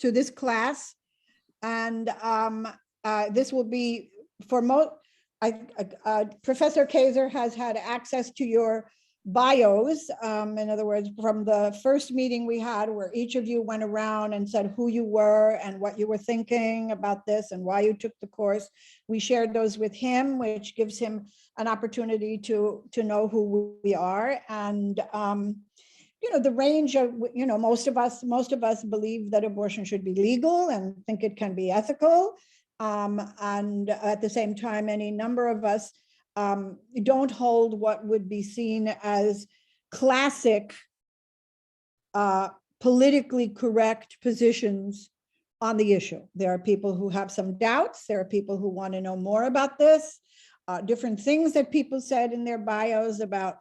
to this class, and this will be for most. Professor Kaiser has had access to your bios. In other words, from the first meeting we had, where each of you went around and said who you were and what you were thinking about this and why you took the course. We shared those with him, which gives him an opportunity to know who we are. And the range of, most of us believe that abortion should be legal and think it can be ethical. And at the same time, any number of us don't hold what would be seen as classic politically correct positions on the issue. There are people who have some doubts. There are people who want to know more about this, different things that people said in their bios about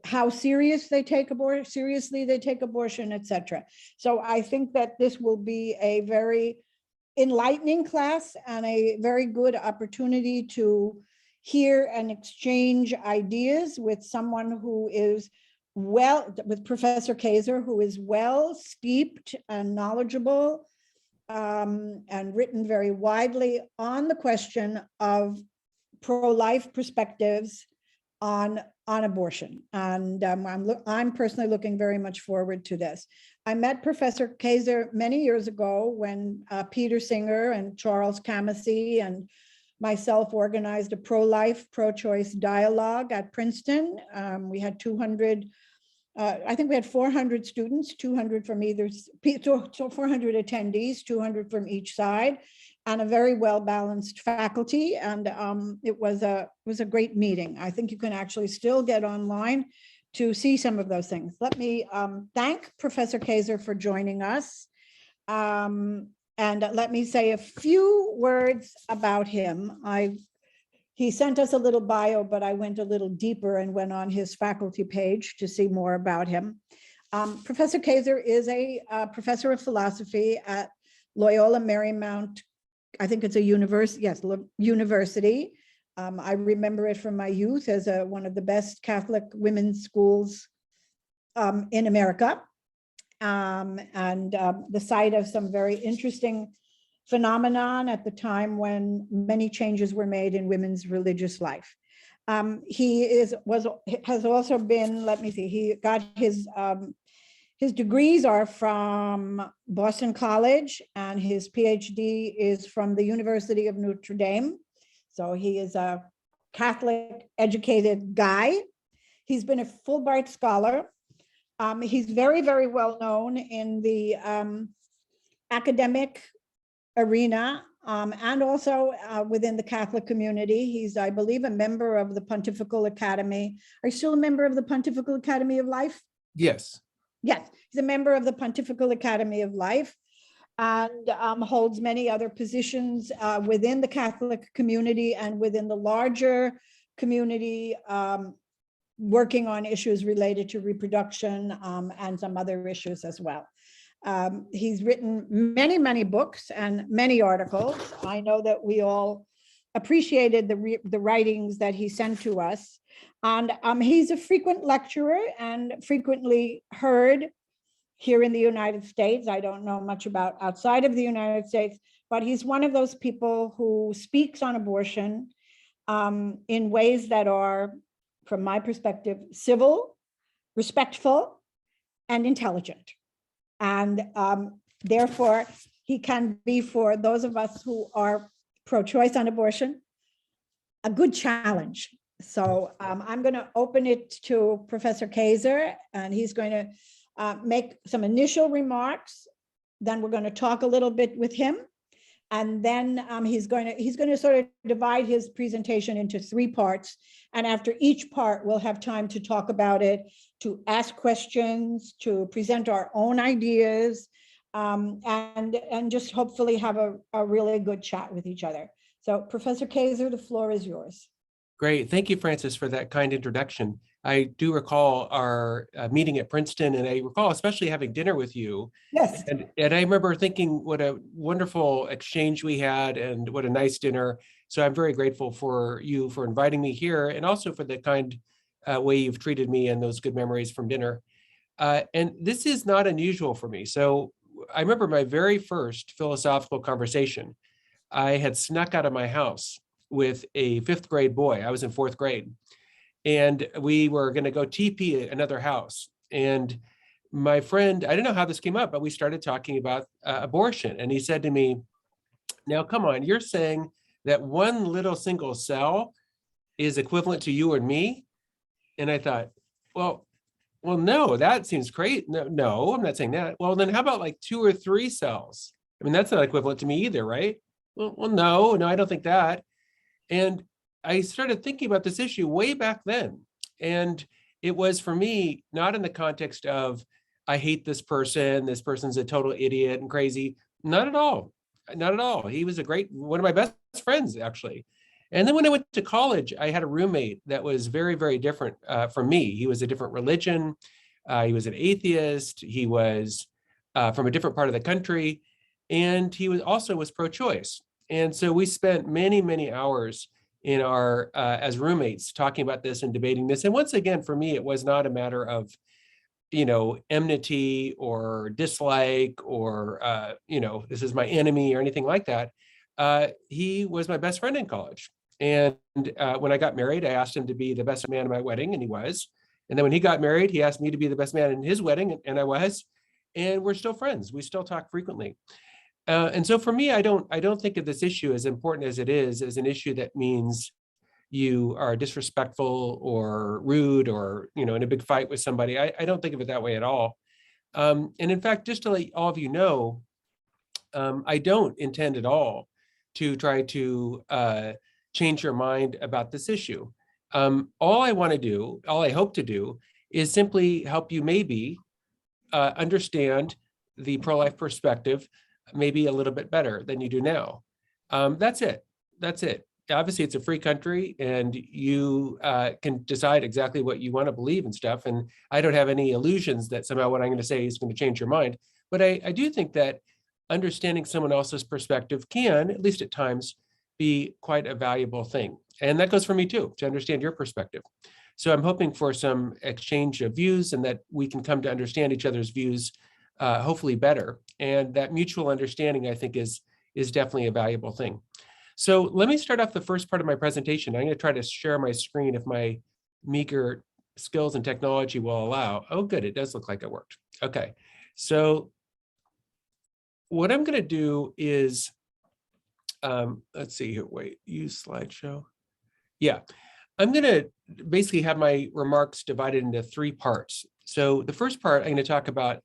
how seriously they take abortion, etc. So I think that this will be a very enlightening class and a very good opportunity to hear and exchange ideas with someone who is with Professor Kaiser, who is well steeped and knowledgeable and written very widely on the question of pro-life perspectives on abortion. And I'm personally looking very much forward to this. I met Professor Kaiser many years ago when Peter Singer and Charles Camasey and myself organized a pro-life, pro-choice dialogue at Princeton. We had 200, I think we had 400 students, 200 from either, 400 attendees, 200 from each side, and a very well-balanced faculty. And it was a great meeting. I think you can actually still get online to see some of those things. Let me thank Professor Kaiser for joining us. And let me say a few words about him. He sent us a little bio, but I went a little deeper and went on his faculty page to see more about him. Professor Kaiser is a professor of philosophy at Loyola Marymount. I think it's a university, yes, university. I remember it from my youth as one of the best Catholic women's schools in America. And the site of some very interesting phenomenon at the time when many changes were made in women's religious life. He has also been, let me see, he got his degrees are from Boston College, and his PhD is from the University of Notre Dame. So he is a Catholic educated guy. He's been a Fulbright scholar. He's very, very well known in the academic arena and also within the Catholic community. He's, I believe, a member of the Pontifical Academy. Are you still a member of the Pontifical Academy of Life? Yes. Yes, he's a member of the Pontifical Academy of Life and holds many other positions within the Catholic community and within the larger community, working on issues related to reproduction and some other issues as well. He's written many, many books and many articles. I know that we all appreciated the writings that he sent to us. And he's a frequent lecturer and frequently heard here in the United States. I don't know much about outside of the United States, but he's one of those people who speaks on abortion in ways that are, from my perspective, civil, respectful, and intelligent. And therefore, he can be, for those of us who are pro-choice on abortion, a good challenge. So I'm going to open it to Professor Kaiser, and he's going to make some initial remarks. Then we're going to talk a little bit with him. And then he's going to sort of divide his presentation into 3 parts. And after each part, we'll have time to talk about it, to ask questions, to present our own ideas, and just hopefully have a really good chat with each other. So Professor Kaiser, the floor is yours. Great. Thank you, Frances, for that kind introduction. I do recall our meeting at Princeton, and I recall especially having dinner with you. Yes. And I remember thinking what a wonderful exchange we had and what a nice dinner. So I'm very grateful for you for inviting me here and also for the kind way you've treated me and those good memories from dinner. And this is not unusual for me. So I remember my very first philosophical conversation. I had snuck out of my house with a 5th grade boy. I was in 4th grade. And we were going to go TP another house. And my friend, I don't know how this came up, but we started talking about abortion. And he said to me, now, come on, you're saying that one little single cell is equivalent to you and me? And I thought, well, no, that seems great. No, I'm not saying that. Well, then how about like 2 or 3 cells? I mean, that's not equivalent to me either, right? Well, no, I don't think that. And I started thinking about this issue way back then. And it was for me, not in the context of, I hate this person's a total idiot and crazy. Not at all. Not at all. He was one of my best friends, actually. And then when I went to college, I had a roommate that was very, very different from me. He was a different religion. He was an atheist. He was from a different part of the country. And he was pro-choice. And so we spent many, many hours in our as roommates talking about this and debating this. And once again, for me, it was not a matter of, enmity or dislike or, this is my enemy or anything like that. He was my best friend in college. And when I got married, I asked him to be the best man at my wedding, and he was. And then when he got married, he asked me to be the best man in his wedding, and I was. And we're still friends. We still talk frequently. And so for me, I don't think of this issue, as important as it is, as an issue that means you are disrespectful or rude or, in a big fight with somebody. I don't think of it that way at all. And in fact, just to let all of you know, I don't intend at all to try to change your mind about this issue. All I hope to do is simply help you maybe understand the pro-life perspective maybe a little bit better than you do now. That's it. Obviously, it's a free country, and you can decide exactly what you want to believe and stuff. And I don't have any illusions that somehow what I'm going to say is going to change your mind. But I do think that understanding someone else's perspective can, at least at times, be quite a valuable thing. And that goes for me too, to understand your perspective. So I'm hoping for some exchange of views, and that we can come to understand each other's views hopefully better. And that mutual understanding, I think, is definitely a valuable thing. So let me start off the first part of my presentation. I'm going to try to share my screen if my meager skills and technology will allow. Oh, good. It does look like it worked. Okay. So what I'm going to do is, let's see here. Wait, use slideshow. Yeah. I'm going to basically have my remarks divided into 3 parts. So the first part, I'm going to talk about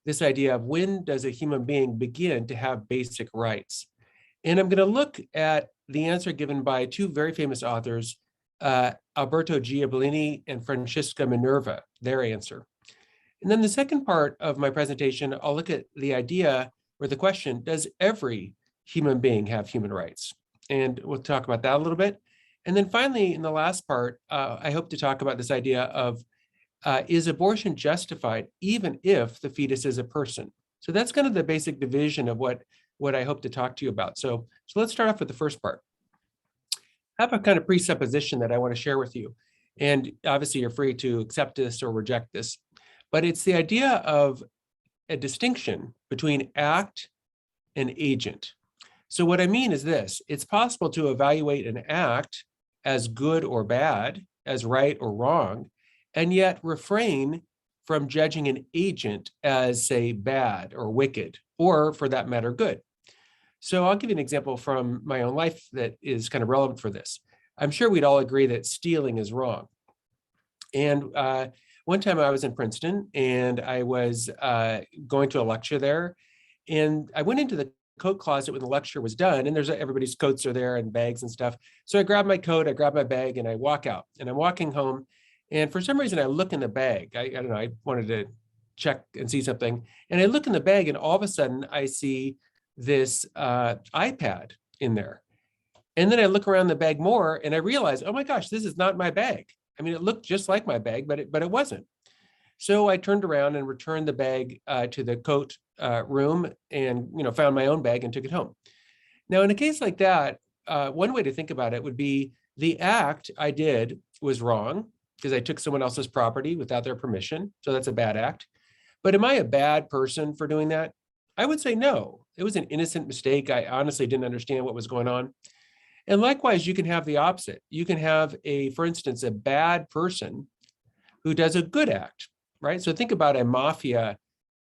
this idea of, when does a human being begin to have basic rights? And I'm going to look at the answer given by 2 very famous authors, Alberto Giabolini and Francesca Minerva, their answer. And then the second part of my presentation, I'll look at the idea or the question, does every human being have human rights? And we'll talk about that a little bit. And then finally, in the last part, I hope to talk about this idea of, is abortion justified even if the fetus is a person? So that's kind of the basic division of what I hope to talk to you about. So let's start off with the first part. I have a kind of presupposition that I want to share with you. And obviously, you're free to accept this or reject this. But it's the idea of a distinction between act and agent. So what I mean is this: it's possible to evaluate an act as good or bad, as right or wrong, and yet refrain from judging an agent as, say, bad or wicked, or for that matter, good. So I'll give you an example from my own life that is kind of relevant for this. I'm sure we'd all agree that stealing is wrong. And one time I was in Princeton, and I was going to a lecture there, and I went into the coat closet when the lecture was done, and everybody's coats are there and bags and stuff. So I grabbed my coat, I grabbed my bag, and I walk out, and I'm walking home. And for some reason, I look in the bag. I don't know, I wanted to check and see something. And I look in the bag, and all of a sudden I see this iPad in there. And then I look around the bag more, and I realize, oh my gosh, this is not my bag. I mean, it looked just like my bag, but it wasn't. So I turned around and returned the bag to the coat room, and found my own bag and took it home. Now, in a case like that, one way to think about it would be, the act I did was wrong because I took someone else's property without their permission. So that's a bad act. But am I a bad person for doing that? I would say no. It was an innocent mistake. I honestly didn't understand what was going on. And likewise, you can have the opposite. You can have for instance, a bad person who does a good act, right? So think about a mafia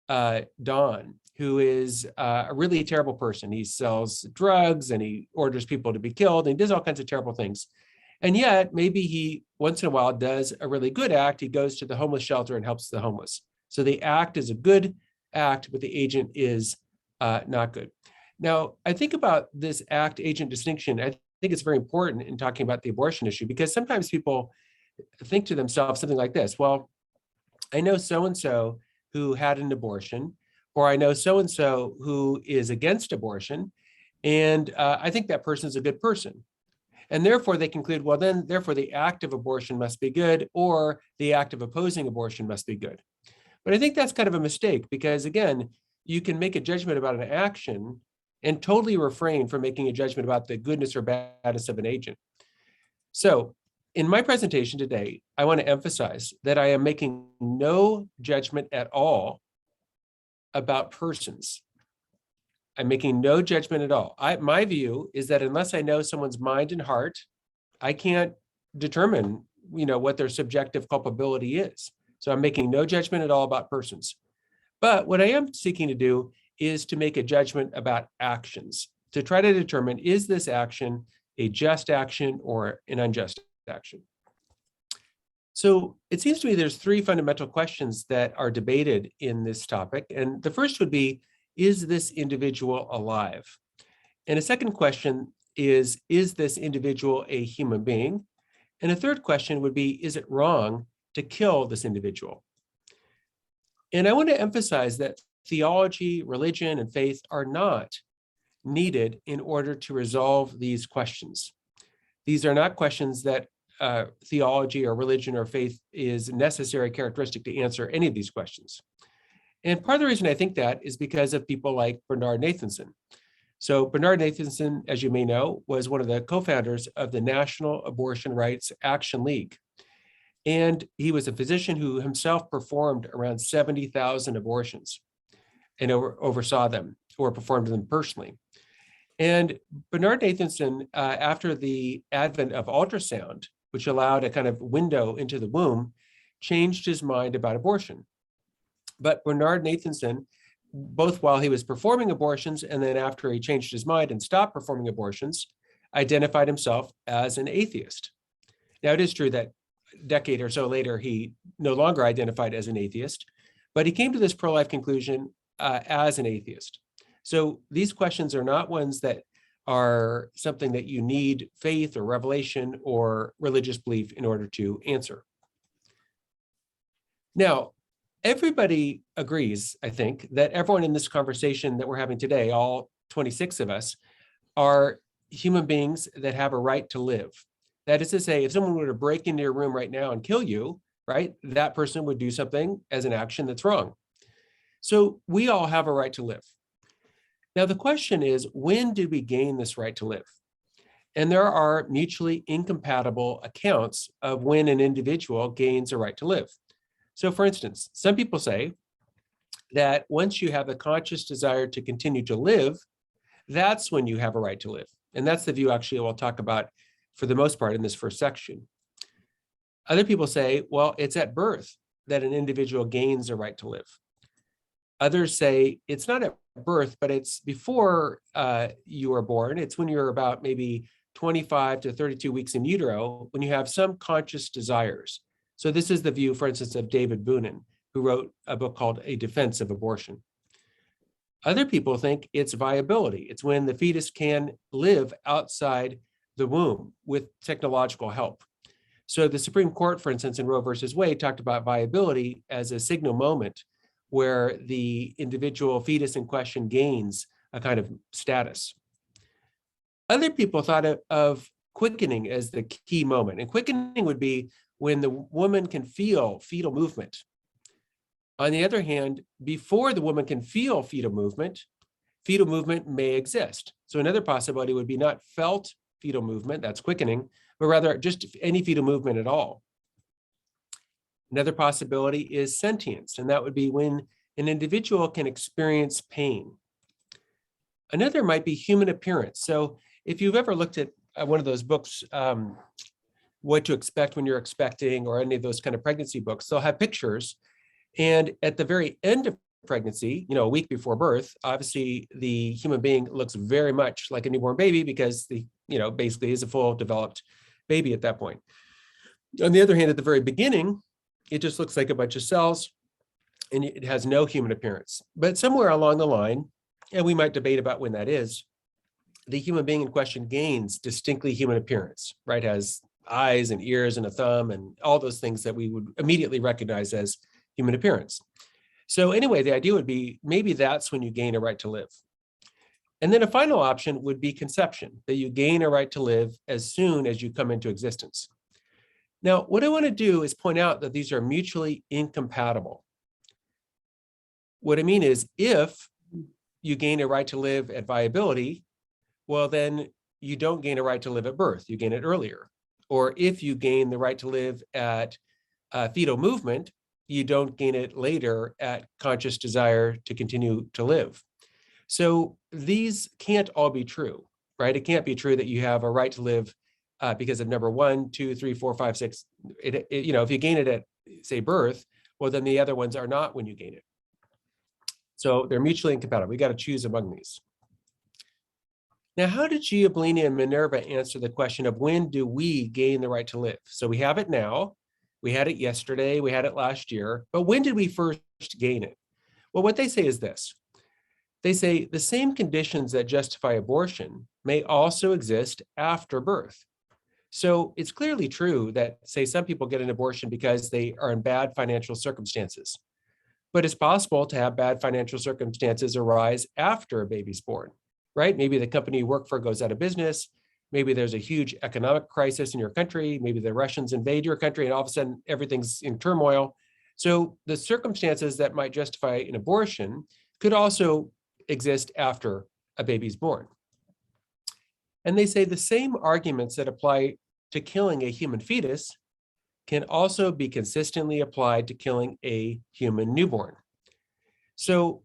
Don, who is a really terrible person. He sells drugs and he orders people to be killed and he does all kinds of terrible things. And yet maybe he once in a while does a really good act. He goes to the homeless shelter and helps the homeless. So the act is a good act, but the agent is not good. Now, I think about this act-agent distinction. I think it's very important in talking about the abortion issue, because sometimes people think to themselves something like this: well, I know so-and-so who had an abortion, or I know so-and-so who is against abortion, and I think that person is a good person. And therefore they conclude, well, then therefore the act of abortion must be good, or the act of opposing abortion must be good. But I think that's kind of a mistake, because again, you can make a judgment about an action and totally refrain from making a judgment about the goodness or badness of an agent. So in my presentation today, I want to emphasize that I am making no judgment at all about persons. I'm making no judgment at all. My view is that unless I know someone's mind and heart, I can't determine, what their subjective culpability is. So I'm making no judgment at all about persons. But what I am seeking to do is to make a judgment about actions, to try to determine, is this action a just action or an unjust action? So it seems to me there's three fundamental questions that are debated in this topic. And the first would be, is this individual alive? And a second question is this individual a human being? And a third question would be, is it wrong to kill this individual? And I want to emphasize that theology, religion, and faith are not needed in order to resolve these questions. These are not questions that theology or religion or faith is a necessary characteristic to answer any of these questions. And part of the reason I think that is because of people like Bernard Nathanson. So Bernard Nathanson, as you may know, was one of the co-founders of the National Abortion Rights Action League. And he was a physician who himself performed around 70,000 abortions and oversaw them or performed them personally. And Bernard Nathanson, after the advent of ultrasound, which allowed a kind of window into the womb, changed his mind about abortion. But Bernard Nathanson, both while he was performing abortions and then after he changed his mind and stopped performing abortions, identified himself as an atheist. Now, it is true that a decade or so later, he no longer identified as an atheist, but he came to this pro-life conclusion as an atheist. So these questions are not ones that are something that you need faith or revelation or religious belief in order to answer. Now, everybody agrees, I think, that everyone in this conversation that we're having today, all 26 of us, are human beings that have a right to live. That is to say, if someone were to break into your room right now and kill you, right, that person would do something as an action that's wrong. So we all have a right to live. Now, the question is, when did we gain this right to live? And there are mutually incompatible accounts of when an individual gains a right to live. So for instance, some people say that once you have a conscious desire to continue to live, that's when you have a right to live. And that's the view actually we'll talk about for the most part in this first section. Other people say, well, it's at birth that an individual gains a right to live. Others say it's not at birth, but it's before you are born. It's when you're about maybe 25 to 32 weeks in utero, when you have some conscious desires. So this is the view, for instance, of David Boonin, who wrote a book called A Defense of Abortion. Other people think it's viability. It's when the fetus can live outside the womb with technological help. So the Supreme Court, for instance, in Roe versus Wade, talked about viability as a signal moment where the individual fetus in question gains a kind of status. Other people thought of quickening as the key moment, and quickening would be when the woman can feel fetal movement. On the other hand, before the woman can feel fetal movement may exist. So another possibility would be not felt fetal movement, that's quickening, but rather just any fetal movement at all. Another possibility is sentience, and that would be when an individual can experience pain. Another might be human appearance. So if you've ever looked at one of those books, What to Expect When You're Expecting, or any of those kind of pregnancy books, they'll have pictures. And at the very end of pregnancy, a week before birth, obviously the human being looks very much like a newborn baby because basically is a full developed baby at that point. On the other hand, at the very beginning, it just looks like a bunch of cells and it has no human appearance. But somewhere along the line, and we might debate about when that is, the human being in question gains distinctly human appearance, right? Has eyes and ears and a thumb and all those things that we would immediately recognize as human appearance. So anyway, the idea would be maybe that's when you gain a right to live. And then a final option would be conception, that you gain a right to live as soon as you come into existence. Now, what I want to do is point out that these are mutually incompatible. What I mean is, if you gain a right to live at viability, well, then you don't gain a right to live at birth, you gain it earlier. Or if you gain the right to live at fetal movement, you don't gain it later at conscious desire to continue to live. So these can't all be true, right? It can't be true that you have a right to live because of number 1, 2, 3, 4, 5, 6. If you gain it at, say, birth, well, then the other ones are not when you gain it. So they're mutually incompatible. We got to choose among these. Now, how did Giuliani and Minerva answer the question of when do we gain the right to live? So we have it now. We had it yesterday. We had it last year. But when did we first gain it? Well, what they say is this. They say the same conditions that justify abortion may also exist after birth. So it's clearly true that, say, some people get an abortion because they are in bad financial circumstances. But it's possible to have bad financial circumstances arise after a baby's born, right? Maybe the company you work for goes out of business. Maybe there's a huge economic crisis in your country. Maybe the Russians invade your country and all of a sudden everything's in turmoil. So the circumstances that might justify an abortion could also exist after a baby's born. And they say the same arguments that apply to killing a human fetus can also be consistently applied to killing a human newborn. So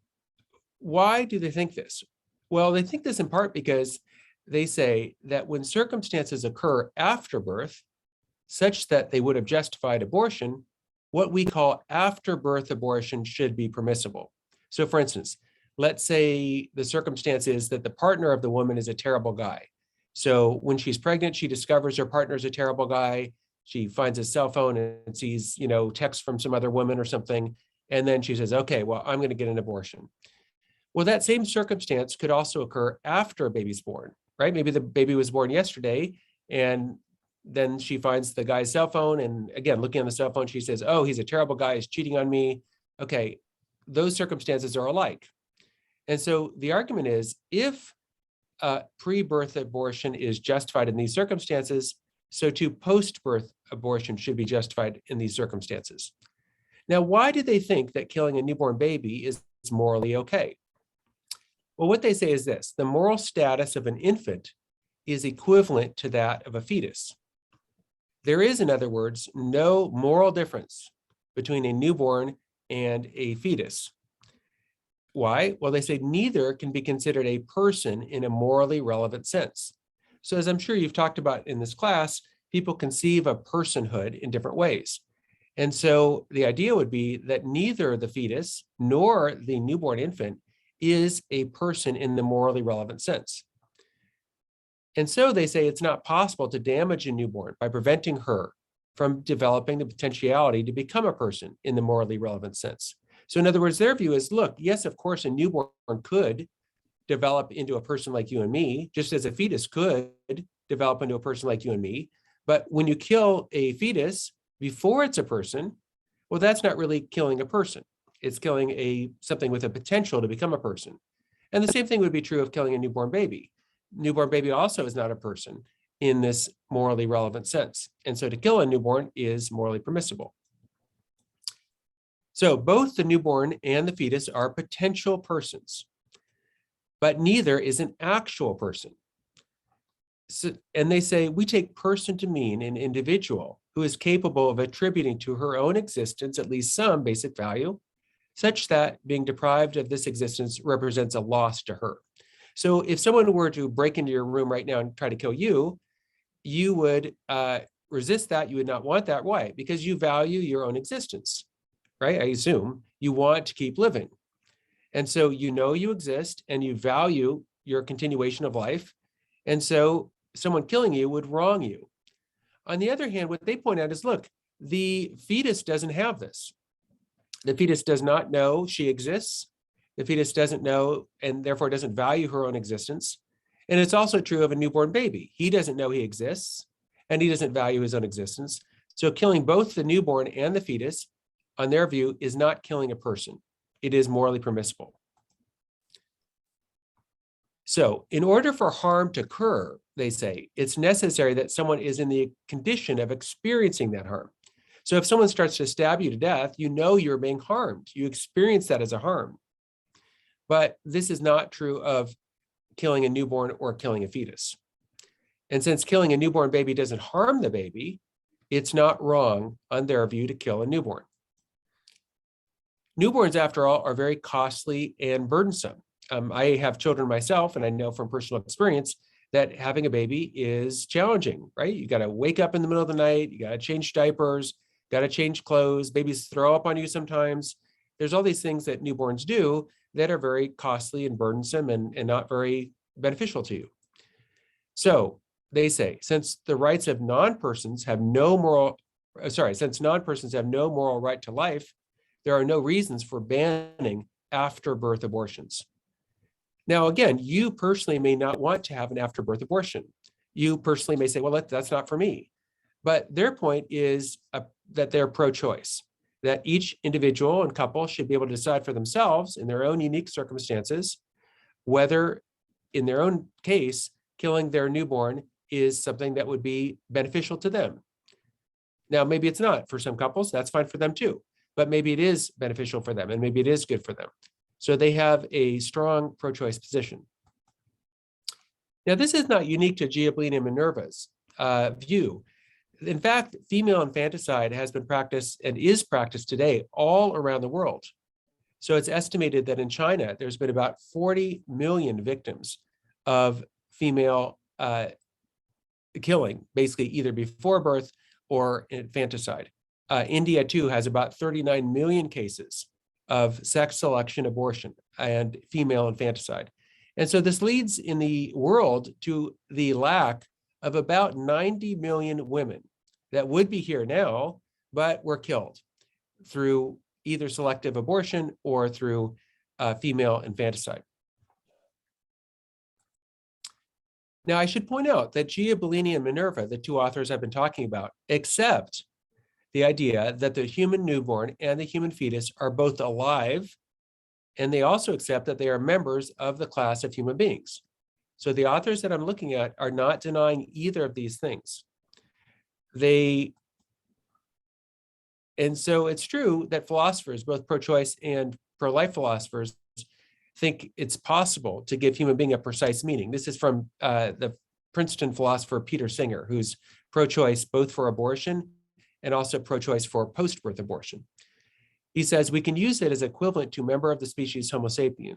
why do they think this? Well, they think this in part because they say that when circumstances occur after birth, such that they would have justified abortion, what we call after-birth abortion should be permissible. So for instance, let's say the circumstance is that the partner of the woman is a terrible guy. So when she's pregnant, she discovers her partner is a terrible guy. She finds his cell phone and sees, texts from some other woman or something. And then she says, okay, well, I'm going to get an abortion. Well, that same circumstance could also occur after a baby's born, right? Maybe the baby was born yesterday and then she finds the guy's cell phone. And again, looking on the cell phone, she says, oh, he's a terrible guy. He's cheating on me. Okay, those circumstances are alike. And so the argument is, if pre-birth abortion is justified in these circumstances, so too post-birth abortion should be justified in these circumstances. Now, why do they think that killing a newborn baby is morally okay? Well, what they say is this: the moral status of an infant is equivalent to that of a fetus. There is, in other words, no moral difference between a newborn and a fetus. Why? Well, they say neither can be considered a person in a morally relevant sense. So as I'm sure you've talked about in this class, people conceive of personhood in different ways. And so the idea would be that neither the fetus nor the newborn infant is a person in the morally relevant sense. And so they say it's not possible to damage a newborn by preventing her from developing the potentiality to become a person in the morally relevant sense. So in other words, their view is, look, yes, of course, a newborn could develop into a person like you and me, just as a fetus could develop into a person like you and me. But when you kill a fetus before it's a person, well, that's not really killing a person. It's killing something with a potential to become a person. And the same thing would be true of killing a newborn baby. Newborn baby also is not a person in this morally relevant sense. And so to kill a newborn is morally permissible. So both the newborn and the fetus are potential persons, but neither is an actual person. So, and they say, we take person to mean an individual who is capable of attributing to her own existence at least some basic value, such that being deprived of this existence represents a loss to her. So if someone were to break into your room right now and try to kill you, you would resist that. You would not want that. Why? Because you value your own existence, right? I assume you want to keep living. And so you know you exist and you value your continuation of life. And so someone killing you would wrong you. On the other hand, what they point out is, look, the fetus doesn't have this. The fetus does not know she exists. The fetus doesn't know and therefore doesn't value her own existence. And it's also true of a newborn baby. He doesn't know he exists and he doesn't value his own existence. So killing both the newborn and the fetus, on their view, is not killing a person. It is morally permissible. So in order for harm to occur, they say, it's necessary that someone is in the condition of experiencing that harm. So if someone starts to stab you to death, you know you're being harmed. You experience that as a harm. But this is not true of killing a newborn or killing a fetus. And since killing a newborn baby doesn't harm the baby, it's not wrong on their view to kill a newborn. Newborns, after all, are very costly and burdensome. I have children myself, and I know from personal experience that having a baby is challenging, right? You got to wake up in the middle of the night, you got to change diapers, got to change clothes, babies throw up on you sometimes. There's all these things that newborns do that are very costly and burdensome and not very beneficial to you. So they say, since non-persons have no moral right to life, there are no reasons for banning after-birth abortions. Now, again, you personally may not want to have an after-birth abortion. You personally may say, well, that's not for me. But their point is that they're pro-choice, that each individual and couple should be able to decide for themselves in their own unique circumstances, whether in their own case, killing their newborn is something that would be beneficial to them. Now, maybe it's not for some couples, that's fine for them too, but maybe it is beneficial for them and maybe it is good for them. So they have a strong pro-choice position. Now, this is not unique to Giablini and Minerva's view. In fact, female infanticide has been practiced and is practiced today all around the world. So it's estimated that in China, there's been about 40 million victims of female killing, basically either before birth or infanticide. India, too, has about 39 million cases of sex selection abortion and female infanticide. And so this leads in the world to the lack of about 90 million women that would be here now, but were killed through either selective abortion or through female infanticide. Now, I should point out that Giablini and Minerva, the two authors I've been talking about, accept the idea that the human newborn and the human fetus are both alive, and they also accept that they are members of the class of human beings. So the authors that I'm looking at are not denying either of these things. And so it's true that philosophers, both pro-choice and pro-life philosophers, think it's possible to give human being a precise meaning. This is from the Princeton philosopher Peter Singer, who's pro-choice both for abortion and also pro-choice for post-birth abortion. He says we can use it as equivalent to member of the species Homo sapien.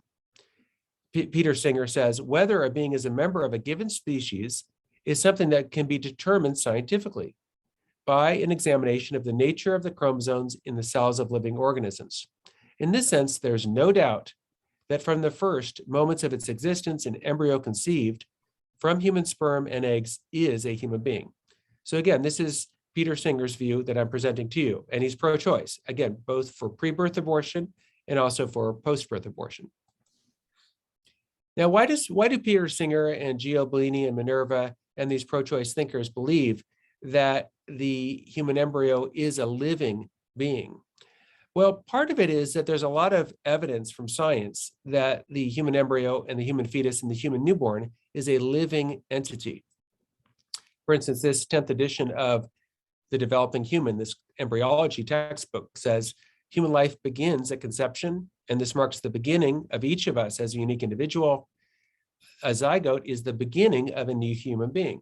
Peter Singer says whether a being is a member of a given species is something that can be determined scientifically by an examination of the nature of the chromosomes in the cells of living organisms. In this sense, there's no doubt that from the first moments of its existence, an embryo conceived from human sperm and eggs is a human being. So again, this is Peter Singer's view that I'm presenting to you, and he's pro-choice, again, both for pre-birth abortion and also for post-birth abortion. Now, why do Peter Singer and Giablini and Minerva and these pro-choice thinkers believe that the human embryo is a living being? Well, part of it is that there's a lot of evidence from science that the human embryo and the human fetus and the human newborn is a living entity. For instance, this 10th edition of The Developing Human, this embryology textbook, says human life begins at conception, and this marks the beginning of each of us as a unique individual. A zygote is the beginning of a new human being.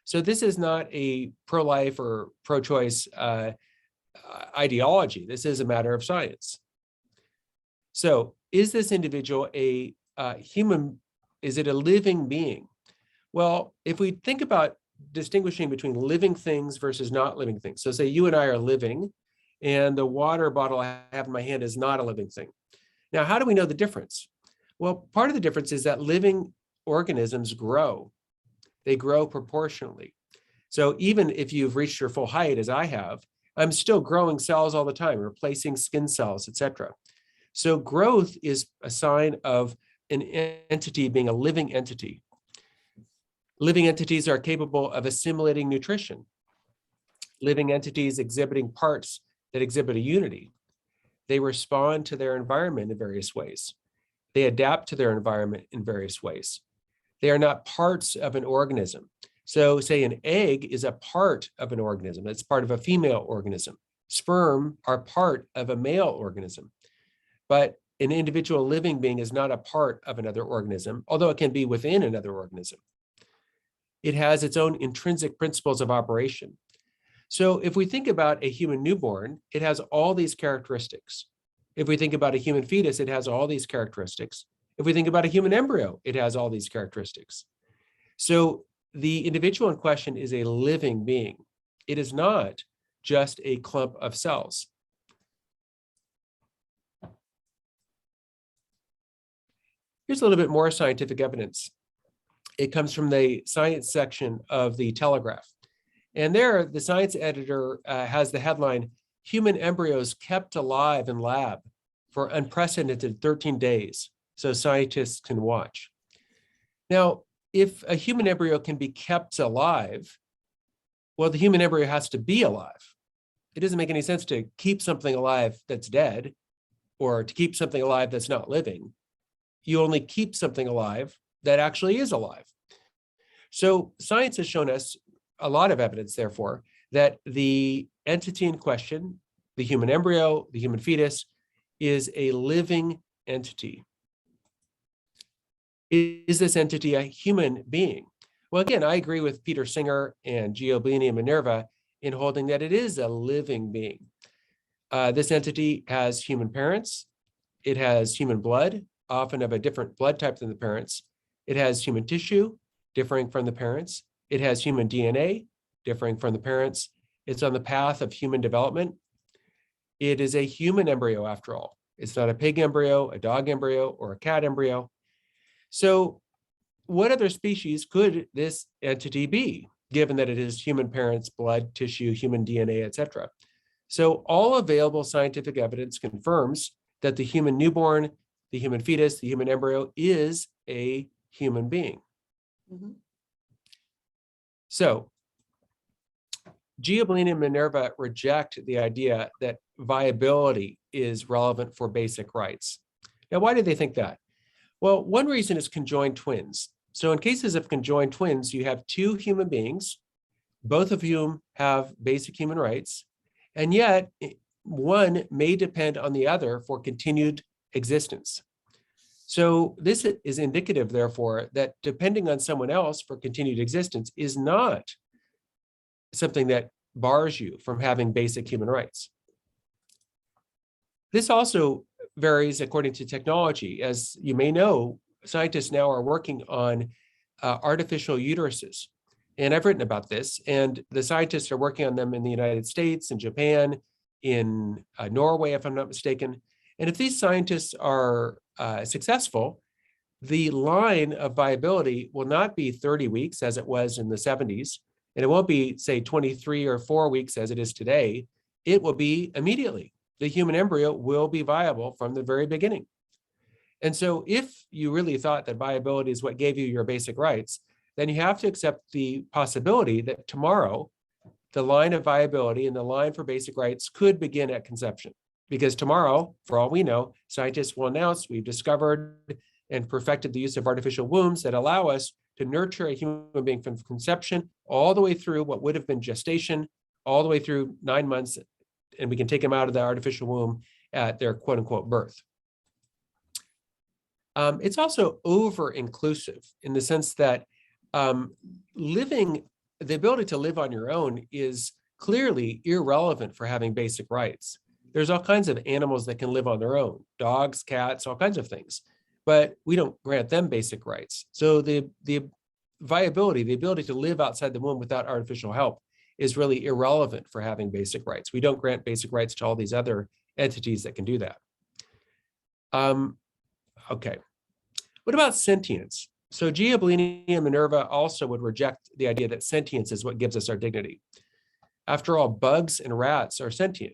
So this is not a pro-life or pro-choice ideology. This is a matter of science. So is this individual a human? Is it a living being? Well, if we think about distinguishing between living things versus not living things. So say you and I are living, and the water bottle I have in my hand is not a living thing. Now, how do we know the difference? Well, part of the difference is that living organisms grow. They grow proportionally. So even if you've reached your full height, as I have, I'm still growing cells all the time, replacing skin cells, et cetera. So growth is a sign of an entity being a living entity. Living entities are capable of assimilating nutrition. Living entities exhibiting parts that exhibit a unity. They respond to their environment in various ways. They adapt to their environment in various ways. They are not parts of an organism. So say an egg is a part of an organism. It's part of a female organism. Sperm are part of a male organism. But an individual living being is not a part of another organism, although it can be within another organism. It has its own intrinsic principles of operation. So if we think about a human newborn, it has all these characteristics. If we think about a human fetus, it has all these characteristics. If we think about a human embryo, it has all these characteristics. So the individual in question is a living being. It is not just a clump of cells. Here's a little bit more scientific evidence. It comes from the science section of the Telegraph. And there, the science editor has the headline, "Human embryos kept alive in lab for unprecedented 13 days, so scientists can watch." Now, if a human embryo can be kept alive, well, the human embryo has to be alive. It doesn't make any sense to keep something alive that's dead or to keep something alive that's not living. You only keep something alive that actually is alive. So science has shown us a lot of evidence, therefore, that the entity in question, the human embryo, the human fetus, is a living entity. Is this entity a human being? Well, again, I agree with Peter Singer and Giovanni and Minerva in holding that it is a living being. This entity has human parents. It has human blood, often of a different blood type than the parents. It has human tissue, differing from the parents. It has human DNA, differing from the parents. It's on the path of human development. It is a human embryo, after all. It's not a pig embryo, a dog embryo, or a cat embryo. So what other species could this entity be, given that it is human parents, blood, tissue, human DNA, et cetera? So all available scientific evidence confirms that the human newborn, the human fetus, the human embryo is a human being. Mhm. So Giovanni and Minerva reject the idea that viability is relevant for basic rights. Now, why do they think that? Well, one reason is conjoined twins. So in cases of conjoined twins, you have two human beings, both of whom have basic human rights, and yet one may depend on the other for continued existence. So this is indicative, therefore, that depending on someone else for continued existence is not something that bars you from having basic human rights. This also varies according to technology. As you may know, scientists now are working on artificial uteruses. And I've written about this, and the scientists are working on them in the United States, in Japan, in Norway, if I'm not mistaken. And if these scientists are successful, the line of viability will not be 30 weeks as it was in the 70s, and it won't be, say, 23 or 4 weeks as it is today. It will be immediately. The human embryo will be viable from the very beginning. And so if you really thought that viability is what gave you your basic rights, then you have to accept the possibility that tomorrow, the line of viability and the line for basic rights could begin at conception. Because tomorrow, for all we know, scientists will announce we've discovered and perfected the use of artificial wombs that allow us to nurture a human being from conception all the way through what would have been gestation, all the way through 9 months, and we can take them out of the artificial womb at their quote unquote birth. It's also over-inclusive in the sense that the ability to live on your own is clearly irrelevant for having basic rights. There's all kinds of animals that can live on their own, dogs, cats, all kinds of things, but we don't grant them basic rights. So the viability, the ability to live outside the womb without artificial help is really irrelevant for having basic rights. We don't grant basic rights to all these other entities that can do that. Okay, what about sentience? So Giablini and Minerva also would reject the idea that sentience is what gives us our dignity. After all, bugs and rats are sentient.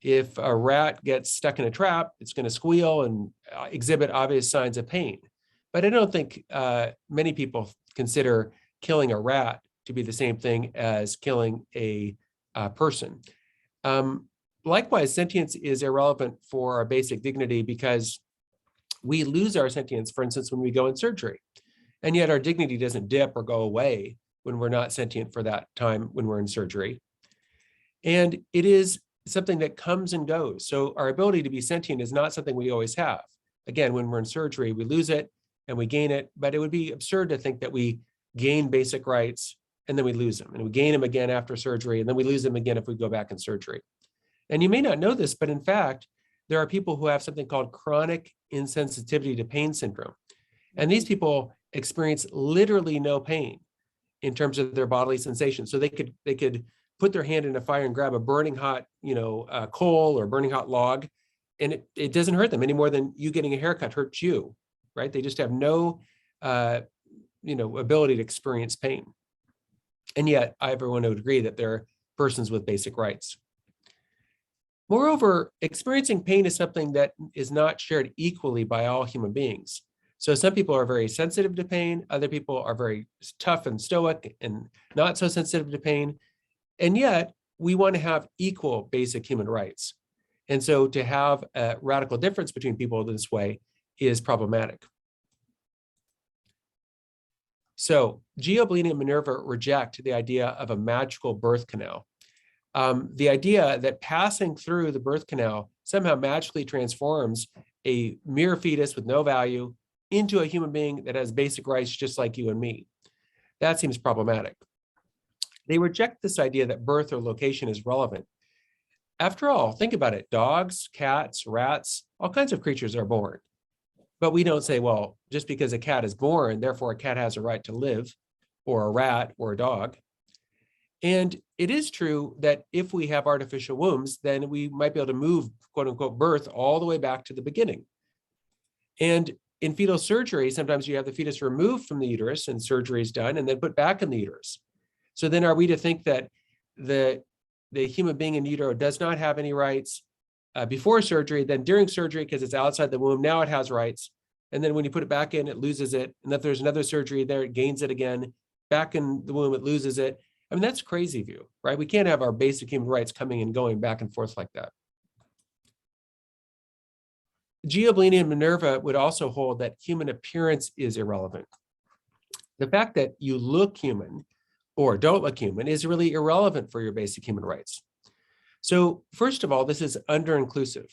If a rat gets stuck in a trap, it's going to squeal and exhibit obvious signs of pain. But I don't think many people consider killing a rat to be the same thing as killing a person. Likewise, sentience is irrelevant for our basic dignity because we lose our sentience, for instance, when we go in surgery. And yet our dignity doesn't dip or go away when we're not sentient for that time when we're in surgery. And it is something that comes and goes. So our ability to be sentient is not something we always have. Again, when we're in surgery, we lose it and we gain it, but it would be absurd to think that we gain basic rights and then we lose them, and we gain them again after surgery, and then we lose them again if we go back in surgery. And you may not know this, but in fact, there are people who have something called chronic insensitivity to pain syndrome. And these people experience literally no pain in terms of their bodily sensations. So they could put their hand in a fire and grab a burning hot, coal or burning hot log, and it doesn't hurt them any more than you getting a haircut hurts you, right? They just have no, ability to experience pain. And yet, everyone would agree that they're persons with basic rights. Moreover, experiencing pain is something that is not shared equally by all human beings. So some people are very sensitive to pain, other people are very tough and stoic and not so sensitive to pain. And yet, we want to have equal basic human rights. And so to have a radical difference between people this way is problematic. So Giablini and Minerva reject the idea of a magical birth canal. The idea that passing through the birth canal somehow magically transforms a mere fetus with no value into a human being that has basic rights just like you and me. That seems problematic. They reject this idea that birth or location is relevant. After all, think about it. Dogs, cats, rats, all kinds of creatures are born. But we don't say, well, just because a cat is born, therefore a cat has a right to live, or a rat or a dog. And it is true that if we have artificial wombs, then we might be able to move, quote unquote, birth all the way back to the beginning. And in fetal surgery, sometimes you have the fetus removed from the uterus and surgery is done and then put back in the uterus. So then are we to think that the human being in utero does not have any rights before surgery, then during surgery, because it's outside the womb, now it has rights. And then when you put it back in, it loses it. And if there's another surgery there, it gains it again. Back in the womb, it loses it. I mean, that's a crazy view, right? We can't have our basic human rights coming and going back and forth like that. Giablini and Minerva would also hold that human appearance is irrelevant. The fact that you look human or don't look human is really irrelevant for your basic human rights. So first of all, this is under-inclusive.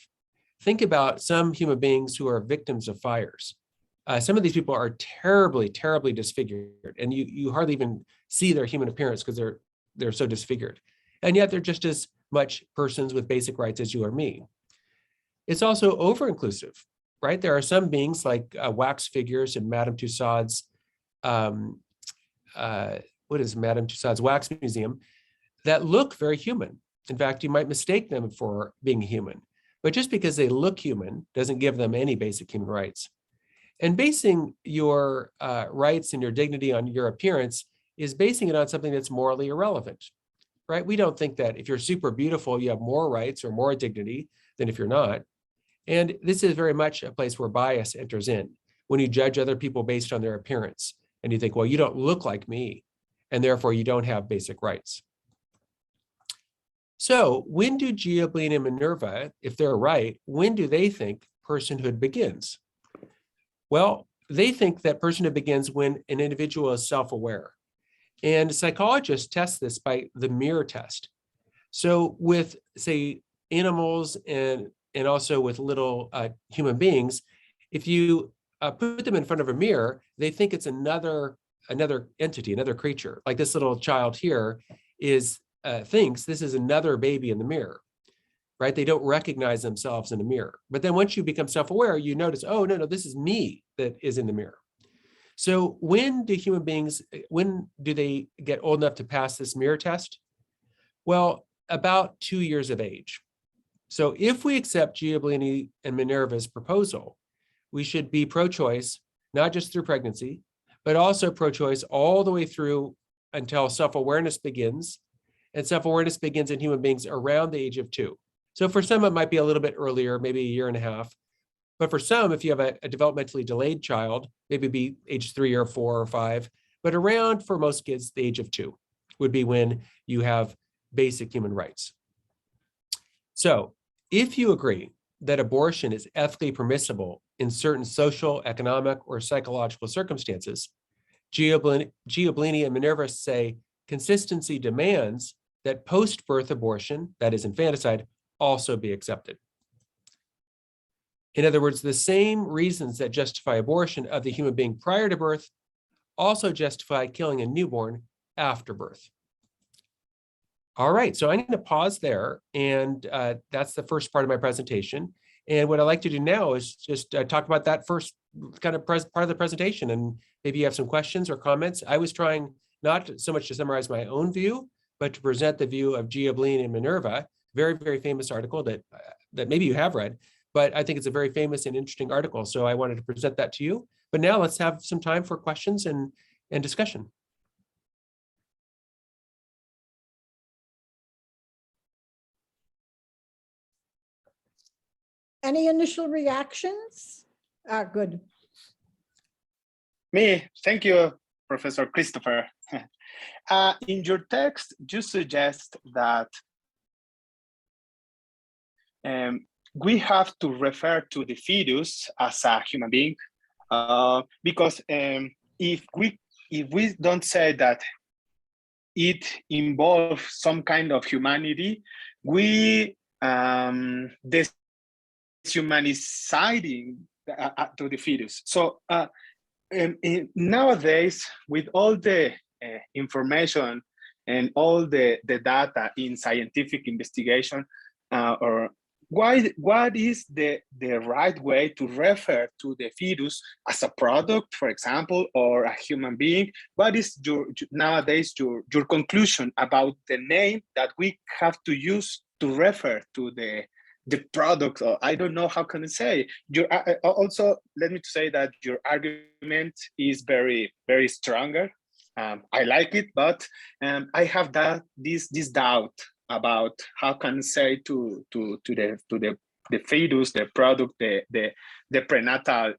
Think about some human beings who are victims of fires. Some of these people are terribly, terribly disfigured, and you hardly even see their human appearance because they're so disfigured. And yet they're just as much persons with basic rights as you or me. It's also over-inclusive, right? There are some beings like wax figures in Madame Tussauds, what is Madame Tussauds Wax Museum, that look very human. In fact, you might mistake them for being human, but just because they look human doesn't give them any basic human rights. And basing your rights and your dignity on your appearance is basing it on something that's morally irrelevant, right? We don't think that if you're super beautiful, you have more rights or more dignity than if you're not. And this is very much a place where bias enters in. When you judge other people based on their appearance, and you think, well, you don't look like me, and therefore you don't have basic rights. So when do Giablini and Minerva, if they're right, when do they think personhood begins? Well, they think that personhood begins when an individual is self-aware. And psychologists test this by the mirror test. So with, say, animals and also with little human beings, if you put them in front of a mirror, they think it's another entity, another creature. Like this little child here thinks this is another baby in the mirror. right? They don't recognize themselves in a mirror. But then once you become self-aware, you notice, oh, no, this is me that is in the mirror. So when do they get old enough to pass this mirror test? Well, about 2 years of age. So if we accept Giablini and Minerva's proposal, we should be pro-choice, not just through pregnancy, but also pro-choice all the way through until self-awareness begins. And self-awareness begins in human beings around the age of 2. So for some, it might be a little bit earlier, maybe a year and a half. But for some, if you have a developmentally delayed child, maybe be age 3 or 4 or 5, but around for most kids, the age of 2 would be when you have basic human rights. So if you agree that abortion is ethically permissible in certain social, economic, or psychological circumstances, Giablini and Minerva say consistency demands that post-birth abortion, that is infanticide, also be accepted. In other words, the same reasons that justify abortion of the human being prior to birth also justify killing a newborn after birth. All right, so I'm going to pause there, and that's the first part of my presentation. And what I'd like to do now is just talk about that first kind of part of the presentation, and maybe you have some questions or comments. I was trying not so much to summarize my own view, but to present the view of Giablini and Minerva, very, very famous article that maybe you have read, but I think it's a very famous and interesting article. So I wanted to present that to you. But now let's have some time for questions and discussion. Any initial reactions? Good. Thank you, Professor Christopher. In your text, you suggest that we have to refer to the fetus as a human being, because if we don't say that it involves some kind of humanity, we dehumanizing to the fetus. So nowadays, with all the information and all the data in scientific investigation, or what is the right way to refer to the fetus as a product, for example, or a human being? What is nowadays your conclusion about the name that we have to use to refer to the product? Or I don't know how can I say. Also, let me say that your argument is very, very stronger. I like it, but I have this doubt about how can I say to the fetus, the product, the prenatal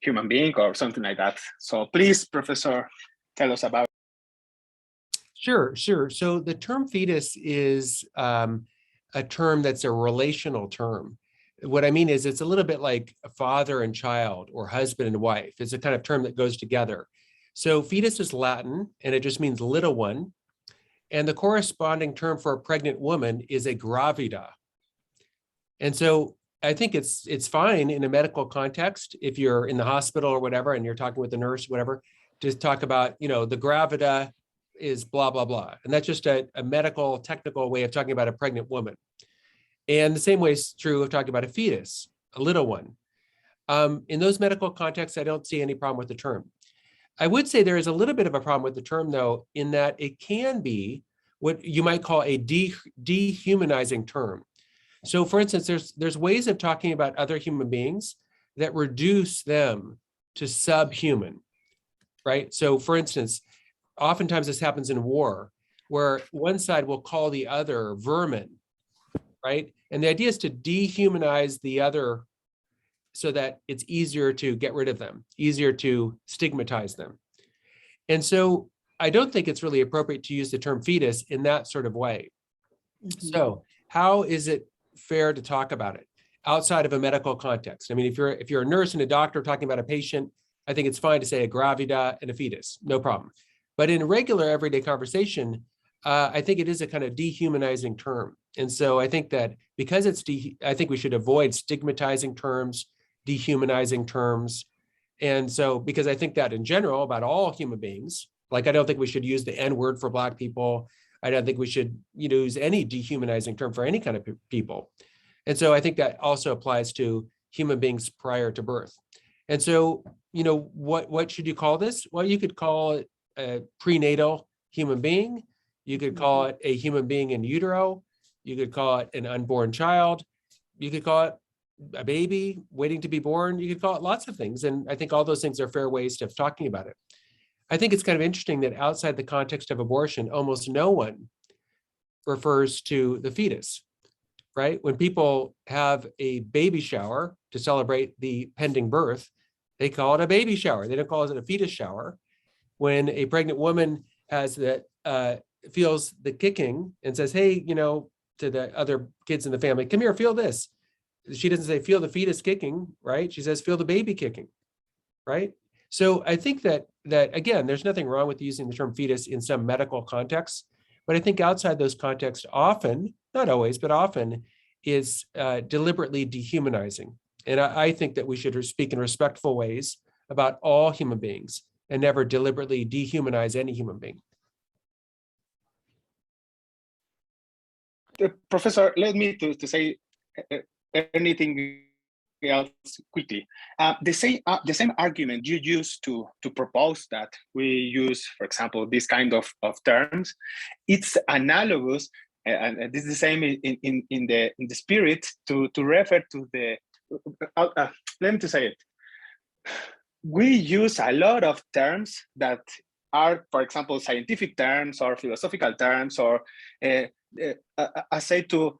human being or something like that. So please, Professor, tell us about. Sure. So the term fetus is a term that's a relational term. What I mean is it's a little bit like a father and child or husband and wife. It's a kind of term that goes together. So fetus is Latin, and it just means little one. And the corresponding term for a pregnant woman is a gravida. And so I think it's fine in a medical context, if you're in the hospital or whatever, and you're talking with the nurse, whatever, to talk about, the gravida is blah, blah, blah. And that's just a medical, technical way of talking about a pregnant woman. And the same way is true of talking about a fetus, a little one. In those medical contexts, I don't see any problem with the term. I would say there is a little bit of a problem with the term, though, in that it can be what you might call a dehumanizing term. So for instance, there's ways of talking about other human beings that reduce them to subhuman, right? So for instance, oftentimes this happens in war, where one side will call the other vermin, right? And the idea is to dehumanize the other so that it's easier to get rid of them, easier to stigmatize them. And so I don't think it's really appropriate to use the term fetus in that sort of way. Mm-hmm. So how is it fair to talk about it outside of a medical context? I mean, if you're a nurse and a doctor talking about a patient, I think it's fine to say a gravida and a fetus, no problem. But in regular everyday conversation, I think it is a kind of dehumanizing term. And so I think that because I think we should avoid stigmatizing terms, dehumanizing terms. And so, because I think that in general about all human beings, like I don't think we should use the N word for Black people. I don't think we should use any dehumanizing term for any kind of people. And so I think that also applies to human beings prior to birth. And so, what should you call this? Well, you could call it a prenatal human being. You could call it a human being in utero. You could call it an unborn child. You could call it a baby waiting to be born. You could call it lots of things. And I think all those things are fair ways of talking about it. I think it's kind of interesting that outside the context of abortion, almost no one refers to the fetus, right? When people have a baby shower to celebrate the pending birth, they call it a baby shower. They don't call it a fetus shower. When a pregnant woman has that, feels the kicking and says, hey, to the other kids in the family, come here, feel this. She doesn't say, feel the fetus kicking, right? She says, feel the baby kicking, right? So I think that again, there's nothing wrong with using the term fetus in some medical contexts, but I think outside those contexts, often, not always, but often is deliberately dehumanizing. And I think that we should speak in respectful ways about all human beings and never deliberately dehumanize any human being. Professor, let me to say anything else quickly. The same argument you used to propose that we use, for example, this kind of terms, it's analogous, and this is the same in the spirit to refer to the. Let me to say it. We use a lot of terms that are, for example, scientific terms or philosophical terms, or I say to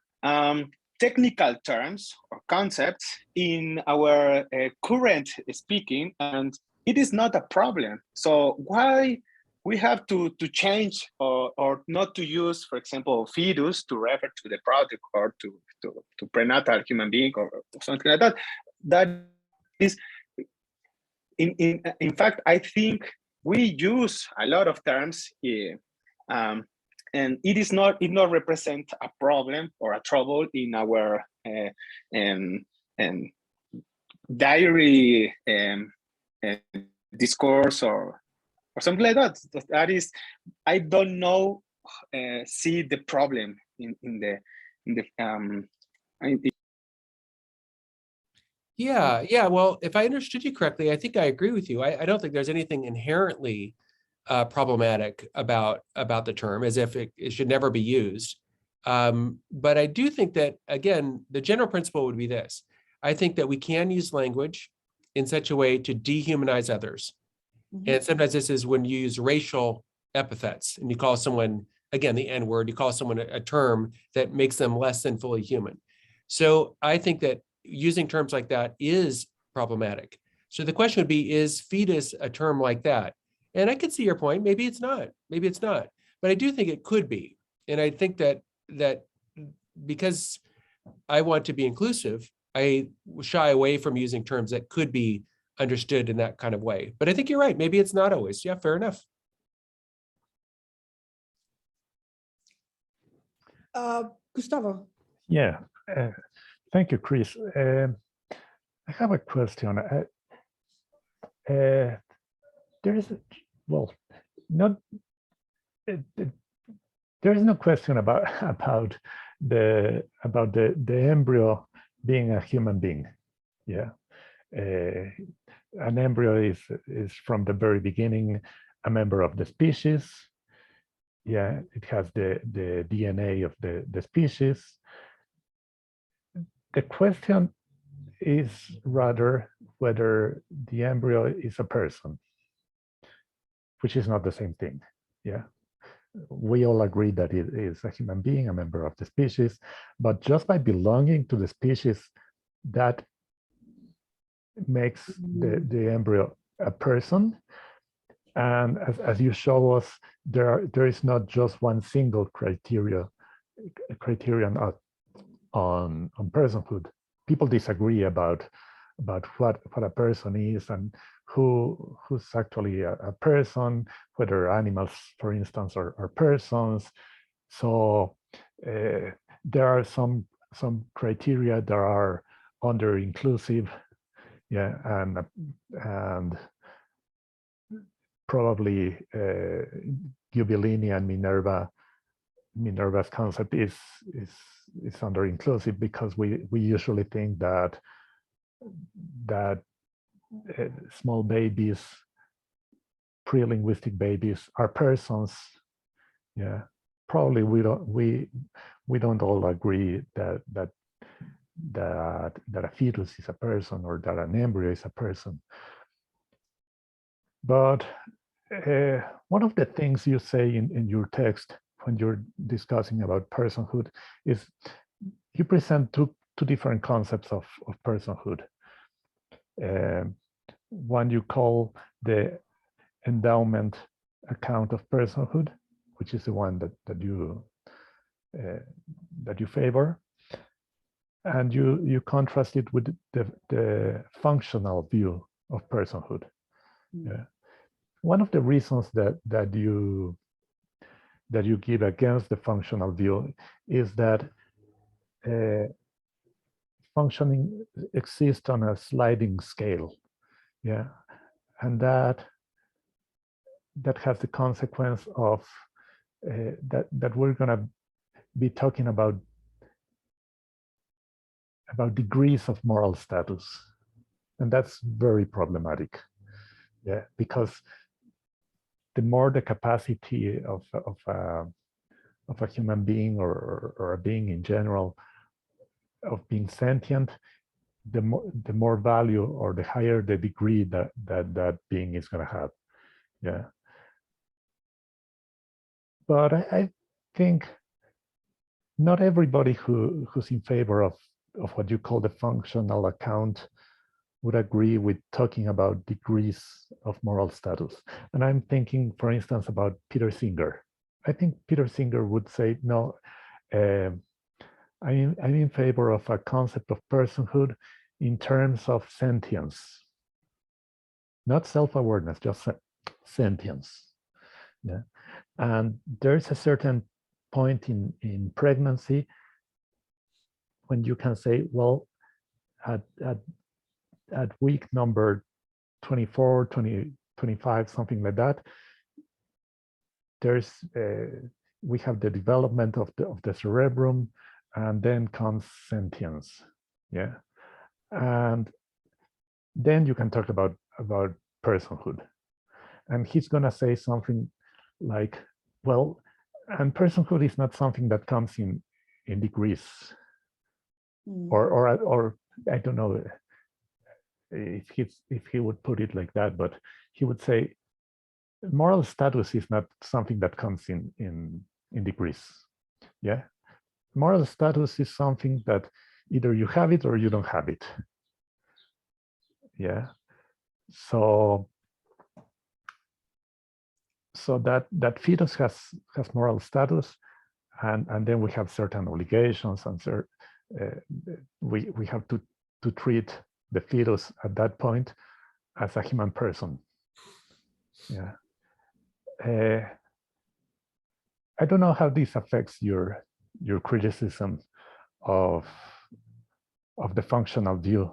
technical terms or concepts in our current speaking, and it is not a problem. So why we have to change or not to use, for example, fetus to refer to the product or to prenatal human being or something like that? That is, in fact, I think we use a lot of terms and it not represent a problem or a trouble in our diary discourse or something like that. That is, I don't know, see the problem in the Yeah. Well, if I understood you correctly, I think I agree with you. I don't think there's anything inherently problematic about the term, as if it should never be used. But I do think that, again, the general principle would be this. I think that we can use language in such a way to dehumanize others. Mm-hmm. And sometimes this is when you use racial epithets and you call someone, again, the N word, you call someone a term that makes them less than fully human. So I think that using terms like that is problematic. So the question would be, is fetus a term like that? And I could see your point. Maybe it's not. But I do think it could be. And I think that because I want to be inclusive, I shy away from using terms that could be understood in that kind of way. But I think you're right. Maybe it's not always. Yeah, fair enough. Gustavo. Yeah. Thank you, Chris. I have a question. There is no question about the embryo being a human being. Yeah, an embryo is from the very beginning a member of the species. Yeah, it has the DNA of the species. The question is rather whether the embryo is a person, which is not the same thing. Yeah, we all agree that it is a human being, a member of the species, but just by belonging to the species, that makes the embryo a person. And as you show us, there is not just one single criterion on personhood. People disagree about what a person is and who's actually a person, whether animals, for instance, are persons. So there are some criteria that are under-inclusive, yeah, and probably Giubellini and Minerva Minerva's concept is under inclusive, because we usually think that small babies, pre-linguistic babies, are persons. Yeah, probably we don't all agree that a fetus is a person, or that an embryo is a person. But one of the things you say in your text when you're discussing about personhood is you present two different concepts of personhood. One you call the endowment account of personhood, which is the one that you favor, and you contrast it with the functional view of personhood. Yeah. One of the reasons that you give against the functional view is that functioning exists on a sliding scale. Yeah, and that has the consequence of that we're going to be talking about degrees of moral status, and that's very problematic. Yeah, because the more the capacity of a human being or a being in general of being sentient, the more value, or the higher the degree that being is going to have. Yeah. But I think not everybody who's in favor of what you call the functional account would agree with talking about degrees of moral status. And I'm thinking, for instance, about Peter Singer. I think Peter Singer would say, no, I'm in favor of a concept of personhood in terms of sentience, not self-awareness, just sentience. Yeah. And there's a certain point in pregnancy when you can say, well, at week number 24, 20, 25, something like that, there's we have the development of the cerebrum, and then comes sentience. Yeah, and then you can talk about personhood. And he's gonna say something like, well, and personhood is not something that comes in degrees, or I don't know if he would put it like that, but he would say moral status is not something that comes in degrees. Yeah, moral status is something that either you have it or you don't have it. Yeah, so that fetus has moral status, and then we have certain obligations, and we have to treat the fetus at that point as a human person. Yeah. I don't know how this affects your criticism of the functional view.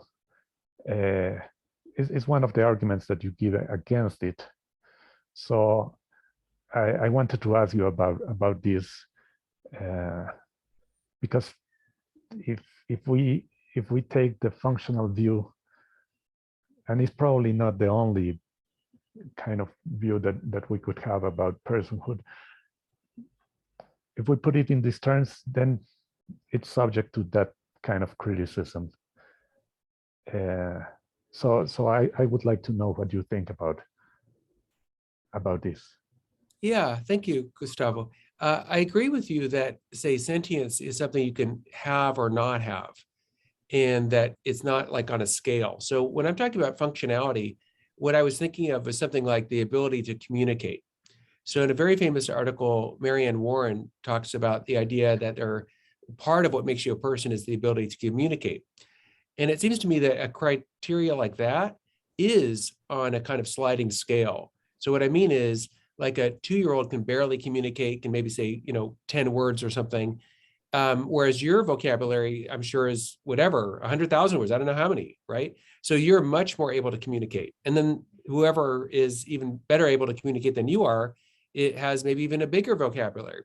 Is one of the arguments that you give against it. So I wanted to ask you about this, because if we take the functional view, and it's probably not the only kind of view that we could have about personhood, if we put it in these terms, then it's subject to that kind of criticism. So I would like to know what you think about this. Yeah, thank you, Gustavo. I agree with you that, say, sentience is something you can have or not have, and that it's not like on a scale. So when I'm talking about functionality, what I was thinking of is something like the ability to communicate. So in a very famous article, Marianne Warren talks about the idea that part of what makes you a person is the ability to communicate. And it seems to me that a criteria like that is on a kind of sliding scale. So what I mean is, like, a 2-year-old can barely communicate, can maybe say, 10 words or something. Whereas your vocabulary, I'm sure, is whatever, 100,000 words, I don't know how many, right? So you're much more able to communicate. And then whoever is even better able to communicate than you are, it has maybe even a bigger vocabulary.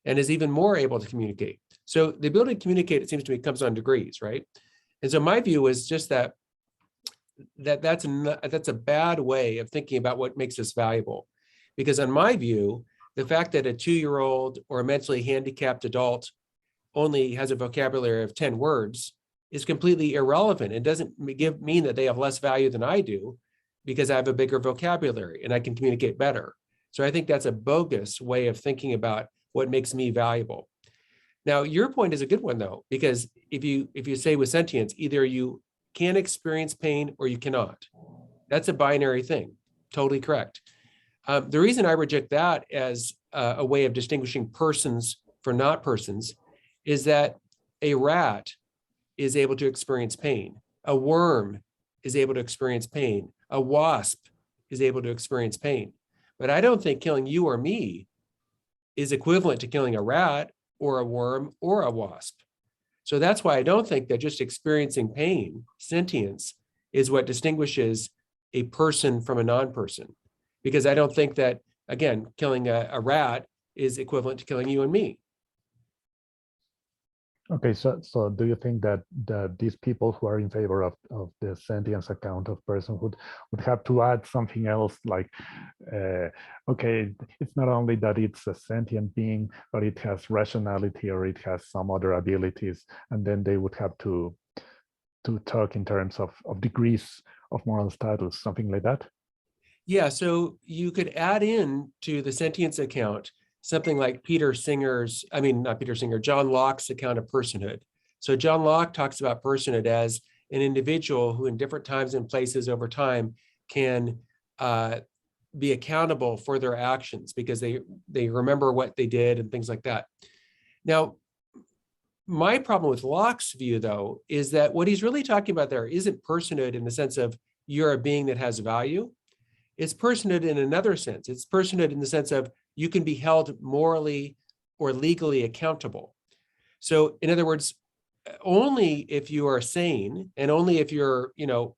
and is even more able to communicate. So the ability to communicate, it seems to me, comes on degrees, right? And so my view is just that's a bad way of thinking about what makes us valuable. Because in my view, the fact that a 2-year-old or a mentally handicapped adult only has a vocabulary of 10 words is completely irrelevant. It doesn't mean that they have less value than I do, because I have a bigger vocabulary and I can communicate better. So I think that's a bogus way of thinking about what makes me valuable. Now, your point is a good one, though, because if you say with sentience, either you can experience pain or you cannot. That's a binary thing. Totally correct. The reason I reject that as a way of distinguishing persons from not persons is that a rat is able to experience pain. A worm is able to experience pain. A wasp is able to experience pain. But I don't think killing you or me is equivalent to killing a rat or a worm or a wasp. So that's why I don't think that just experiencing pain, sentience, is what distinguishes a person from a non-person. Because I don't think that, again, killing a rat is equivalent to killing you and me. Okay, so do you think that these people who are in favor of the sentience account of personhood would have to add something else, like, okay, it's not only that it's a sentient being, but it has rationality or it has some other abilities, and then they would have to talk in terms of degrees of moral status, something like that? Yeah, so you could add in to the sentience account something like John Locke's account of personhood. So John Locke talks about personhood as an individual who in different times and places over time can be accountable for their actions because they remember what they did and things like that. Now, my problem with Locke's view, though, is that what he's really talking about there isn't personhood in the sense of you're a being that has value. It's personhood in another sense. It's personhood in the sense of you can be held morally or legally accountable. So in other words, only if you are sane and only if you're,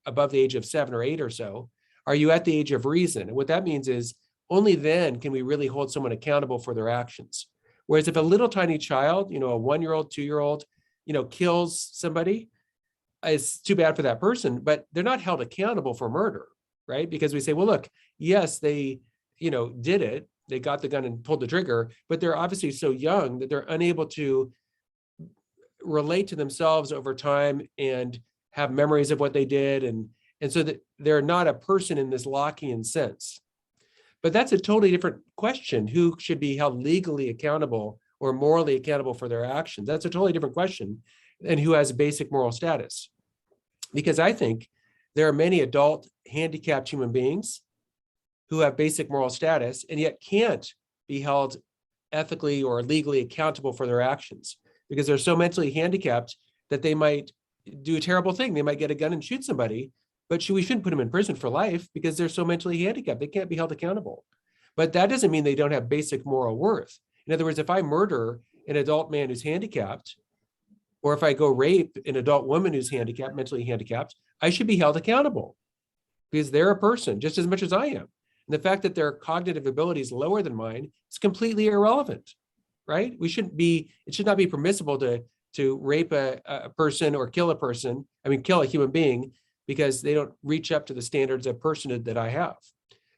above the age of 7 or 8 or so, are you at the age of reason. And what that means is only then can we really hold someone accountable for their actions. Whereas if a little tiny child, a 1-year-old, 2-year-old, kills somebody, it's too bad for that person, but they're not held accountable for murder, right? Because we say, well, look, yes, they, did it. They got the gun and pulled the trigger, but they're obviously so young that they're unable to relate to themselves over time and have memories of what they did. And so that they're not a person in this Lockean sense. But that's a totally different question. Who should be held legally accountable or morally accountable for their actions? That's a totally different question than who has basic moral status. Because I think there are many adult handicapped human beings who have basic moral status and yet can't be held ethically or legally accountable for their actions because they're so mentally handicapped that they might do a terrible thing. They might get a gun and shoot somebody, but we shouldn't put them in prison for life because they're so mentally handicapped. They can't be held accountable. But that doesn't mean they don't have basic moral worth. In other words, if I murder an adult man who's handicapped, or if I go rape an adult woman who's handicapped, mentally handicapped, I should be held accountable because they're a person just as much as I am. And the fact that their cognitive ability is lower than mine is completely irrelevant, right? It should not be permissible to rape a person or kill a human being because they don't reach up to the standards of personhood that I have.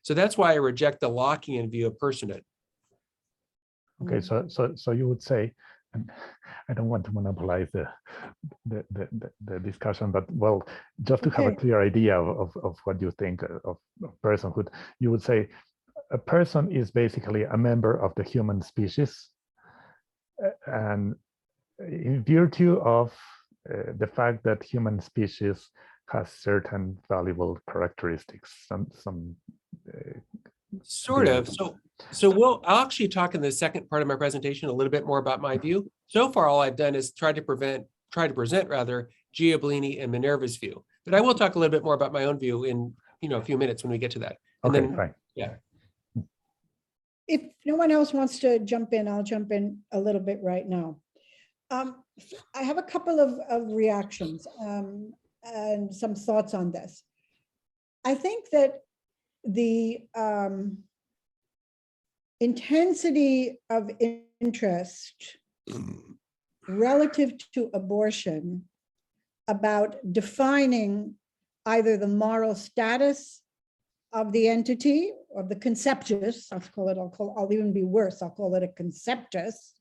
So that's why I reject the Lockean view of personhood. Okay, so you would say, and I don't want to monopolize the discussion, but well, just to have a clear idea of what you think of personhood, you would say a person is basically a member of the human species, and in virtue of the fact that human species has certain valuable characteristics, some sort of. So I'll actually talk in the second part of my presentation a little bit more about my view. So far, all I've done is try to present Giablini and Minerva's view. But I will talk a little bit more about my own view in a few minutes when we get to that. And okay, then, fine. Yeah. If no one else wants to jump in, I'll jump in a little bit right now. I have a couple of reactions and some thoughts on this. I think that the intensity of interest relative to abortion about defining either the moral status of the entity or the conceptus, I'll even be worse, I'll call it a conceptus,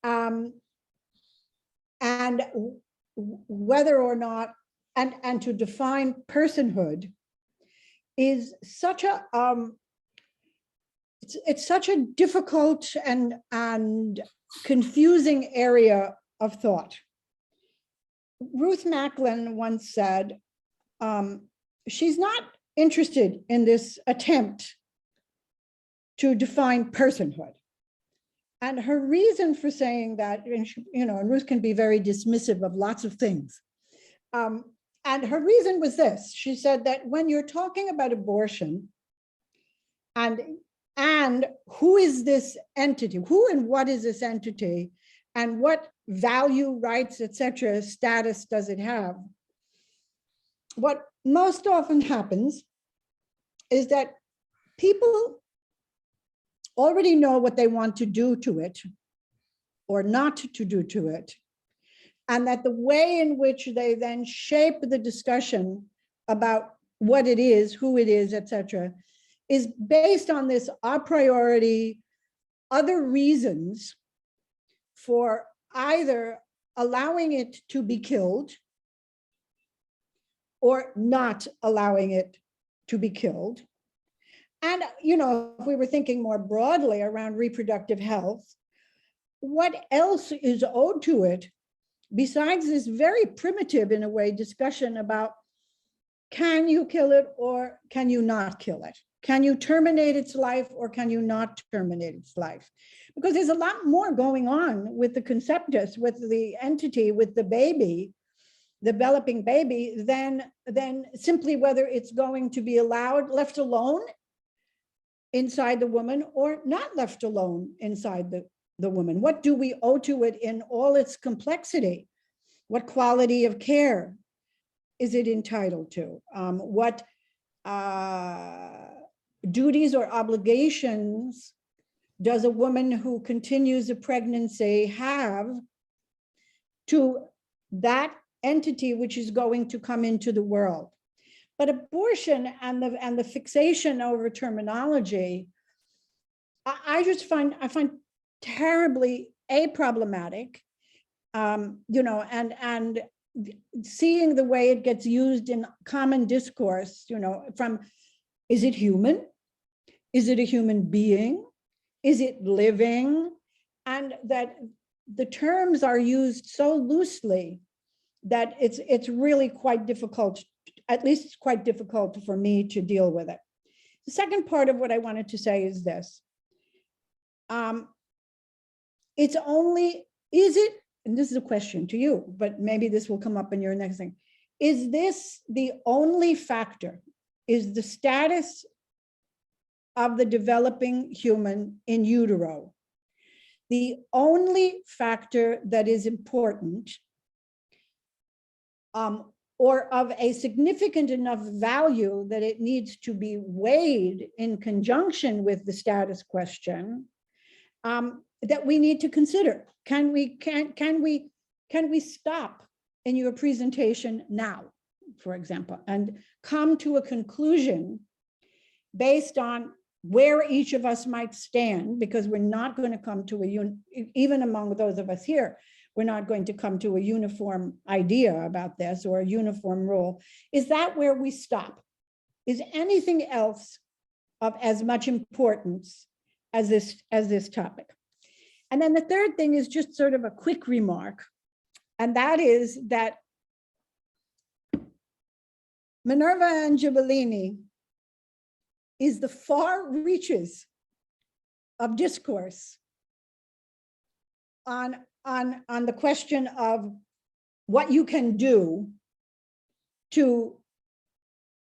and whether or not, and to define personhood is such a, it's such a difficult and confusing area of thought. Ruth Macklin once said, she's not interested in this attempt to define personhood. And her reason for saying that, and she, and Ruth can be very dismissive of lots of things. And her reason was this. She said that when you're talking about abortion and who is this entity, who and what is this entity, and what value, rights, etc., status does it have? What most often happens is that people already know what they want to do to it or not to do to it, and that the way in which they then shape the discussion about what it is, who it is, etc., is based on this a priori, other reasons for either allowing it to be killed or not allowing it to be killed. And, if we were thinking more broadly around reproductive health, what else is owed to it besides this very primitive, in a way, discussion about can you kill it or can you not kill it? Can you terminate its life or can you not terminate its life? Because there's a lot more going on with the conceptus, with the entity, with the baby, developing baby, than simply whether it's going to be allowed, left alone inside the woman or not left alone inside the woman. What do we owe to it in all its complexity? What quality of care is it entitled to? What duties or obligations does a woman who continues a pregnancy have to that entity which is going to come into the world? But abortion and the fixation over terminology, I find terribly problematic, and seeing the way it gets used in common discourse, from is it human? Is it a human being? Is it living? And that the terms are used so loosely that it's really quite difficult, at least it's quite difficult for me to deal with it. The second part of what I wanted to say is this. Is it, and this is a question to you, but maybe this will come up in your next thing. Is this the only factor? Is the status of the developing human in utero the only factor that is important, or of a significant enough value that it needs to be weighed in conjunction with the status question, that we need to consider? Can we stop in your presentation now, for example, and come to a conclusion based on where each of us might stand, because we're not going to come to even among those of us here, we're not going to come to a uniform idea about this or a uniform rule. Is that where we stop? Is anything else of as much importance as this topic? And then the third thing is just sort of a quick remark, and that is that Minerva Angiolini is the far reaches of discourse on the question of what you can do to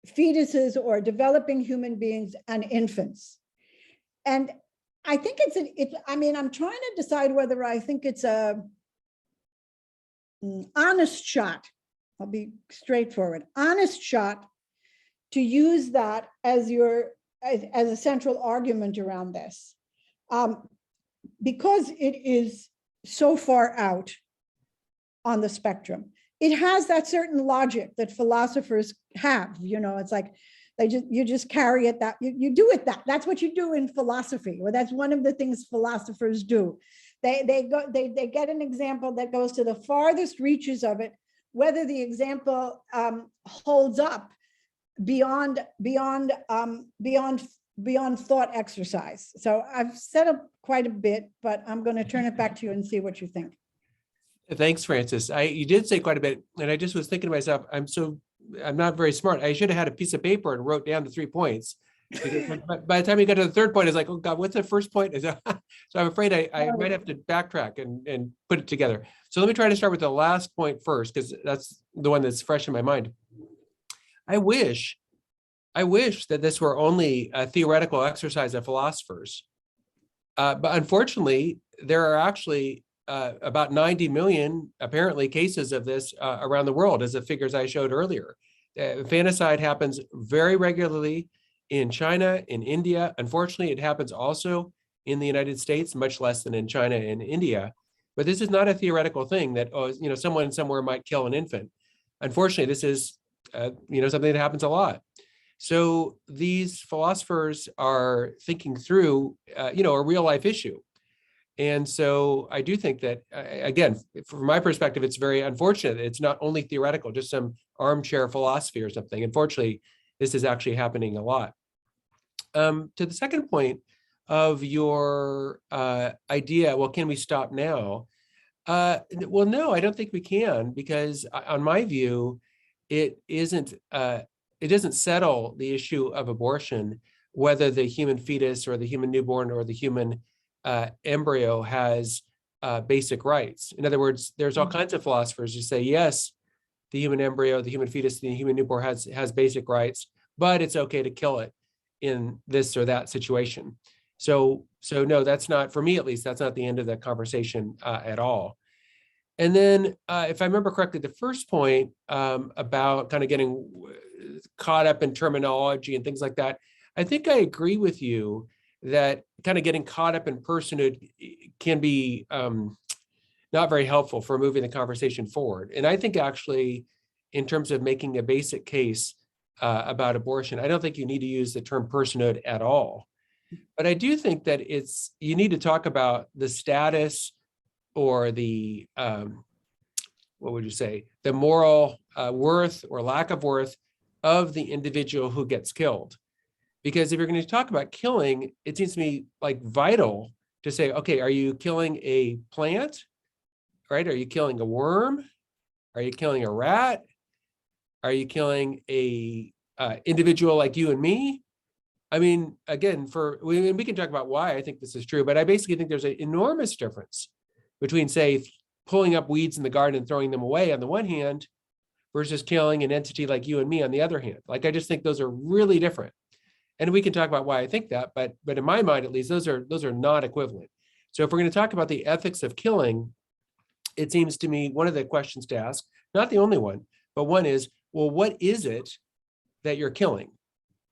fetuses or developing human beings and infants. And I think I'm trying to decide whether I think it's a honest shot. I'll be straightforward, honest shot to use that as a central argument around this. because it is so far out on the spectrum, it has that certain logic that philosophers have. You know, it's like you just carry it that you do it that's what you do in philosophy, or that's one of the things philosophers do. They get an example that goes to the farthest reaches of it, whether the example holds up beyond thought exercise. So I've said quite a bit, but I'm going to turn it back to you and see what you think. Thanks, Frances. You did say quite a bit, and I just was thinking to myself, I'm not very smart. I should have had a piece of paper and wrote down the 3 points. Because by the time you got to the third point, it's like, oh God, what's the first point? So I'm afraid I might have to backtrack and put it together. So let me try to start with the last point first, because that's the one that's fresh in my mind. I wish that this were only a theoretical exercise of philosophers. But unfortunately, there are actually about 90 million, apparently, cases of this around the world, as the figures I showed earlier. Infanticide happens very regularly in China, in India. Unfortunately, it happens also in the United States, much less than in China and India. But this is not a theoretical thing that, someone somewhere might kill an infant. Unfortunately, this is, something that happens a lot. So these philosophers are thinking through, a real life issue. And so I do think that, again, from my perspective, it's very unfortunate. It's not only theoretical, just some armchair philosophy or something. Unfortunately, this is actually happening a lot. To the second point of your idea, well, can we stop now? Well, no, I don't think we can, because on my view, it doesn't settle the issue of abortion, whether the human fetus or the human newborn or the human embryo has basic rights. In other words, there's all kinds of philosophers who say, yes, the human embryo, the human fetus, the human newborn has basic rights, but it's okay to kill it in this or that situation. So no, that's not, for me at least, that's not the end of the conversation at all. And then if I remember correctly, the first point about kind of getting caught up in terminology and things like that, I think I agree with you that kind of getting caught up in personhood can be not very helpful for moving the conversation forward. And I think actually, in terms of making a basic case about abortion, I don't think you need to use the term personhood at all. But I do think that you need to talk about the status or the, what would you say, the moral worth or lack of worth of the individual who gets killed. Because if you're going to talk about killing, it seems to me like vital to say, okay, are you killing a plant, right? Are you killing a worm? Are you killing a rat? Are you killing a individual like you and me? I mean, again, we can talk about why I think this is true, but I basically think there's an enormous difference between, say, pulling up weeds in the garden and throwing them away on the one hand versus killing an entity like you and me on the other hand. Like, I just think those are really different. And we can talk about why I think that, but in my mind, at least, those are not equivalent. So if we're going to talk about the ethics of killing, it seems to me one of the questions to ask, not the only one, but one is, well, what is it that you're killing,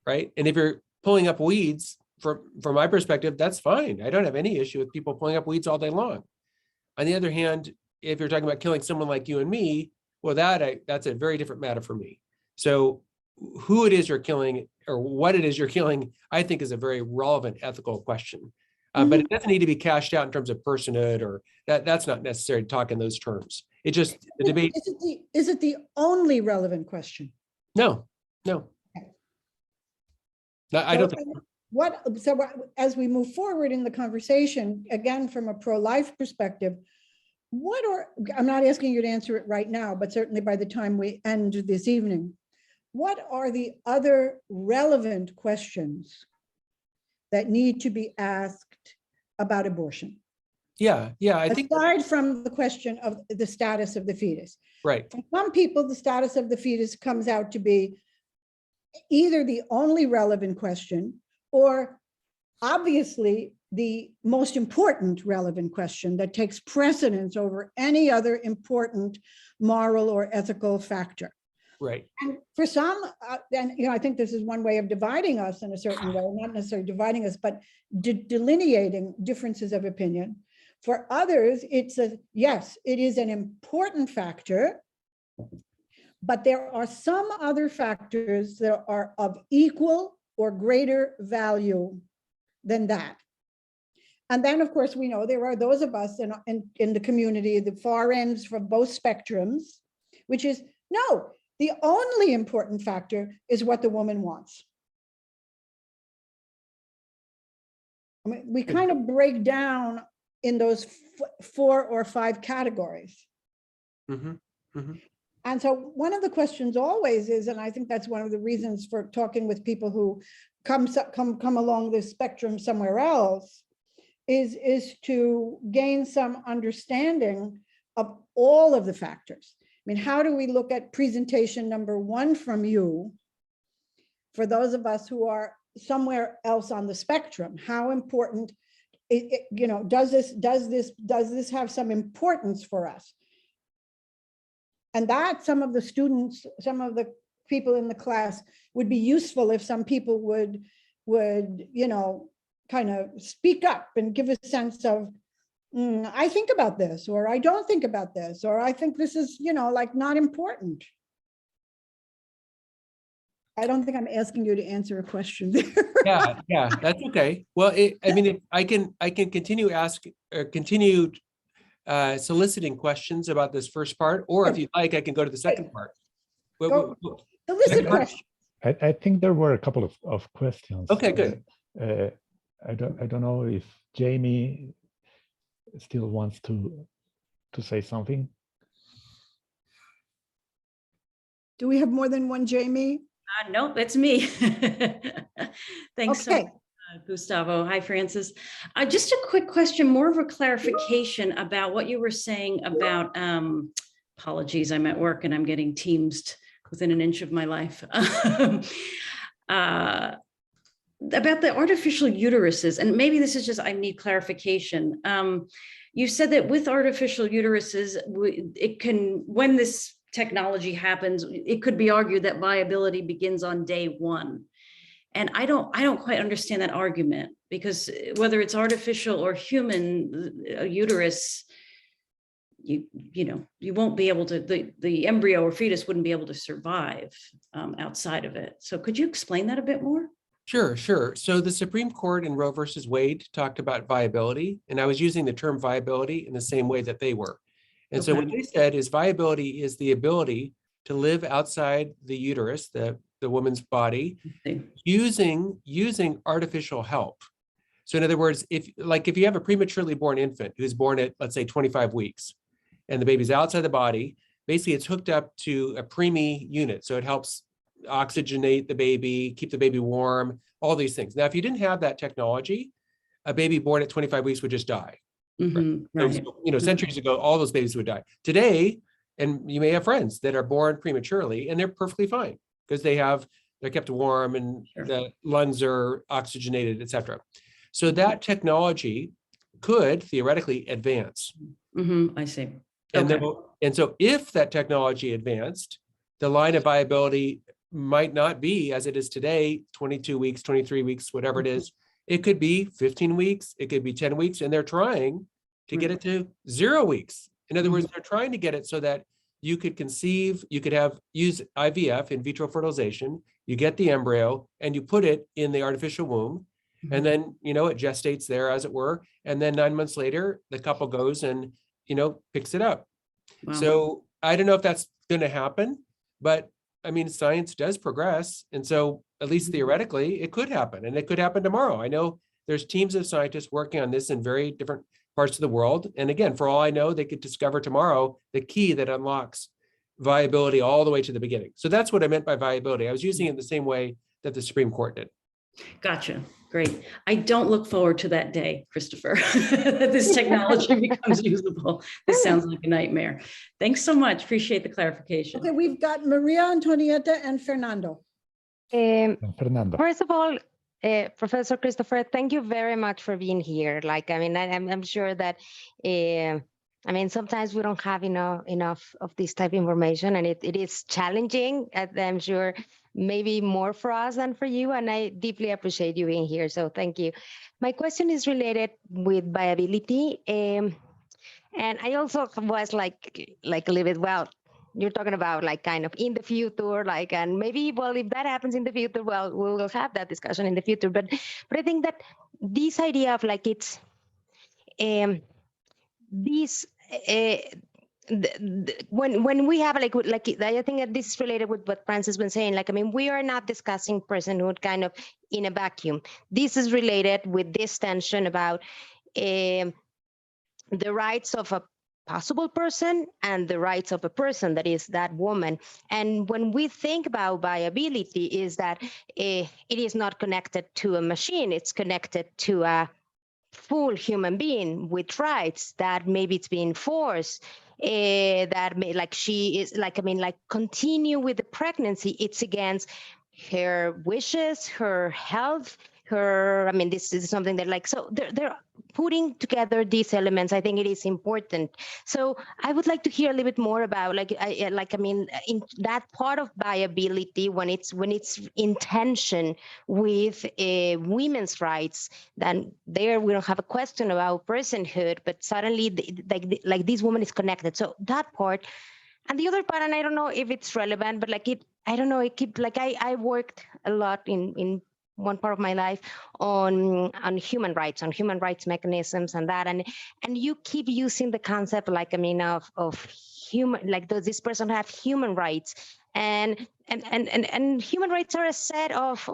right? And if you're pulling up weeds, from my perspective, that's fine. I don't have any issue with people pulling up weeds all day long. On the other hand, if you're talking about killing someone like you and me, well, that's a very different matter for me. So who it is you're killing or what it is you're killing, I think is a very relevant ethical question. But it doesn't need to be cashed out in terms of personhood, or that's not necessary to talk in those terms. It just, the debate. Is it the only relevant question? No. I don't think. So as we move forward in the conversation, again, from a pro-life perspective, I'm not asking you to answer it right now, but certainly by the time we end this evening, what are the other relevant questions that need to be asked about abortion? Yeah, I think. Aside from the question of the status of the fetus. Right. For some people, the status of the fetus comes out to be either the only relevant question or obviously the most important relevant question that takes precedence over any other important moral or ethical factor. Right. And for some, and I think this is one way of dividing us in a certain way, not necessarily dividing us, but delineating differences of opinion. For others, it's yes, it is an important factor, but there are some other factors that are of equal or greater value than that. And then, of course, we know there are those of us in the community, the far ends from both spectrums, which is, no, the only important factor is what the woman wants. I mean, we kind of break down in those 4 or 5 categories. Mm-hmm. Mm-hmm. And so one of the questions always is, and I think that's one of the reasons for talking with people who come along the spectrum somewhere else, is to gain some understanding of all of the factors. I mean, how do we look at presentation number 1 from you for those of us who are somewhere else on the spectrum? How important, does this have some importance for us? And that some of the students, some of the people in the class would be useful if some people would kind of speak up and give a sense of, I think about this, or I don't think about this, or I think this is, like not important. I don't think I'm asking you to answer a question there. Yeah, that's okay. Well, I can continue soliciting questions about this first part, or if you'd like, I can go to the second part. Go. Solicit questions. I think there were a couple of questions. Okay, good. I don't know if Jamie still wants to say something. Do we have more than one Jamie? No, it's me. Thanks so Okay. much, Gustavo. Hi, Frances. Just a quick question, more of a clarification about what you were saying about, apologies, I'm at work and I'm getting teamsed within an inch of my life. About the artificial uteruses, and maybe this is just, I need clarification. You said that with artificial uteruses, it can, when this technology happens, it could be argued that viability begins on day 1. And I don't quite understand that argument, because whether it's artificial or human uterus, you won't be able to, the embryo or fetus wouldn't be able to survive outside of it. So could you explain that a bit more? Sure. So the Supreme Court in Roe versus Wade talked about viability, and I was using the term viability in the same way that they were. And so what they said is viability is the ability to live outside the uterus, the woman's body, using artificial help. So in other words, if you have a prematurely born infant who's born at, let's say, 25 weeks, and the baby's outside the body, basically it's hooked up to a preemie unit. So it helps oxygenate the baby, keep the baby warm, all these things. Now, if you didn't have that technology, a baby born at 25 weeks would just die. Mm-hmm, right. So, centuries ago, all those babies would die. Today, and you may have friends that are born prematurely and they're perfectly fine because they're kept warm and the lungs are oxygenated, et cetera. So that technology could theoretically advance. Mm-hmm, I see. And so if that technology advanced, the line of viability might not be as it is today, 22 weeks, 23 weeks, whatever it is. It could be 15 weeks, it could be 10 weeks, and they're trying to get it to 0 weeks. In other words, they're trying to get it so that you could conceive, you could use IVF, in vitro fertilization, you get the embryo and you put it in the artificial womb, and then, it gestates there, as it were, and then 9 months later, the couple goes and, picks it up. Wow. So I don't know if that's going to happen, but I mean, science does progress. And so at least theoretically, it could happen, and it could happen tomorrow. I know there's teams of scientists working on this in very different parts of the world. And again, for all I know, they could discover tomorrow the key that unlocks viability all the way to the beginning. So that's what I meant by viability. I was using it the same way that the Supreme Court did. Gotcha. Great. I don't look forward to that day, Christopher, that this technology becomes usable. This sounds like a nightmare. Thanks so much. Appreciate the clarification. Okay, we've got Maria Antonietta and Fernando. Fernando. First of all, Professor Christopher, thank you very much for being here. I'm sure that I mean, sometimes we don't have enough of this type of information, and it is challenging, I'm sure, maybe more for us than for you, and I deeply appreciate you being here, so thank you. My question is related with viability, and I also was like a little bit, well, you're talking about like kind of in the future, like, and maybe, well, if that happens in the future, well, we will have that discussion in the future, but I think that this idea of like it's this when we have like I think that this is related with what Frances been saying, like, I mean, we are not discussing personhood kind of in a vacuum. This is related with this tension about the rights of a possible person and the rights of a person, that is that woman. And when we think about viability, is that it is not connected to a machine, it's connected to a full human being with rights that maybe it's being forced, that may, like she is like, I mean, like continue with the pregnancy, it's against her wishes, her health, her, I mean, this is something that like, so they're putting together these elements. I think it is important. So I would like to hear a little bit more about like, I mean, in that part of viability, when it's in tension with women's rights, then there we don't have a question about personhood, but suddenly like this woman is connected. So that part. And the other part, and I don't know if it's relevant, but like I don't know, it keep like I worked a lot in one part of my life on human rights mechanisms and that, and you keep using the concept, like, I mean, of human, like, does this person have human rights? And human rights are a set of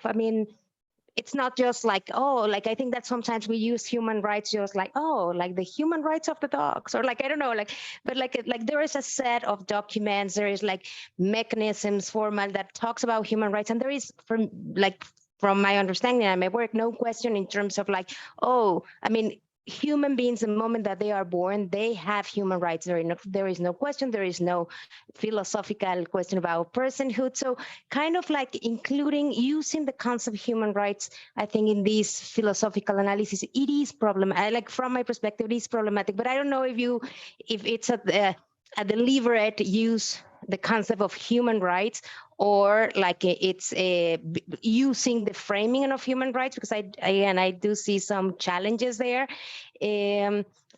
I mean, it's not just like, oh, like, I think that sometimes we use human rights just like, oh, like the human rights of the dogs, or like, I don't know, like, but like there is a set of documents, there is like mechanisms, formal, that talks about human rights. And there is, from my understanding and my work, no question in terms of like, oh, I mean, human beings, the moment that they are born, they have human rights. There is no question, there is no philosophical question about personhood. So kind of like including, using the concept of human rights, I think in this philosophical analysis, it is problematic. Like, from my perspective, it is problematic, but I don't know if it's a deliberate use, the concept of human rights, or like it's using the framing of human rights, because I do see some challenges there,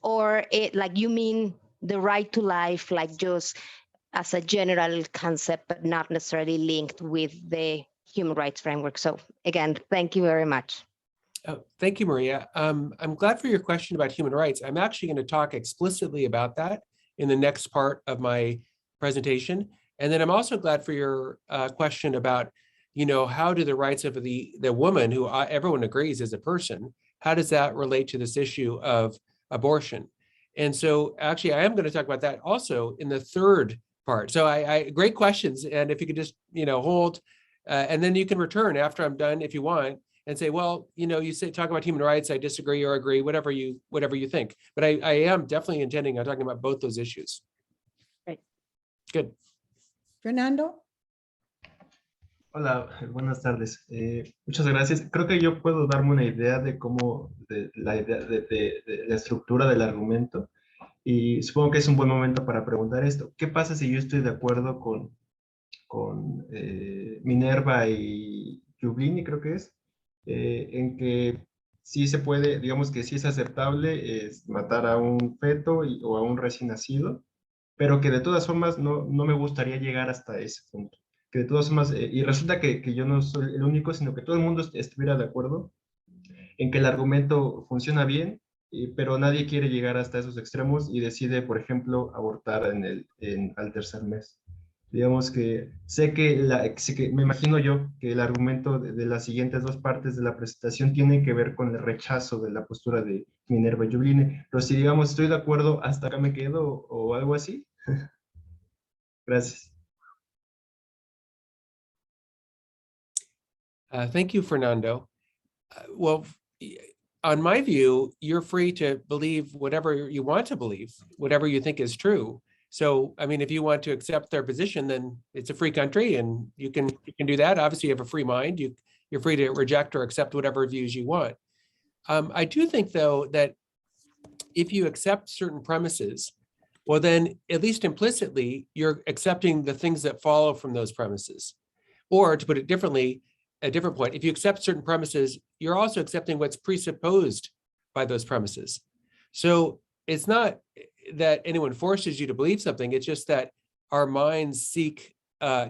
or it, like, you mean the right to life, like just as a general concept, but not necessarily linked with the human rights framework. So again, thank you very much. Oh, thank you, Maria. I'm glad for your question about human rights. I'm actually going to talk explicitly about that in the next part of my presentation. And then I'm also glad for your question about, how do the rights of the woman, who everyone agrees is a person, how does that relate to this issue of abortion? And so actually, I am going to talk about that also in the third part. So I great questions. And if you could just, hold, and then you can return after I'm done if you want, and say, well, you talk about human rights, I disagree or agree, whatever you think. But I am definitely intending on talking about both those issues. Right. Good. Fernando? Hola, buenas tardes. Muchas gracias. Creo que yo puedo darme una idea de cómo, de la idea de la estructura del argumento, y supongo que es un buen momento para preguntar esto. ¿Qué pasa si yo estoy de acuerdo con Minerva y Giublini, creo que es, en que sí se puede, digamos que sí es aceptable matar a un feto o a un recién nacido, pero que de todas formas no me gustaría llegar hasta ese punto? Que de todas formas, y resulta que yo no soy el único, sino que todo el mundo estuviera de acuerdo en que el argumento funciona bien, pero nadie quiere llegar hasta esos extremos y decide, por ejemplo, abortar al tercer mes. Digamos que sé que me imagino yo que el argumento de las siguientes dos partes de la presentación tiene que ver con el rechazo de la postura de Minerva y Giublini, pero si, digamos, estoy de acuerdo, hasta acá me quedo o algo así. Gracias. Thank you, Fernando. Well, on my view, you're free to believe whatever you want to believe, whatever you think is true. So, I mean, if you want to accept their position, then it's a free country, and you can do that. Obviously, you have a free mind. You're free to reject or accept whatever views you want. I do think, though, that if you accept certain premises, well, then at least implicitly, you're accepting the things that follow from those premises. Or to put it differently, a different point, if you accept certain premises, you're also accepting what's presupposed by those premises. So it's not that anyone forces you to believe something, it's just that our minds seek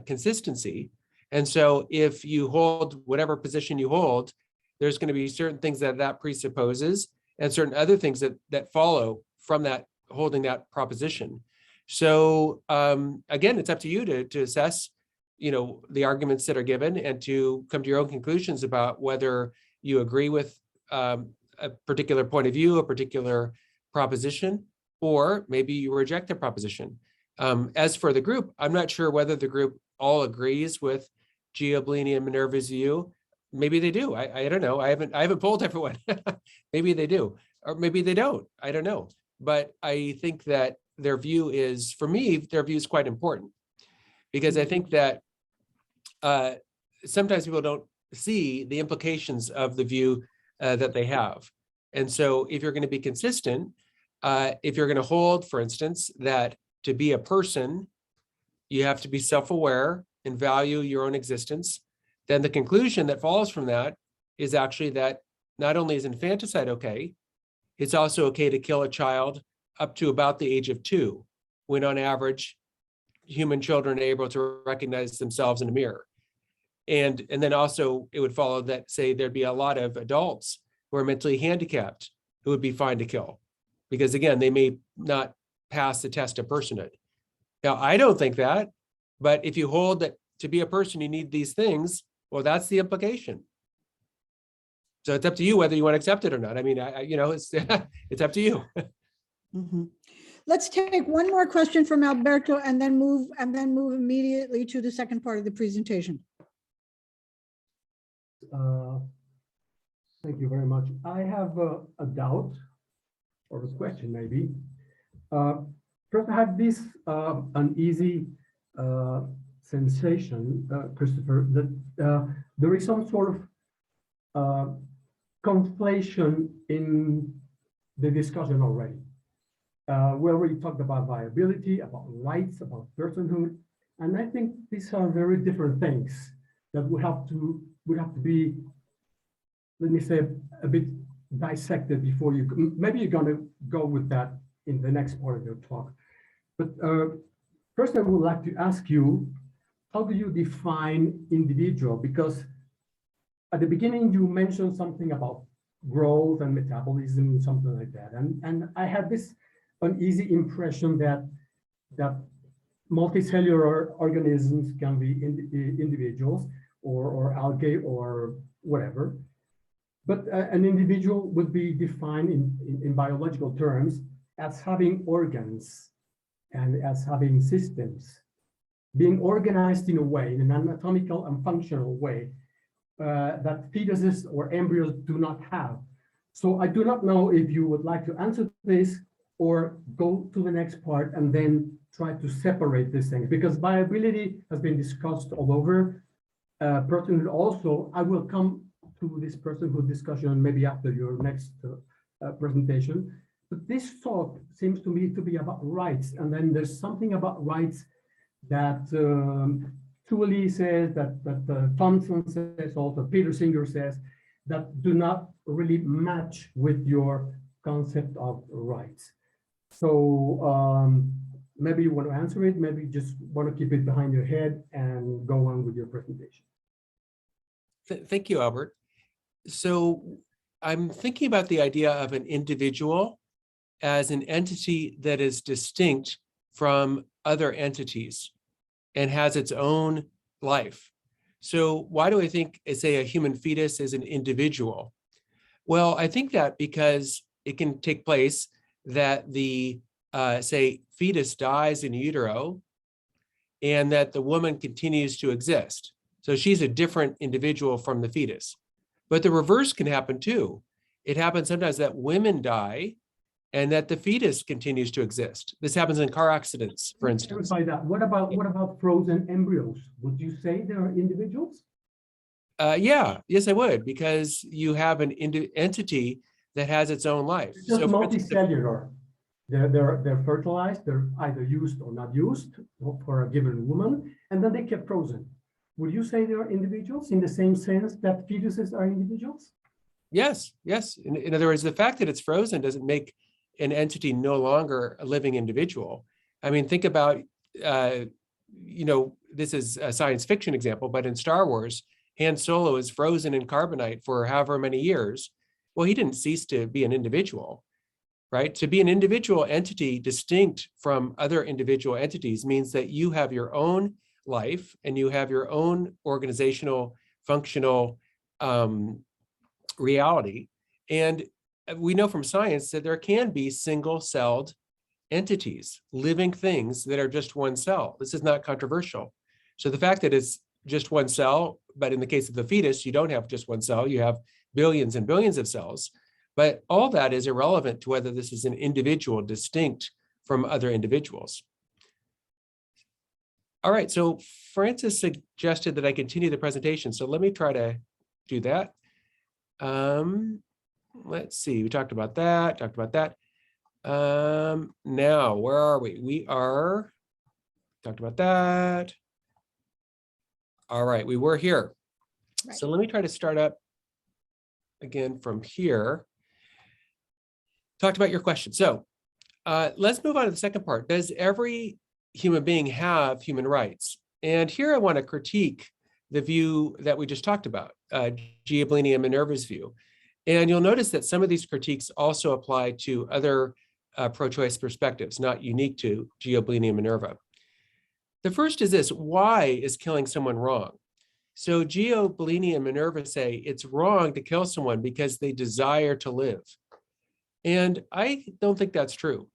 consistency. And so if you hold whatever position you hold, there's going to be certain things that presupposes and certain other things that follow from that, holding that proposition. So again, it's up to you to assess, the arguments that are given and to come to your own conclusions about whether you agree with a particular point of view, a particular proposition, or maybe you reject the proposition. As for the group, I'm not sure whether the group all agrees with Giablini and Minerva's view. Maybe they do. I don't know. I haven't polled everyone. Maybe they do, or maybe they don't. I don't know. But I think that their view is, for me, their view is quite important, because I think that sometimes people don't see the implications of the view that they have. And so if you're going to be consistent, if you're going to hold, for instance, that to be a person, you have to be self-aware and value your own existence, then the conclusion that follows from that is actually that not only is infanticide okay, it's also okay to kill a child up to about the age of 2, when on average, human children are able to recognize themselves in a mirror. And then also it would follow that, say, there'd be a lot of adults who are mentally handicapped who would be fine to kill, because again, they may not pass the test of personhood. Now, I don't think that, but if you hold that to be a person, you need these things, well, that's the implication. So it's up to you whether you want to accept it or not. I mean, it's it's up to you. Mhm. Let's take one more question from Alberto and then move immediately to the second part of the presentation. Thank you very much. I have a doubt or a question maybe. First, I have this uneasy sensation, Christopher, that there is some sort of conflation in the discussion already. We already talked about viability, about rights, about personhood, and I think these are very different things that would have to be, let me say, a bit dissected before you. Maybe you're going to go with that in the next part of your talk. But first, I would like to ask you, how do you define individual? Because at the beginning, you mentioned something about growth and metabolism, something like that. And I had this uneasy impression that multicellular organisms can be individuals or algae or whatever. But an individual would be defined in biological terms as having organs and as having systems, being organized in a way, in an anatomical and functional way, that fetuses or embryos do not have. So I do not know if you would like to answer this or go to the next part and then try to separate these things, because viability has been discussed all over. Personhood also, I will come to this personhood discussion maybe after your next presentation. But this talk seems to me to be about rights, and then there's something about rights that Thule says, that Thompson says, also Peter Singer says, that do not really match with your concept of rights. So maybe you want to answer it, maybe you just want to keep it behind your head and go on with your presentation. Thank you, Albert. So I'm thinking about the idea of an individual as an entity that is distinct from other entities and has its own life. So why do I think, say, a human fetus is an individual? Well, I think that because it can take place that the, say, fetus dies in utero and that the woman continues to exist. So she's a different individual from the fetus. But the reverse can happen too. It happens sometimes that women die and that the fetus continues to exist. This happens in car accidents, for instance. That. What about frozen embryos? Would you say they are individuals? Yeah, yes, I would, because you have an entity that has its own life. It's just So for instance, multicellular. They're fertilized, they're either used or not used for a given woman, and then they kept frozen. Would you say they are individuals in the same sense that fetuses are individuals? yes, yes. In other words, the fact that it's frozen doesn't make an entity no longer a living individual. I mean, think about, this is a science fiction example, but in Star Wars, Han Solo is frozen in carbonite for however many years. Well, he didn't cease to be an individual, right? To be an individual entity distinct from other individual entities means that you have your own life and you have your own organizational, functional reality. And we know from science that there can be single-celled entities, living things that are just one cell. This is not controversial. So the fact that it's just one cell, but in the case of the fetus, you don't have just one cell, you have billions and billions of cells. But all that is irrelevant to whether this is an individual distinct from other individuals. All right, so Frances suggested that I continue the presentation. So let me try to do that. Let's see, we talked about that. Now, where are we? We are, talked about that. All right, we were here. Right. So let me try to start up again from here. Talked about your question. So let's move on to the second part. Does every human being have human rights? And here I want to critique the view that we just talked about, Giablini and Minerva's view. And you'll notice that some of these critiques also apply to other pro-choice perspectives, not unique to Giablini and Minerva. The first is this: why is killing someone wrong? So Giablini and Minerva say it's wrong to kill someone because they desire to live. And I don't think that's true.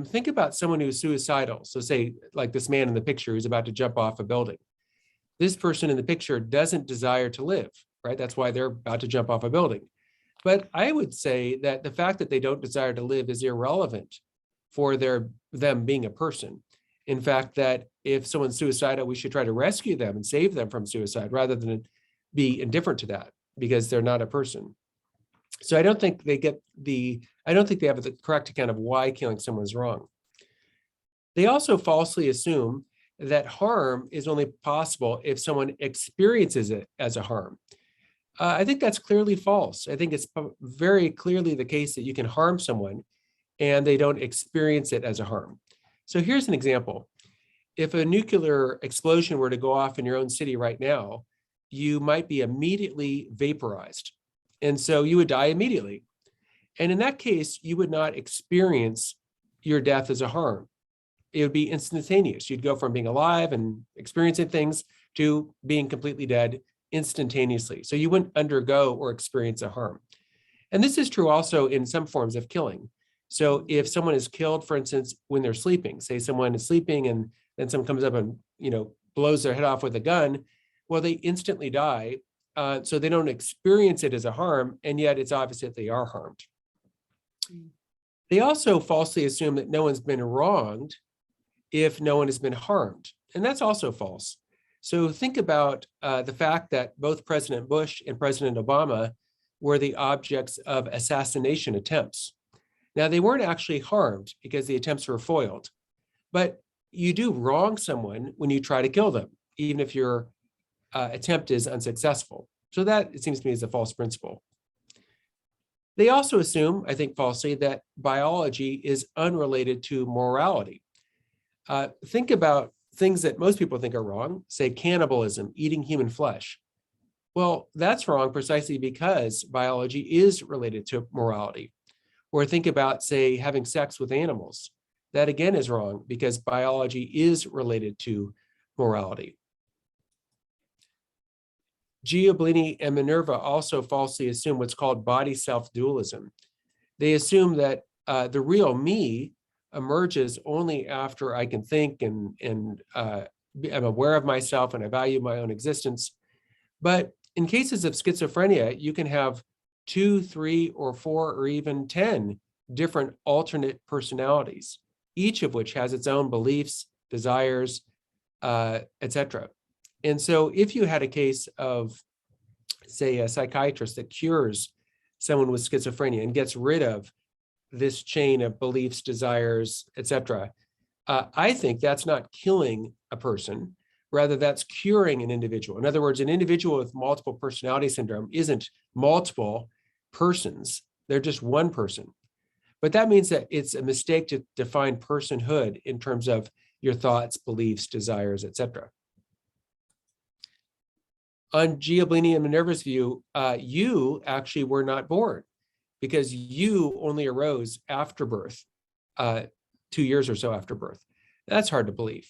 Think about someone who's suicidal. So say like this man in the picture who's about to jump off a building. This person in the picture doesn't desire to live, right? That's why they're about to jump off a building. But I would say that the fact that they don't desire to live is irrelevant for them being a person. In fact, that if someone's suicidal, we should try to rescue them and save them from suicide rather than be indifferent to that because they're not a person. So I don't think they have the correct account of why killing someone is wrong. They also falsely assume that harm is only possible if someone experiences it as a harm. I think that's clearly false. I think it's very clearly the case that you can harm someone and they don't experience it as a harm. So here's an example. If a nuclear explosion were to go off in your own city right now, you might be immediately vaporized. And so you would die immediately. And in that case, you would not experience your death as a harm. It would be instantaneous. You'd go from being alive and experiencing things to being completely dead instantaneously. So you wouldn't undergo or experience a harm. And this is true also in some forms of killing. So if someone is killed, for instance, when they're sleeping, say someone is sleeping and then someone comes up and blows their head off with a gun, well, they instantly die. So they don't experience it as a harm, and yet it's obvious that they are harmed. They also falsely assume that no one's been wronged if no one has been harmed. And that's also false. So think about the fact that both President Bush and President Obama were the objects of assassination attempts. Now, they weren't actually harmed because the attempts were foiled, but you do wrong someone when you try to kill them, even if your attempt is unsuccessful. So that, it seems to me, is a false principle. They also assume, I think falsely, that biology is unrelated to morality. Think about things that most people think are wrong, say cannibalism, eating human flesh. Well, that's wrong precisely because biology is related to morality. Or think about, say, having sex with animals. That again is wrong because biology is related to morality. Giablini and Minerva also falsely assume what's called body-self dualism. They assume that the real me emerges only after I can think and I'm aware of myself and I value my own existence. But in cases of schizophrenia, you can have 2, 3, or 4, or even 10 different alternate personalities, each of which has its own beliefs, desires, etc. And so if you had a case of, say, a psychiatrist that cures someone with schizophrenia and gets rid of this chain of beliefs, desires, etc., I think that's not killing a person. Rather, that's curing an individual. In other words, an individual with multiple personality syndrome isn't multiple persons. They're just one person. But that means that it's a mistake to define personhood in terms of your thoughts, beliefs, desires, etc. On Giablini and Minerva's view, you actually were not born because you only arose after birth, 2 years or so after birth. That's hard to believe.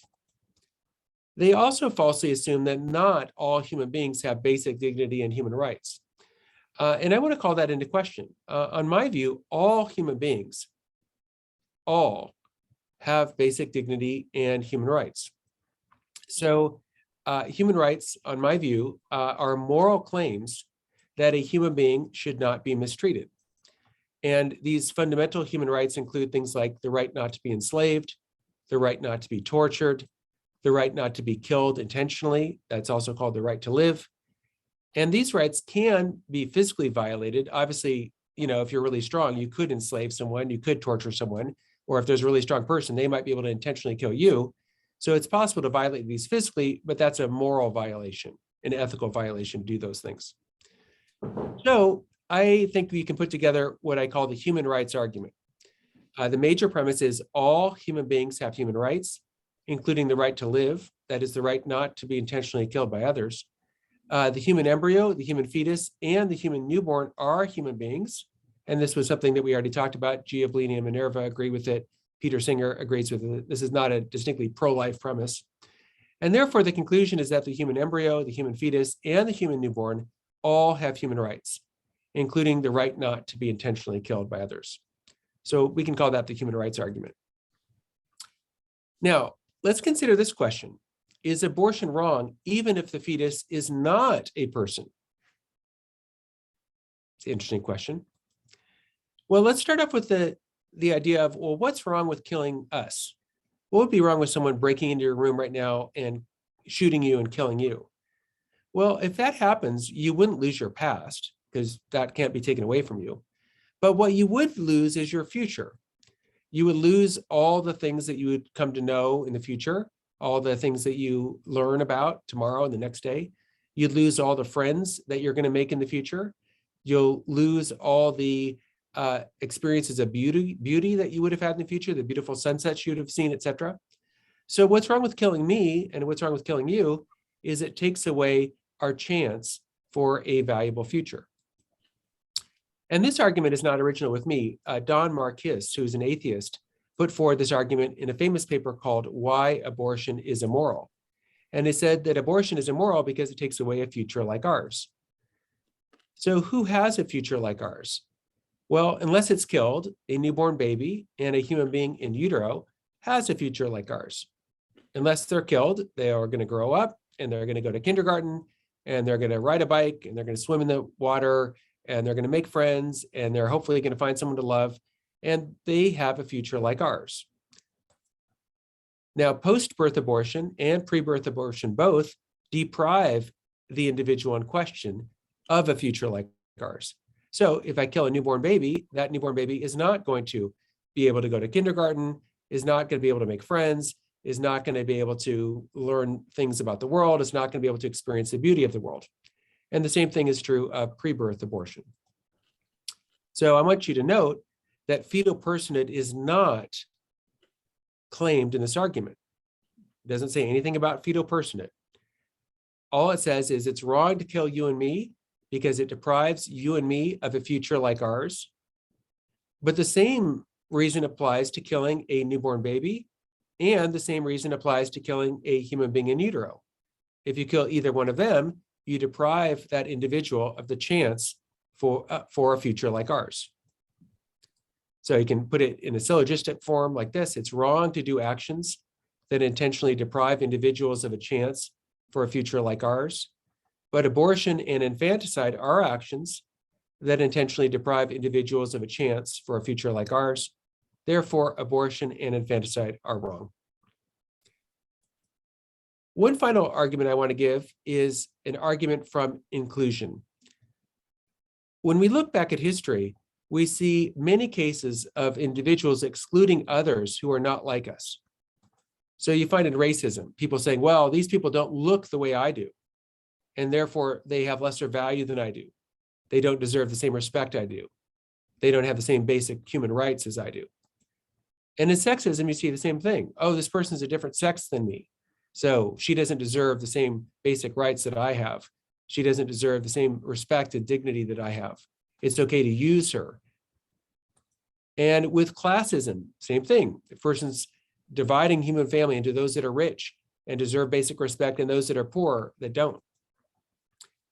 They also falsely assume that not all human beings have basic dignity and human rights. And I want to call that into question. On my view, all human beings, all have basic dignity and human rights. So human rights, on my view, are moral claims that a human being should not be mistreated. And these fundamental human rights include things like the right not to be enslaved, the right not to be tortured, the right not to be killed intentionally. That's also called the right to live. And these rights can be physically violated. Obviously, you know, if you're really strong, you could enslave someone, you could torture someone, or if there's a really strong person, they might be able to intentionally kill you. So it's possible to violate these physically, but that's a moral violation, an ethical violation to do those things. So I think we can put together what I call the human rights argument. The major premise is all human beings have human rights, including the right to live, that is the right not to be intentionally killed by others. The human embryo, the human fetus, and the human newborn are human beings. And this was something that we already talked about. Giablini and Minerva agree with it. Peter Singer agrees with it. This is not a distinctly pro-life premise. And therefore, the conclusion is that the human embryo, the human fetus, and the human newborn all have human rights, including the right not to be intentionally killed by others. So we can call that the human rights argument. Now, let's consider this question. Is abortion wrong even if the fetus is not a person? It's an interesting question. Well, let's start off with the idea of, well, what's wrong with killing us? What would be wrong with someone breaking into your room right now and shooting you and killing you? Well, if that happens, you wouldn't lose your past because that can't be taken away from you. But what you would lose is your future. You would lose all the things that you would come to know in the future, all the things that you learn about tomorrow and the next day. You'd lose all the friends that you're going to make in the future. You'll lose all the experiences of beauty that you would have had in the future, the beautiful sunsets you would have seen, etc. So what's wrong with killing me and what's wrong with killing you is it takes away our chance for a valuable future. And this argument is not original with me. Don Marquis, who's an atheist, put forward this argument in a famous paper called Why Abortion is Immoral. And he said that abortion is immoral because it takes away a future like ours. So who has a future like ours? Well, unless it's killed, a newborn baby and a human being in utero has a future like ours. Unless they're killed, they are going to grow up and they're going to go to kindergarten and they're going to ride a bike and they're going to swim in the water and they're going to make friends and they're hopefully going to find someone to love, and they have a future like ours. Now, post-birth abortion and pre-birth abortion both deprive the individual in question of a future like ours. So if I kill a newborn baby, that newborn baby is not going to be able to go to kindergarten, is not going to be able to make friends, is not going to be able to learn things about the world, is not going to be able to experience the beauty of the world. And the same thing is true of pre-birth abortion. So I want you to note that fetal personhood is not claimed in this argument. It doesn't say anything about fetal personhood. All it says is it's wrong to kill you and me because it deprives you and me of a future like ours. But the same reason applies to killing a newborn baby, and the same reason applies to killing a human being in utero. If you kill either one of them, you deprive that individual of the chance for a future like ours. So you can put it in a syllogistic form like this. It's wrong to do actions that intentionally deprive individuals of a chance for a future like ours. But abortion and infanticide are actions that intentionally deprive individuals of a chance for a future like ours. Therefore, abortion and infanticide are wrong. One final argument I want to give is an argument from inclusion. when we look back at history, we see many cases of individuals excluding others who are not like us. So you find in racism, people saying, well, these people don't look the way I do, and therefore they have lesser value than I do. They don't deserve the same respect I do. They don't have the same basic human rights as I do. And in sexism, you see the same thing. Oh, this person's a different sex than me, so she doesn't deserve the same basic rights that I have. She doesn't deserve the same respect and dignity that I have. It's okay to use her. And with classism, same thing. The person's dividing human family into those that are rich and deserve basic respect and those that are poor that don't.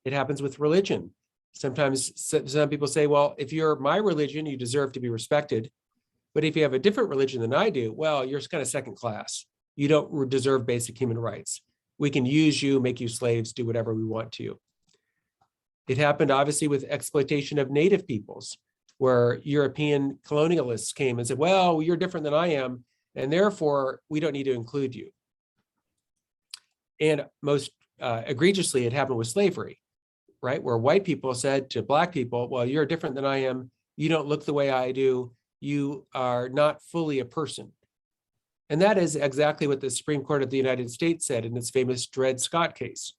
It happens with religion. Sometimes some people say, well, if you're my religion, you deserve to be respected. But if you have a different religion than I do, well, you're kind of second class. You don't deserve basic human rights. We can use you, make you slaves, do whatever we want to you. It happened obviously with exploitation of native peoples, where European colonialists came and said, well, you're different than I am, and therefore we don't need to include you. And most egregiously, it happened with slavery, right? Where white people said to Black people, well, you're different than I am. You don't look the way I do. You are not fully a person. And that is exactly what the Supreme Court of the United States said in its famous Dred Scott case.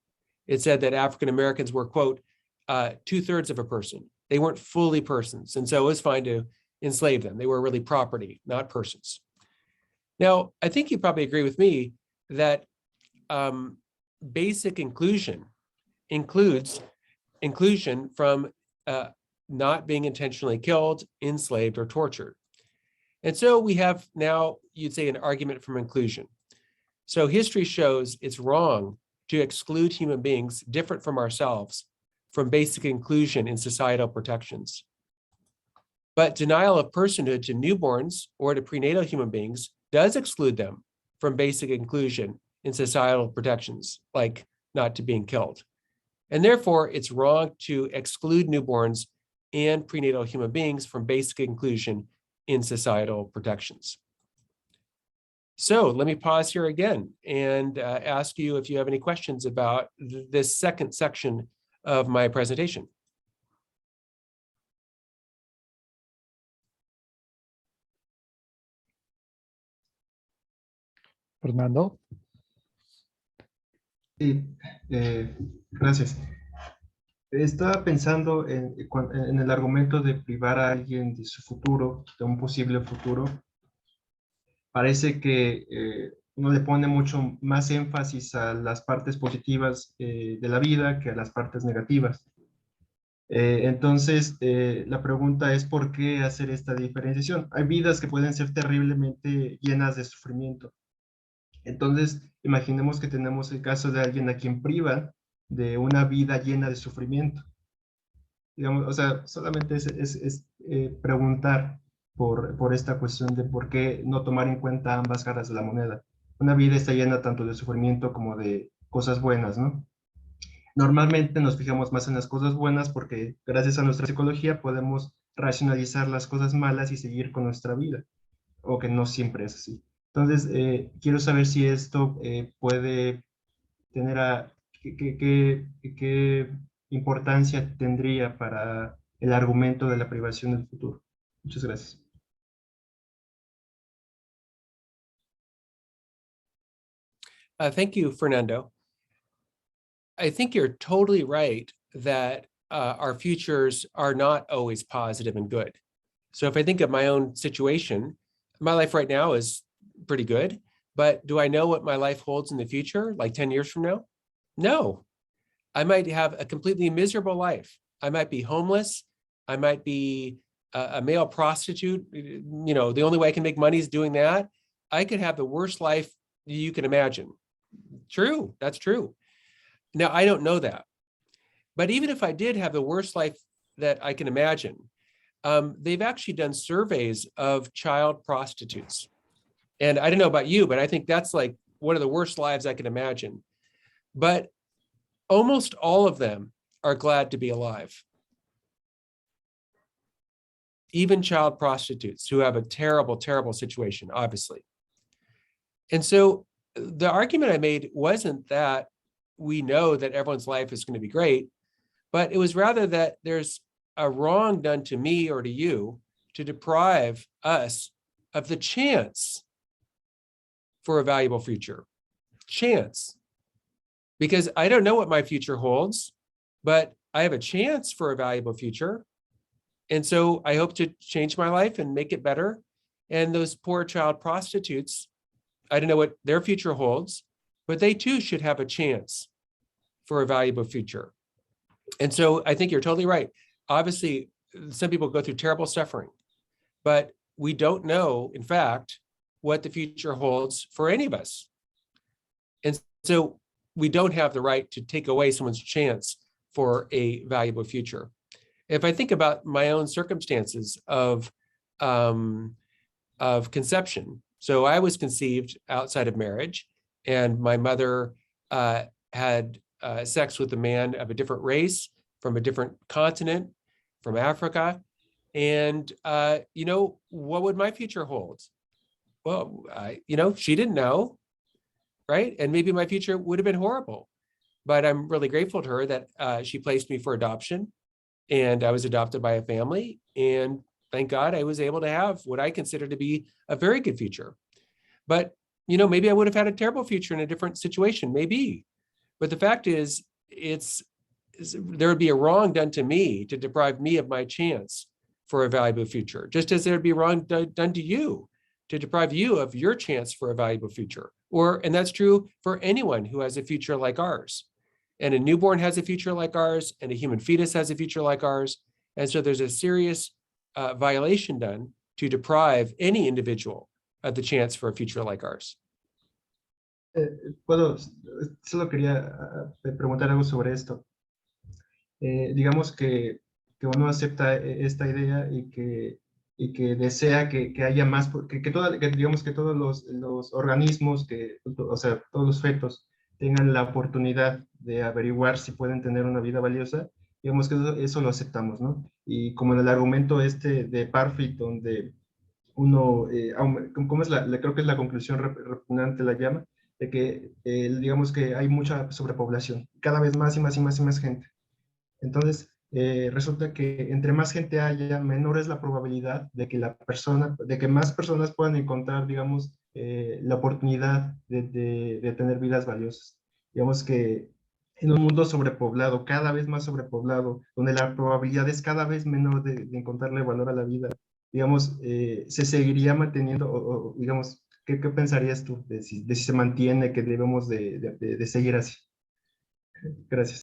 It said that African Americans were, quote, 2/3 of a person. They weren't fully persons. And so it was fine to enslave them. They were really property, not persons. Now, I think you probably agree with me that basic inclusion includes inclusion from not being intentionally killed, enslaved, or tortured. And so we have now, you'd say, an argument from inclusion. So history shows it's wrong to exclude human beings different from ourselves from basic inclusion in societal protections. But denial of personhood to newborns or to prenatal human beings does exclude them from basic inclusion in societal protections, like not to being killed. And therefore, it's wrong to exclude newborns and prenatal human beings from basic inclusion in societal protections. So let me pause here again and ask you if you have any questions about this second section of my presentation. Fernando? Sí, gracias. Estaba pensando en el argumento de privar a alguien de su futuro, de un posible futuro. Parece que uno le pone mucho más énfasis a las partes positivas de la vida que a las partes negativas. Entonces, la pregunta es ¿por qué hacer esta diferenciación? Hay vidas que pueden ser terriblemente llenas de sufrimiento. Entonces, imaginemos que tenemos el caso de alguien a quien privan de una vida llena de sufrimiento. Digamos, o sea, solamente es preguntar por esta cuestión de por qué no tomar en cuenta ambas caras de la moneda. Una vida está llena tanto de sufrimiento como de cosas buenas, ¿no? Normalmente nos fijamos más en las cosas buenas porque gracias a nuestra psicología podemos racionalizar las cosas malas y seguir con nuestra vida, o que no siempre es así. Entonces, quiero saber si esto puede tener qué importancia tendría para el argumento de la privación del futuro. Muchas gracias. Thank you, Fernando. I think you're totally right that our futures are not always positive and good. So if I think of my own situation, my life right now is pretty good, but do I know what my life holds in the future, like 10 years from now? No. I might have a completely miserable life. I might be homeless. I might be a male prostitute. You know, the only way I can make money is doing that. I could have the worst life you can imagine. True, that's true. Now, I don't know that. But even if I did have the worst life that I can imagine, they've actually done surveys of child prostitutes. And I don't know about you, but I think that's like one of the worst lives I can imagine. But almost all of them are glad to be alive. Even child prostitutes who have a terrible, terrible situation, obviously. And so the argument I made wasn't that we know that everyone's life is going to be great, but it was rather that there's a wrong done to me or to you to deprive us of the chance for a valuable future. Chance. Because I don't know what my future holds, but I have a chance for a valuable future. And so I hope to change my life and make it better. And those poor child prostitutes, I don't know what their future holds, but they too should have a chance for a valuable future. And so I think you're totally right. Obviously, some people go through terrible suffering, but we don't know, in fact, what the future holds for any of us. And so we don't have the right to take away someone's chance for a valuable future. If I think about my own circumstances of conception, so I was conceived outside of marriage, and my mother had sex with a man of a different race, from a different continent, from Africa. And, you know, what would my future hold? Well, you know, she didn't know, right? And maybe my future would have been horrible. But I'm really grateful to her that she placed me for adoption, and I was adopted by a family. And thank God I was able to have what I consider to be a very good future. But, you know, maybe I would have had a terrible future in a different situation, maybe. But the fact is, there would be a wrong done to me to deprive me of my chance for a valuable future, just as there would be wrong done to you to deprive you of your chance for a valuable future. And that's true for anyone who has a future like ours. And a newborn has a future like ours, and a human fetus has a future like ours. And so there's a serious violation done to deprive any individual of the chance for a future like ours. Solo quería preguntar algo sobre esto. Digamos que uno acepta esta idea y que desea que haya más, digamos que todos los organismos, o sea, todos los fetos tengan la oportunidad de averiguar si pueden tener una vida valiosa, digamos que eso lo aceptamos, ¿no? Y como en el argumento de Parfit, donde uno, ¿cómo es creo que es la conclusión repugnante la llama, de que digamos que hay mucha sobrepoblación, cada vez más y más y más y más gente. Entonces, resulta que entre más gente haya, menor es la probabilidad de que más personas puedan encontrar, digamos, la oportunidad de tener vidas valiosas. Digamos que en un mundo sobrepoblado, cada vez más sobrepoblado, donde la probabilidad es cada vez menor de encontrarle valor a la vida, digamos, se seguiría manteniendo, o digamos, ¿qué pensarías tú de si se mantiene, que debemos de seguir así? Gracias.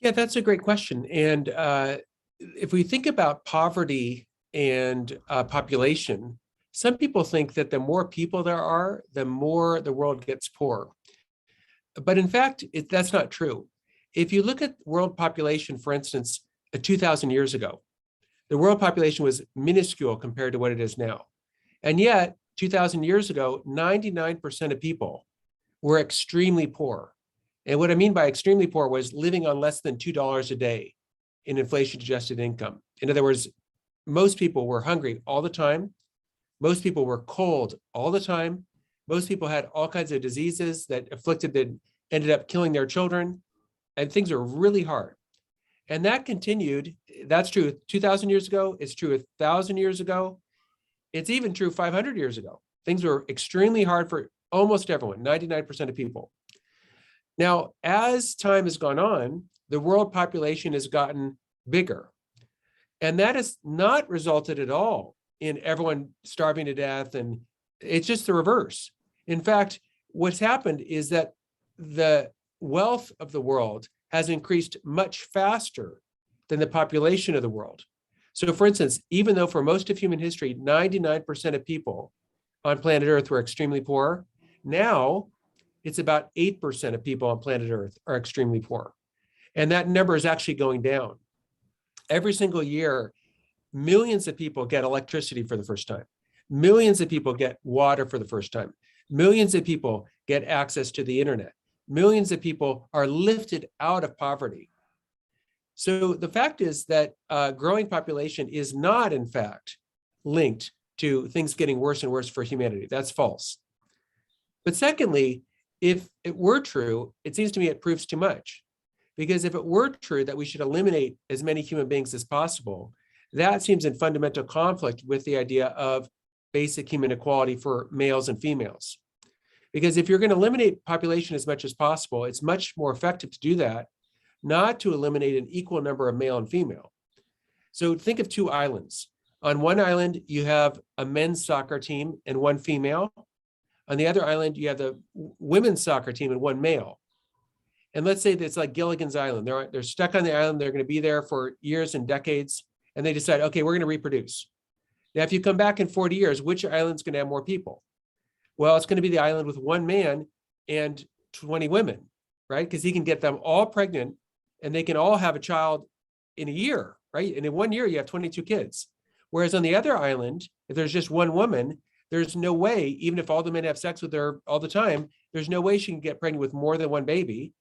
Yeah, that's a great question. And if we think about poverty and population, some people think that the more people there are, the more the world gets poor. But in fact, that's not true. If you look at world population, for instance, 2,000 years ago, the world population was minuscule compared to what it is now. And yet, 2,000 years ago, 99% of people were extremely poor. And what I mean by extremely poor was living on less than $2 a day in inflation-adjusted income. In other words, most people were hungry all the time. Most people were cold all the time. Most people had all kinds of diseases that ended up killing their children. And things were really hard. And that continued. That's true 2,000 years ago. It's true 1,000 years ago. It's even true 500 years ago. Things were extremely hard for almost everyone, 99% of people. Now, as time has gone on, the world population has gotten bigger. And that has not resulted at all in everyone starving to death. And it's just the reverse. In fact, what's happened is that the wealth of the world has increased much faster than the population of the world. So for instance, even though for most of human history, 99% of people on planet Earth were extremely poor, now it's about 8% of people on planet Earth are extremely poor. And that number is actually going down. Every single year, millions of people get electricity for the first time. Millions of people get water for the first time. Millions of people get access to the internet. Millions of people are lifted out of poverty. So the fact is that growing population is not, in fact, linked to things getting worse and worse for humanity. That's false. But secondly, if it were true, it seems to me it proves too much. Because if it were true that we should eliminate as many human beings as possible, that seems in fundamental conflict with the idea of basic human equality for males and females. Because if you're going to eliminate population as much as possible, it's much more effective to do that, not to eliminate an equal number of male and female. So think of two islands. On one island, you have a men's soccer team and one female. On the other island, you have the women's soccer team and one male. And let's say that it's like Gilligan's Island. They're stuck on the island. They're going to be there for years and decades. And they decide, okay, we're going to reproduce. Now, if you come back in 40 years, which island's going to have more people? Well, it's going to be the island with one man and 20 women, right? Because he can get them all pregnant and they can all have a child in a year, right? And in 1 year, you have 22 kids. Whereas on the other island, if there's just one woman, there's no way, even if all the men have sex with her all the time, there's no way she can get pregnant with more than one baby.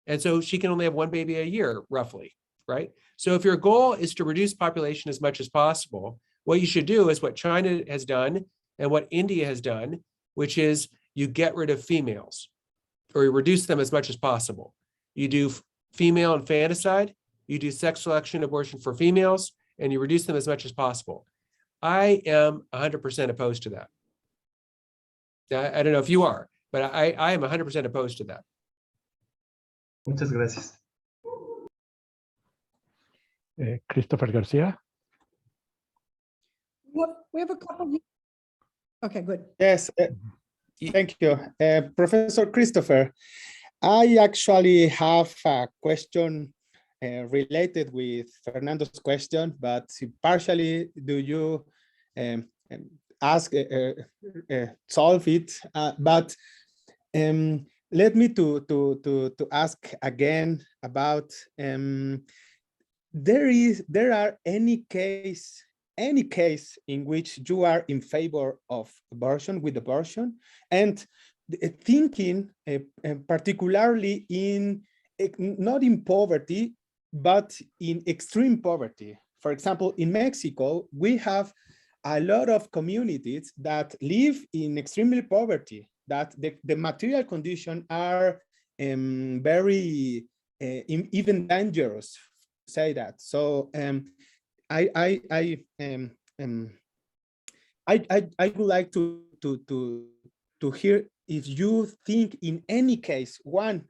And so she can only have one baby a year, roughly, right? So if your goal is to reduce population as much as possible, what you should do is what China has done and what India has done, which is you get rid of females or you reduce them as much as possible. You do female infanticide, you do sex selection abortion for females, and you reduce them as much as possible. I am 100% opposed to that. I don't know if you are, but I am 100% opposed to that. Muchas gracias. Christopher Garcia. We have a couple. Okay, good. Yes, thank you. Professor Christopher, I actually have a question related with Fernando's question, but partially do you solve it? But let me to ask again about there are any case in which you are in favor of abortion, with abortion, and thinking particularly in not in poverty, but in extreme poverty. For example, in Mexico, we have a lot of communities that live in extremely poverty, that the material conditions are very even dangerous, say that. So I would like to hear if you think in any case one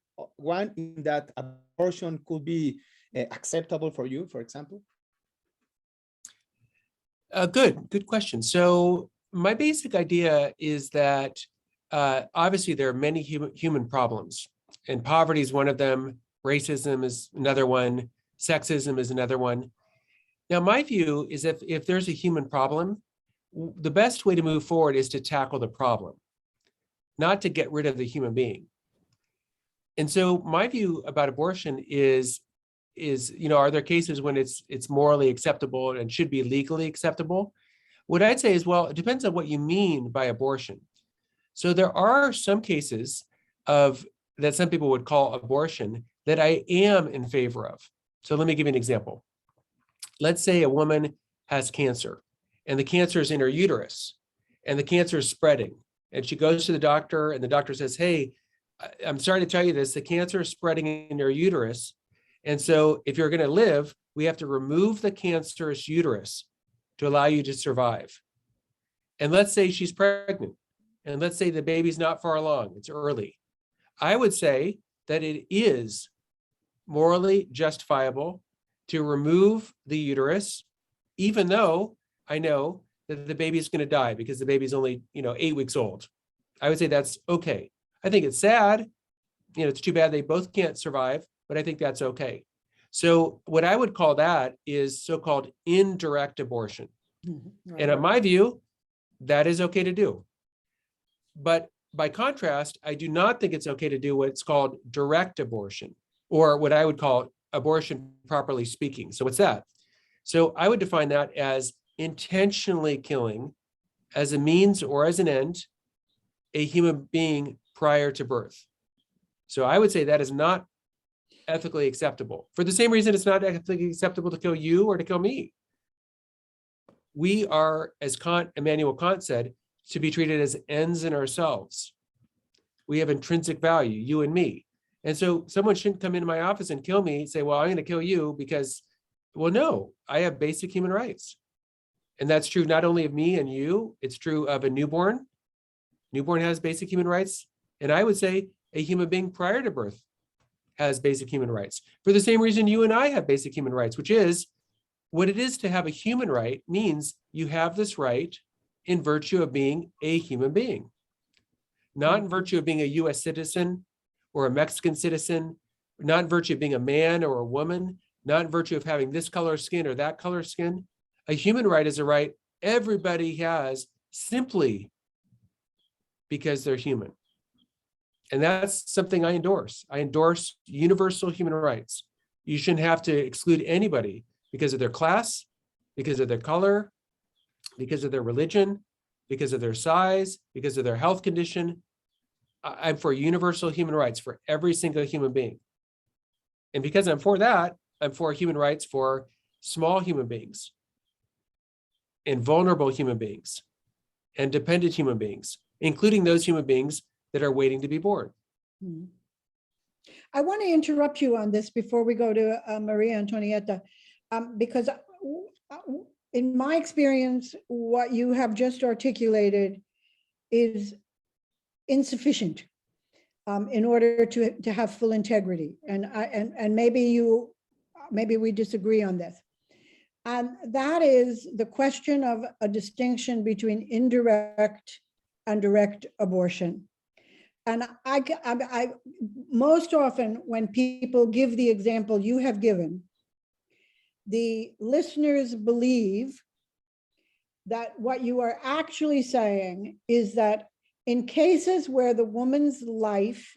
in that abortion could be acceptable for you, for example. Good question. So my basic idea is that obviously there are many human problems, and poverty is one of them. Racism is another one. Sexism is another one. Now, my view is if there's a human problem, the best way to move forward is to tackle the problem, not to get rid of the human being. And so my view about abortion is, are there cases when it's morally acceptable and should be legally acceptable? What I'd say is, well, it depends on what you mean by abortion. So there are some cases that some people would call abortion that I am in favor of. So let me give you an example. Let's say a woman has cancer and the cancer is in her uterus and the cancer is spreading, and she goes to the doctor and the doctor says, hey, I'm sorry to tell you this, the cancer is spreading in your uterus. And so if you're going to live, we have to remove the cancerous uterus to allow you to survive. And let's say she's pregnant, and let's say the baby's not far along, it's early. I would say that it is morally justifiable to remove the uterus, even though I know that the baby is going to die because the baby's only, 8 weeks old. I would say that's okay. I think it's sad. It's too bad they both can't survive, but I think that's okay. So what I would call that is so-called indirect abortion. Right. And in my view, that is okay to do. But by contrast, I do not think it's okay to do what's called direct abortion, or what I would call abortion properly speaking. So what's that? So I would define that as intentionally killing as a means or as an end a human being prior to birth. So I would say that is not ethically acceptable. For the same reason it's not ethically acceptable to kill you or to kill me. We are, as Immanuel Kant said, to be treated as ends in ourselves. We have intrinsic value, you and me. And so someone shouldn't come into my office and kill me, say, well, I'm going to kill you because, well, no, I have basic human rights. And that's true not only of me and you, it's true of a newborn. Newborn has basic human rights. And I would say a human being prior to birth has basic human rights. For the same reason you and I have basic human rights, which is what it is to have a human right means you have this right in virtue of being a human being, not in virtue of being a US citizen or a Mexican citizen, not in virtue of being a man or a woman, not in virtue of having this color skin or that color skin. A human right is a right everybody has simply because they're human. And that's something I endorse. I endorse universal human rights. You shouldn't have to exclude anybody because of their class, because of their color, because of their religion, because of their size, because of their health condition. I'm for universal human rights for every single human being. And because I'm for that, I'm for human rights for small human beings and vulnerable human beings and dependent human beings, including those human beings that are waiting to be born. I want to interrupt you on this before we go to Maria Antonietta, because in my experience, what you have just articulated is insufficient in order to have full integrity. And maybe we disagree on this. And that is the question of a distinction between indirect and direct abortion. And I most often when people give the example you have given, the listeners believe that what you are actually saying is that in cases where the woman's life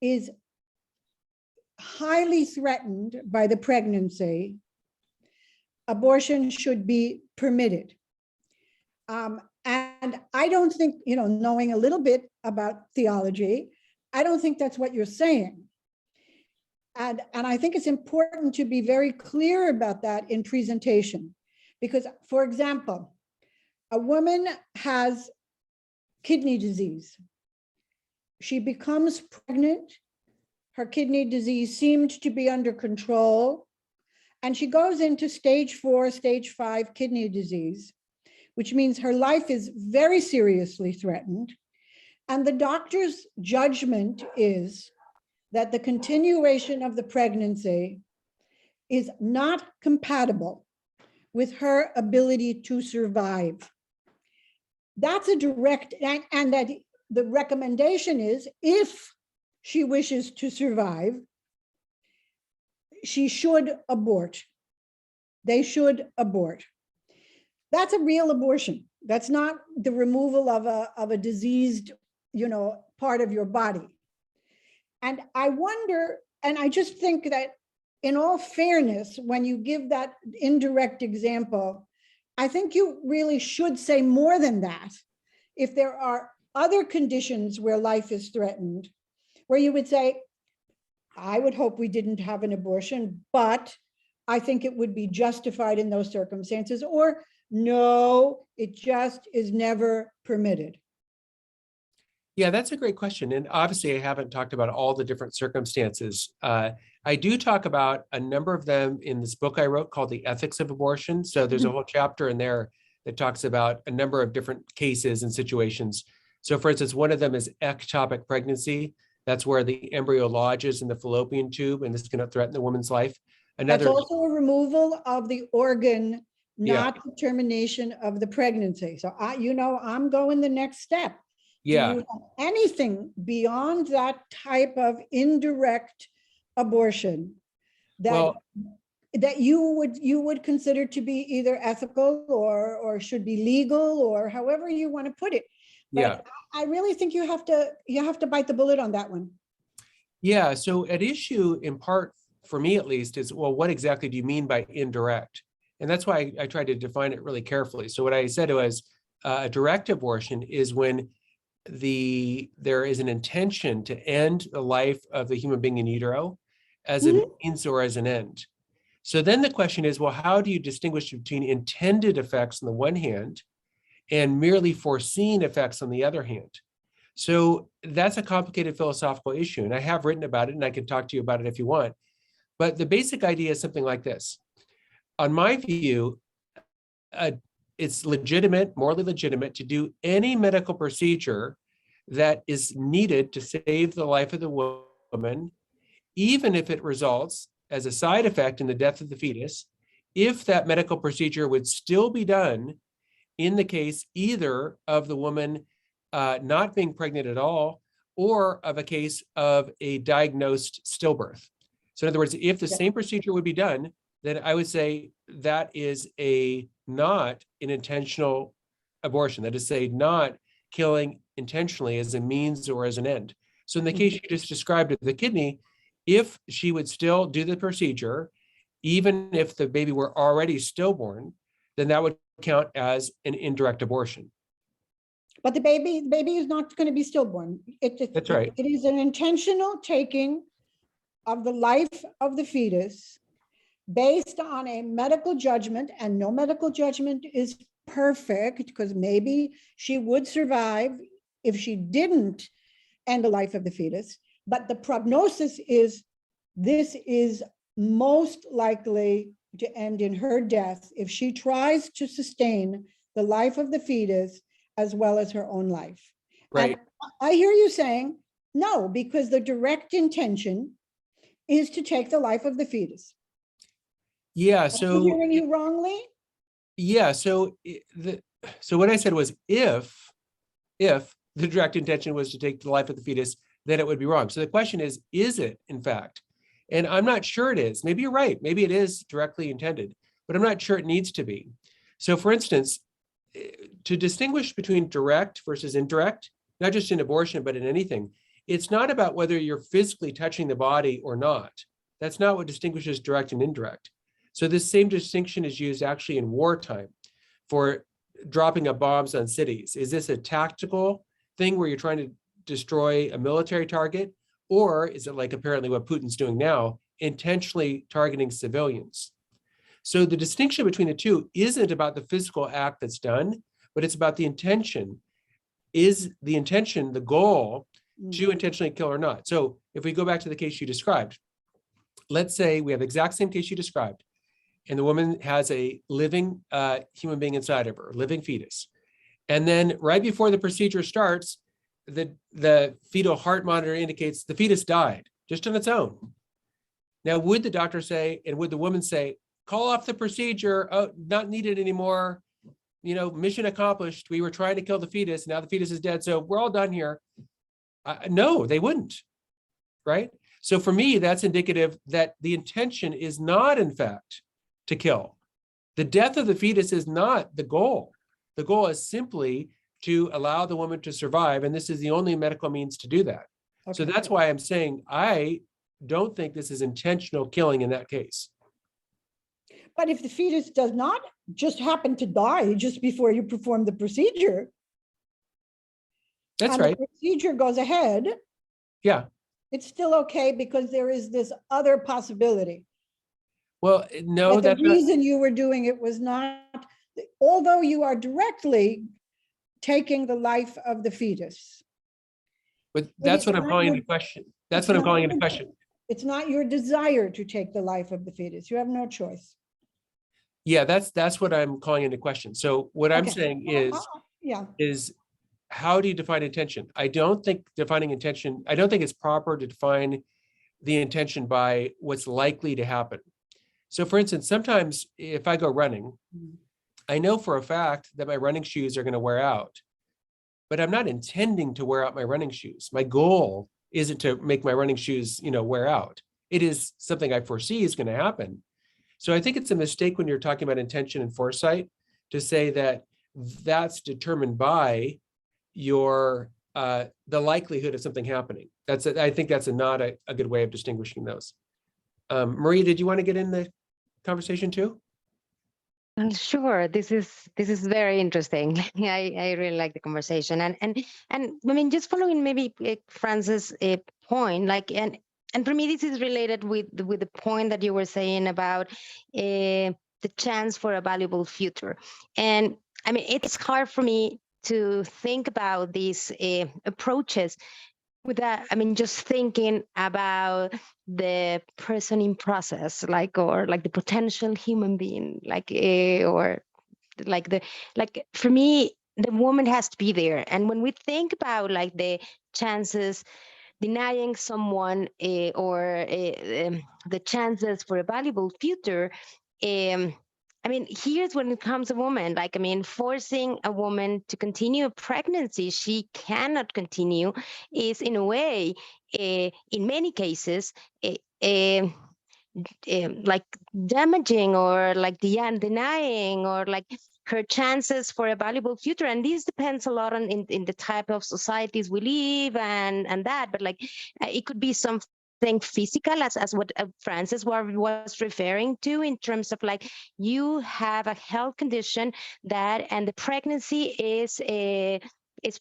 is highly threatened by the pregnancy, abortion should be permitted. And I don't think, knowing a little bit about theology, I don't think that's what you're saying. And I think it's important to be very clear about that in presentation. Because, for example, a woman has kidney disease. She becomes pregnant. Her kidney disease seemed to be under control. And she goes into stage 4, stage 5 kidney disease, which means her life is very seriously threatened. And the doctor's judgment is that the continuation of the pregnancy is not compatible with her ability to survive. That's a direct, and that the recommendation is if she wishes to survive, she should abort. They should abort. That's a real abortion. That's not the removal of a diseased, part of your body. And I wonder, and I just think that in all fairness, when you give that indirect example, I think you really should say more than that. If there are other conditions where life is threatened, where you would say, I would hope we didn't have an abortion, but I think it would be justified in those circumstances, or no, it just is never permitted. Yeah, that's a great question. And obviously I haven't talked about all the different circumstances. I do talk about a number of them in this book I wrote called The Ethics of Abortion. So there's a whole chapter in there that talks about a number of different cases and situations. So for instance, one of them is ectopic pregnancy. That's where the embryo lodges in the fallopian tube, and this can threaten the woman's life. That's also a removal of the organ, not the termination of the pregnancy. So I'm going the next step. Yeah. Do you have anything beyond that type of indirect abortion that you would consider to be either ethical or should be legal, or however you want to put it? But I really think you have to bite the bullet on that one. Yeah. So at issue, in part, for me at least, is, well, what exactly do you mean by indirect? And that's why I tried to define it really carefully. So what I said was a direct abortion is when there is an intention to end the life of the human being in utero as a means or as an end. So then the question is, well, how do you distinguish between intended effects on the one hand and merely foreseen effects on the other hand? So that's a complicated philosophical issue. And I have written about it, and I can talk to you about it if you want. But the basic idea is something like this. On my view, it's legitimate, morally legitimate, to do any medical procedure that is needed to save the life of the woman, even if it results as a side effect in the death of the fetus, if that medical procedure would still be done in the case either of the woman not being pregnant at all, or of a case of a diagnosed stillbirth. So in other words, if the same procedure would be done, then I would say that is not an intentional abortion. That is to say, not killing intentionally as a means or as an end. So in the case you just described of the kidney, if she would still do the procedure, even if the baby were already stillborn, then that would count as an indirect abortion. But the baby is not going to be stillborn. That's right. It is an intentional taking of the life of the fetus based on a medical judgment, and no medical judgment is perfect, because maybe she would survive if she didn't end the life of the fetus. But the prognosis is this is most likely to end in her death if she tries to sustain the life of the fetus as well as her own life. Right. And I hear you saying no, because the direct intention is to take the life of the fetus. Yeah. Am I So hearing you wrongly? yeah. So what I said was, if the direct intention was to take the life of the fetus, then it would be wrong. So the question is it in fact? And I'm not sure it is. Maybe you're right. Maybe it is directly intended, but I'm not sure it needs to be. So for instance, to distinguish between direct versus indirect, not just in abortion, but in anything, it's not about whether you're physically touching the body or not. That's not what distinguishes direct and indirect. So this same distinction is used actually in wartime for dropping of bombs on cities. Is this a tactical thing where you're trying to destroy a military target? Or is it like apparently what Putin's doing now, intentionally targeting civilians? So the distinction between the two isn't about the physical act that's done, but it's about the intention. Is the intention the goal to intentionally kill or not? So if we go back to the case you described, let's say we have the exact same case you described, and the woman has a living human being inside of her, living fetus. And then right before the procedure starts, the fetal heart monitor indicates the fetus died just on its own. Now, would the doctor say, and would the woman say, call off the procedure, oh, not needed anymore, mission accomplished, we were trying to kill the fetus, now the fetus is dead, so we're all done here? No, they wouldn't, right? So for me, that's indicative that the intention is not, in fact, to kill. The death of the fetus is not the goal. The goal is simply to allow the woman to survive, and this is the only medical means to do that. Okay. So that's why I'm saying I don't think this is intentional killing in that case. But if the fetus does not just happen to die just before you perform the procedure, that's right. The procedure goes ahead. Yeah. It's still okay because there is this other possibility. Well, no, that's the reason you were doing it was not, although you are directly taking the life of the fetus. But that's what I'm calling into question. That's what I'm calling into question. It's not your desire to take the life of the fetus. You have no choice. Yeah, that's what I'm calling into question. So what I'm saying is how do you define intention? I don't think defining intention, I don't think it's proper to define the intention by what's likely to happen. So for instance, sometimes if I go running, I know for a fact that my running shoes are going to wear out, but I'm not intending to wear out my running shoes. My goal isn't to make my running shoes, wear out. It is something I foresee is going to happen. So I think it's a mistake when you're talking about intention and foresight to say that that's determined by your the likelihood of something happening. I think that's not a good way of distinguishing those. Maria, did you want to get in the conversation too? Sure. This is very interesting. I really like the conversation, and I mean, just following maybe Frances' point, and for me this is related with the point that you were saying about the chance for a valuable future. And I mean, it's hard for me to think about these approaches without, I mean, just thinking about the person in process, like, or like the potential human being, like, or like for me, the woman has to be there. And when we think about like the chances, denying someone the chances for a valuable future, I mean, here's when it comes a woman, like, I mean, forcing a woman to continue a pregnancy she cannot continue is in a way, in many cases, like damaging, or like denying, or like her chances for a valuable future. And this depends a lot on in the type of societies we live and that, but like it could be something physical, as what Frances was referring to, in terms of like you have a health condition that, and the pregnancy is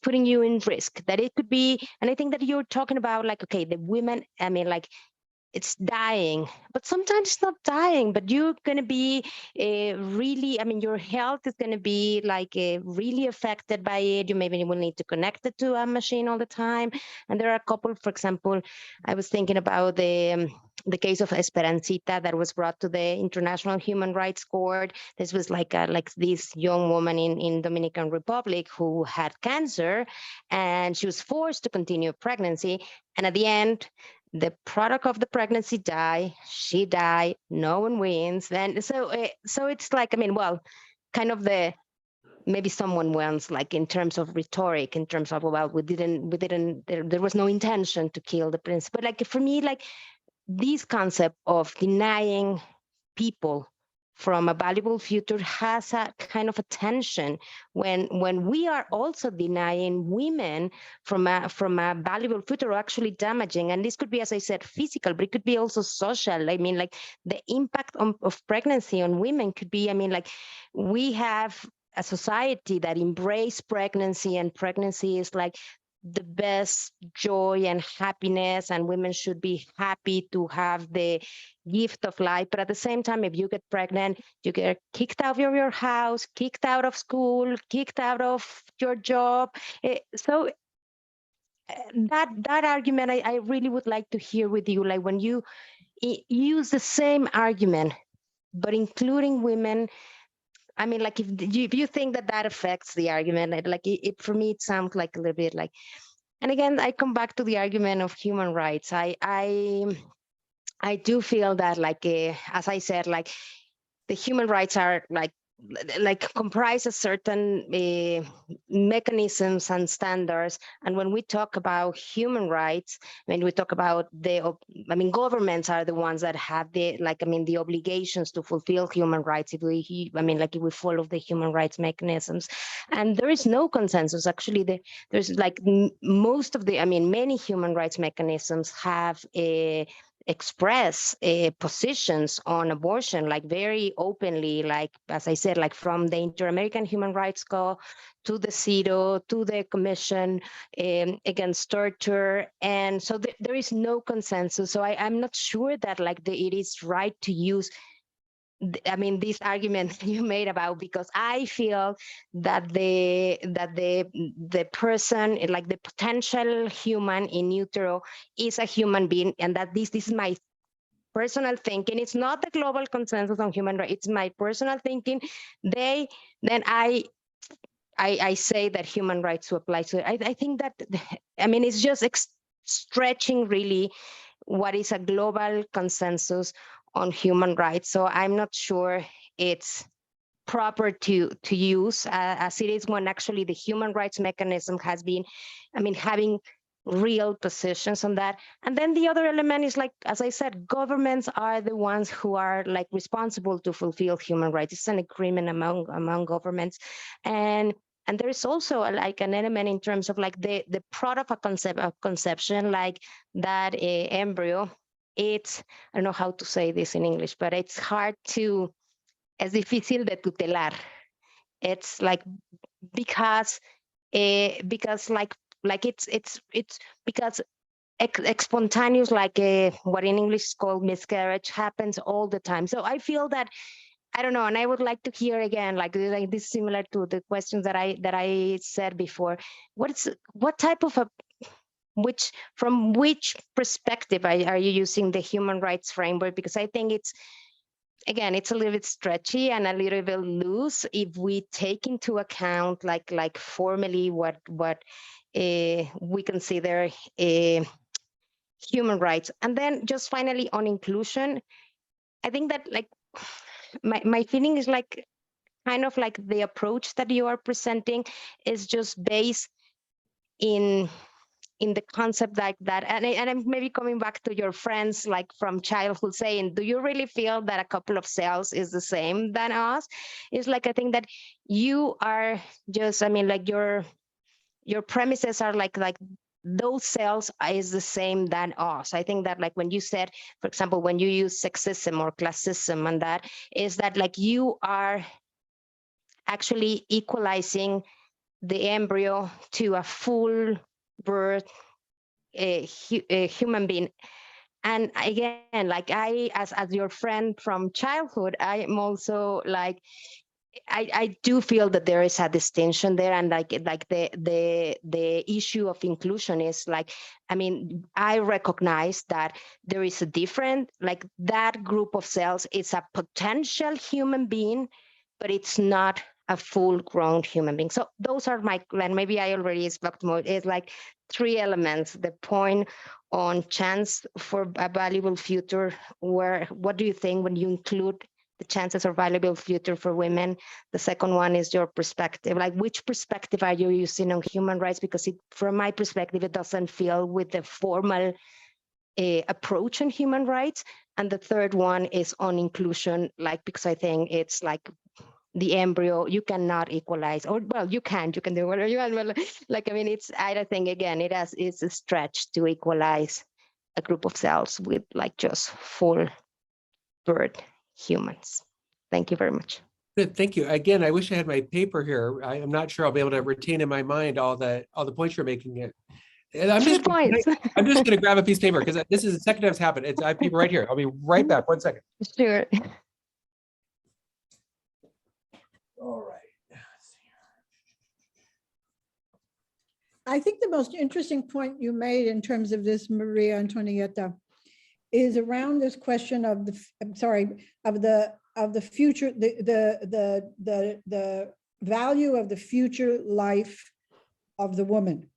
putting you in risk, that it could be. And I think that you're talking about like, okay, the women, I mean, like it's dying, but sometimes it's not dying, but you're going to be really, I mean, your health is going to be like really affected by it. You maybe will need to connect it to a machine all the time. And there are a couple, for example, I was thinking about the case of Esperancita that was brought to the International Human Rights Court. This was like this young woman in Dominican Republic who had cancer, and she was forced to continue pregnancy. And at the end, the product of the pregnancy died, she died, no one wins. Then so it's like, I mean, well, kind of maybe someone wins, like in terms of rhetoric, in terms of, well, we didn't there was no intention to kill the prince. But like for me, like this concept of denying people from a valuable future has a kind of a tension when we are also denying women from a valuable future, or actually damaging. And this could be, as I said, physical, but it could be also social. I mean, like the impact of pregnancy on women could be, I mean, like we have a society that embrace pregnancy, and pregnancy is like the best joy and happiness, and women should be happy to have the gift of life. But at the same time, if you get pregnant, you get kicked out of your house, kicked out of school, kicked out of your job. So that argument, I really would like to hear with you, like when you use the same argument, but including women. I mean, like if you think that affects the argument, like it for me, it sounds like a little bit like, and again, I come back to the argument of human rights. I do feel that, like, as I said, like the human rights are like comprise a certain mechanisms and standards. And when we talk about human rights, I mean, we talk about governments are the ones that have the obligations to fulfill human rights if we follow the human rights mechanisms. And there is no consensus. Actually, there's like most of many human rights mechanisms have express positions on abortion, like very openly, like, as I said, like from the Inter-American Human Rights Law to the CEDAW to the Commission against Torture. And so there is no consensus. So I'm not sure that it is right to use this argument you made about, because I feel that the person, like the potential human in utero, is a human being, and that this is my personal thinking. It's not the global consensus on human rights. It's my personal thinking. I say that human rights to apply. So I think that, it's just stretching really what is a global consensus on human rights. So I'm not sure it's proper to use as it is when actually the human rights mechanism has been, having real positions on that. And then the other element is, like, as I said, governments are the ones who are like responsible to fulfill human rights. It's an agreement among governments. And there is also like an element in terms of like the product of conception, like that embryo. It's, I don't know how to say this in English, but it's hard to, es difícil de tutelar. It's like, because like it's because spontaneous, like what in English is called miscarriage, happens all the time. So I feel that I don't know, and I would like to hear again, like this, similar to the questions that I said before. What type of from which perspective are you using the human rights framework? Because I think it's a little bit stretchy and a little bit loose if we take into account like formally what we consider human rights. And then just finally on inclusion, I think that like my feeling is like kind of like the approach that you are presenting is just based in the concept like that. And I'm maybe coming back to your friends like from childhood saying, do you really feel that a couple of cells is the same than us? It's like, I think that you are just, I mean, like your premises are like those cells is the same than us. I think that like when you said, for example, when you use sexism or classism, and that is that like you are actually equalizing the embryo to a full birth a human being. And again, like I, as your friend from childhood, I am also like, I do feel that there is a distinction there, and like the issue of inclusion is like, I mean, I recognize that there is a different, like that group of cells is a potential human being, but it's not a full-grown human being. So those are my, and maybe I already spoke more, it's like 3 elements. The point on chance for a valuable future, what do you think when you include the chances of valuable future for women? The second one is your perspective, like which perspective are you using on human rights? Because from my perspective, it doesn't feel with the formal approach on human rights. And the third one is on inclusion, like, because I think it's like the embryo, you cannot equalize, or well, you can do whatever you want. Well, like, I mean, I don't think, again, it's a stretch to equalize a group of cells with like just full birth humans. Thank you very much. Good, thank you. Again, I wish I had my paper here. I'm not sure I'll be able to retain in my mind all the points you're making. It. And I'm just going to grab a piece of paper because this is the second time it's happened. I have paper right here. I'll be right back. 1 second. Sure. All right. I think the most interesting point you made in terms of this, Maria Antonietta, is around this question of the future, the value of the future life of the woman.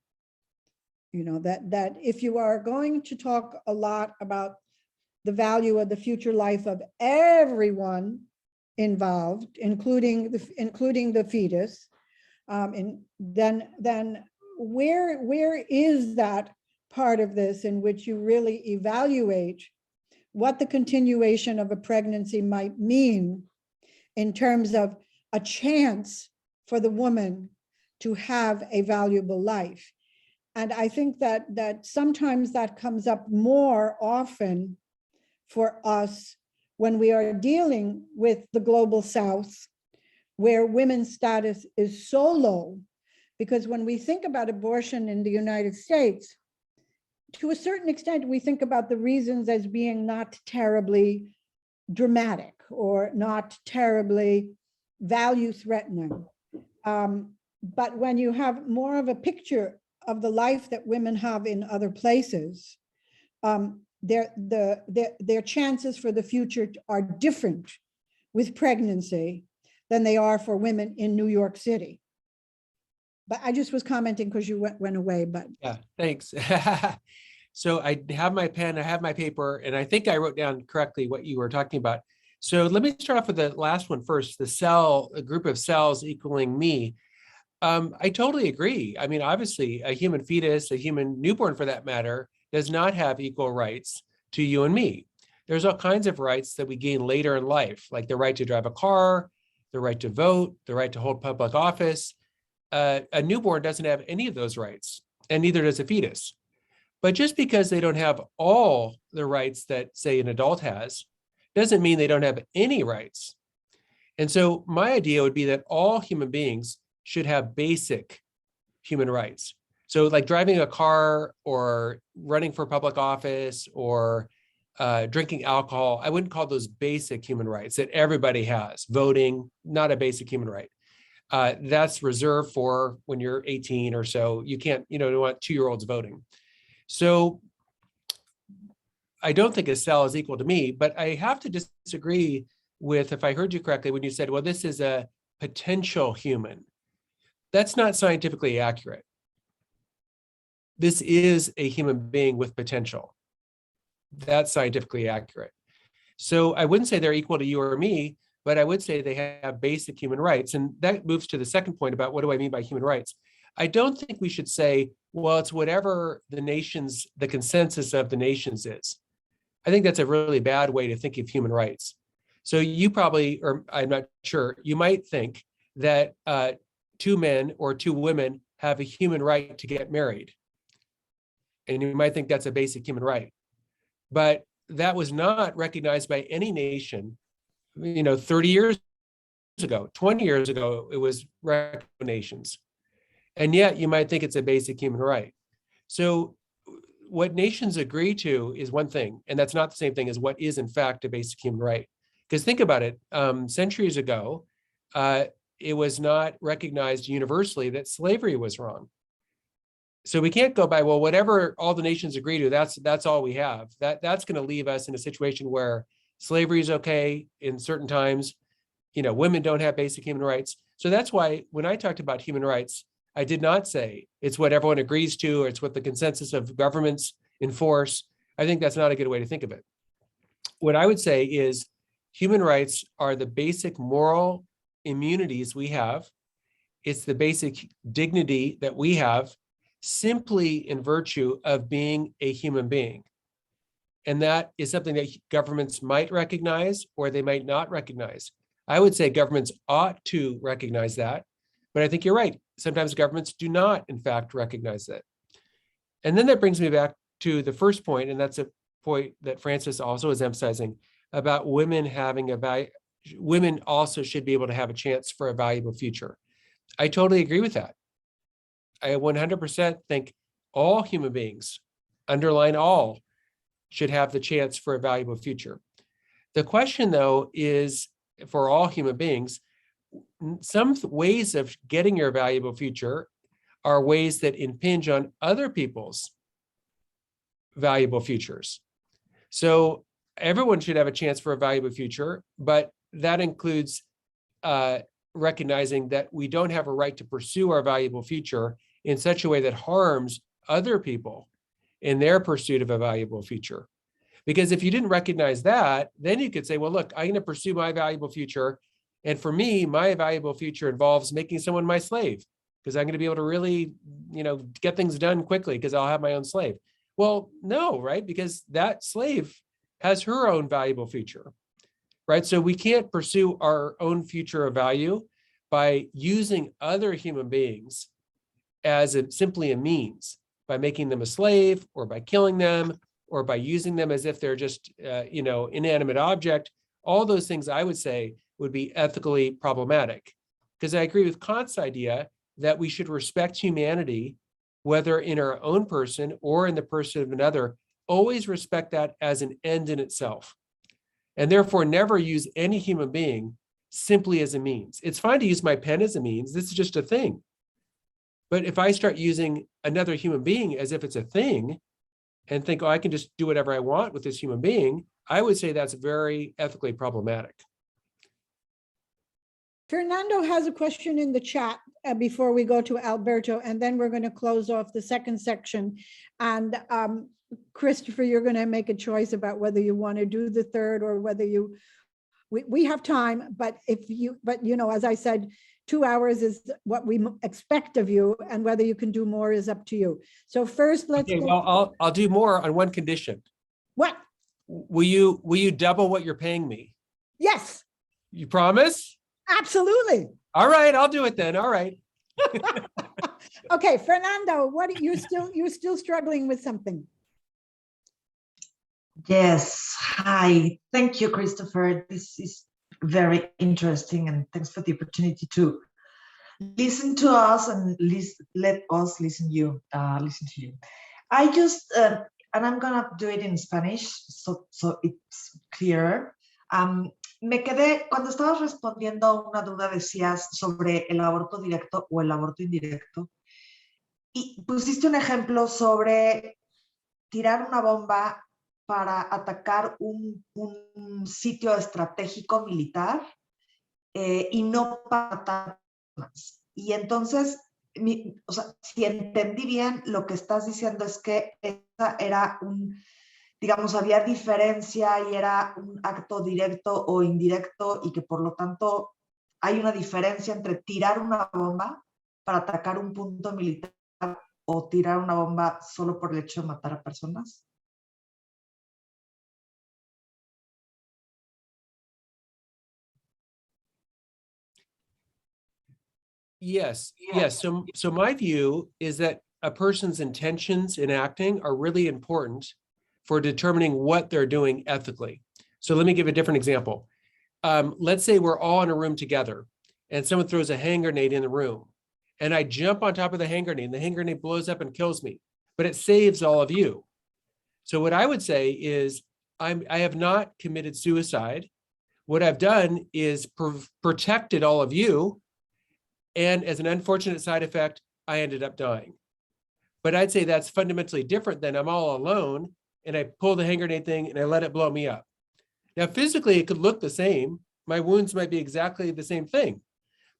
You know, that if you are going to talk a lot about the value of the future life of everyone involved, including the fetus, and then where is that part of this in which you really evaluate what the continuation of a pregnancy might mean in terms of a chance for the woman to have a valuable life? And I think that sometimes that comes up more often for us when we are dealing with the global South, where women's status is so low. Because when we think about abortion in the United States, to a certain extent, we think about the reasons as being not terribly dramatic or not terribly value threatening. But when you have more of a picture of the life that women have in other places, their chances for the future are different with pregnancy than they are for women in New York City. But I just was commenting because you went away, but. Yeah, thanks. So I have my pen, I have my paper, and I think I wrote down correctly what you were talking about. So let me start off with the last one first, a group of cells equaling me. I totally agree. I mean, obviously, a human fetus, a human newborn for that matter, does not have equal rights to you and me. There's all kinds of rights that we gain later in life, like the right to drive a car, the right to vote, the right to hold public office. A newborn doesn't have any of those rights, and neither does a fetus. But just because they don't have all the rights that, say, an adult has, doesn't mean they don't have any rights. And so my idea would be that all human beings should have basic human rights. So like driving a car or running for public office or drinking alcohol. I wouldn't call those basic human rights that everybody has. Voting, not a basic human right. That's reserved for when you're 18 or so. You can't, you don't want 2-year-olds voting. So I don't think a cell is equal to me, but I have to disagree with, if I heard you correctly, when you said, well, this is a potential human. That's not scientifically accurate. This is a human being with potential. That's scientifically accurate. So I wouldn't say they're equal to you or me, but I would say they have basic human rights. And that moves to the second point about what do I mean by human rights? I don't think we should say, well, it's whatever the consensus of the nations is. I think that's a really bad way to think of human rights. So you probably, or I'm not sure, you might think that 2 men or 2 women have a human right to get married. And you might think that's a basic human right. But that was not recognized by any nation, 30 years ago, 20 years ago, it was recognized by nations. And yet you might think it's a basic human right. So what nations agree to is one thing, and that's not the same thing as what is in fact a basic human right. Because think about it, centuries ago, it was not recognized universally that slavery was wrong. So we can't go by, well, whatever all the nations agree to, that's all we have. That's going to leave us in a situation where slavery is okay in certain times. Women don't have basic human rights. So that's why when I talked about human rights, I did not say it's what everyone agrees to, or it's what the consensus of governments enforce. I think that's not a good way to think of it. What I would say is human rights are the basic moral immunities we have. It's the basic dignity that we have simply in virtue of being a human being. And that is something that governments might recognize or they might not recognize. I would say governments ought to recognize that, but I think you're right. Sometimes governments do not, in fact, recognize that. And then that brings me back to the first point, and that's a point that Frances also is emphasizing about women having women also should be able to have a chance for a valuable future. I totally agree with that. I 100% think all human beings, underline all, should have the chance for a valuable future. The question, though, is for all human beings, some ways of getting your valuable future are ways that impinge on other people's valuable futures. So everyone should have a chance for a valuable future, but that includes recognizing that we don't have a right to pursue our valuable future in such a way that harms other people in their pursuit of a valuable future. Because if you didn't recognize that, then you could say, well, look, I'm going to pursue my valuable future. And for me, my valuable future involves making someone my slave, because I'm going to be able to really, get things done quickly because I'll have my own slave. Well, no, right? Because that slave has her own valuable future, right? So we can't pursue our own future of value by using other human beings as simply a means, by making them a slave or by killing them or by using them as if they're just, inanimate object. All those things I would say would be ethically problematic, because I agree with Kant's idea that we should respect humanity, whether in our own person or in the person of another, always respect that as an end in itself, and therefore never use any human being simply as a means. It's fine to use my pen as a means. This is just a thing. But if I start using another human being as if it's a thing and think, oh, I can just do whatever I want with this human being, I would say that's very ethically problematic. Fernando has a question in the chat before we go to Alberto, and then we're going to close off the second section. And Christopher, you're going to make a choice about whether you want to do the third or whether we have time, but as I said, 2 hours is what we expect of you, and whether you can do more is up to you. So first, let's Okay, well, I'll do more on one condition. What? Will you double what you're paying me? Yes. You promise? Absolutely. All right, I'll do it then. All right. Okay, Fernando, you're still struggling with something? Yes. Hi. Thank you, Christopher. This is very interesting, and thanks for the opportunity to listen to us and let us listen to you. I just and I'm gonna do it in Spanish so it's clearer. Me quedé, cuando estabas respondiendo a una duda, decías sobre el aborto directo o el aborto indirecto, y pusiste un ejemplo sobre tirar una bomba para atacar un sitio estratégico militar y no para matar más. Y entonces, o sea, si entendí bien, lo que estás diciendo es que esa era digamos, había diferencia y era un acto directo o indirecto y que por lo tanto hay una diferencia entre tirar una bomba para atacar un punto militar o tirar una bomba solo por el hecho de matar a personas. Yes. So my view is that a person's intentions in acting are really important for determining what they're doing ethically. So let me give a different example. Let's say we're all in a room together and someone throws a hand grenade in the room and I jump on top of the hand grenade and the hand grenade blows up and kills me, but it saves all of you. So what I would say is I have not committed suicide. What I've done is protected all of you. And as an unfortunate side effect, I ended up dying. But I'd say that's fundamentally different than I'm all alone and I pull the hand grenade thing and I let it blow me up. Now, physically, it could look the same. My wounds might be exactly the same thing.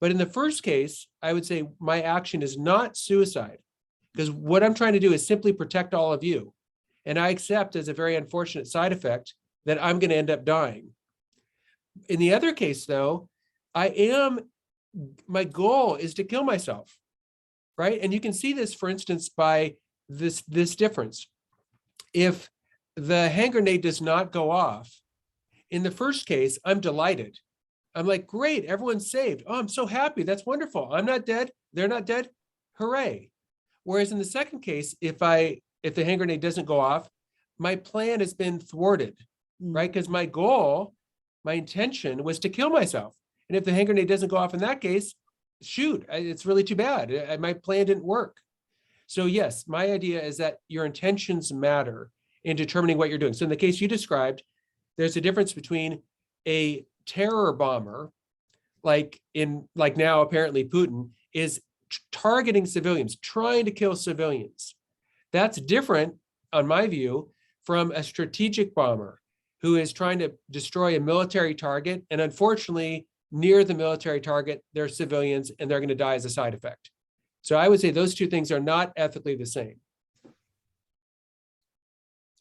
But in the first case, I would say my action is not suicide because what I'm trying to do is simply protect all of you. And I accept as a very unfortunate side effect that I'm going to end up dying. In the other case, though, my goal is to kill myself, right? And you can see this, for instance, by this difference. If the hand grenade does not go off, in the first case, I'm delighted. I'm like, great, everyone's saved. Oh, I'm so happy. That's wonderful. I'm not dead. They're not dead. Hooray. Whereas in the second case, if the hand grenade doesn't go off, my plan has been thwarted, right? Because my goal, my intention was to kill myself. And if the hand grenade doesn't go off in that case, shoot, it's really too bad. My plan didn't work. So yes, my idea is that your intentions matter in determining what you're doing. So in the case you described, there's a difference between a terror bomber, like now apparently Putin is targeting civilians, trying to kill civilians. That's different, on my view, from a strategic bomber who is trying to destroy a military target. And unfortunately, near the military target, there are civilians and they're going to die as a side effect. So I would say those two things are not ethically the same.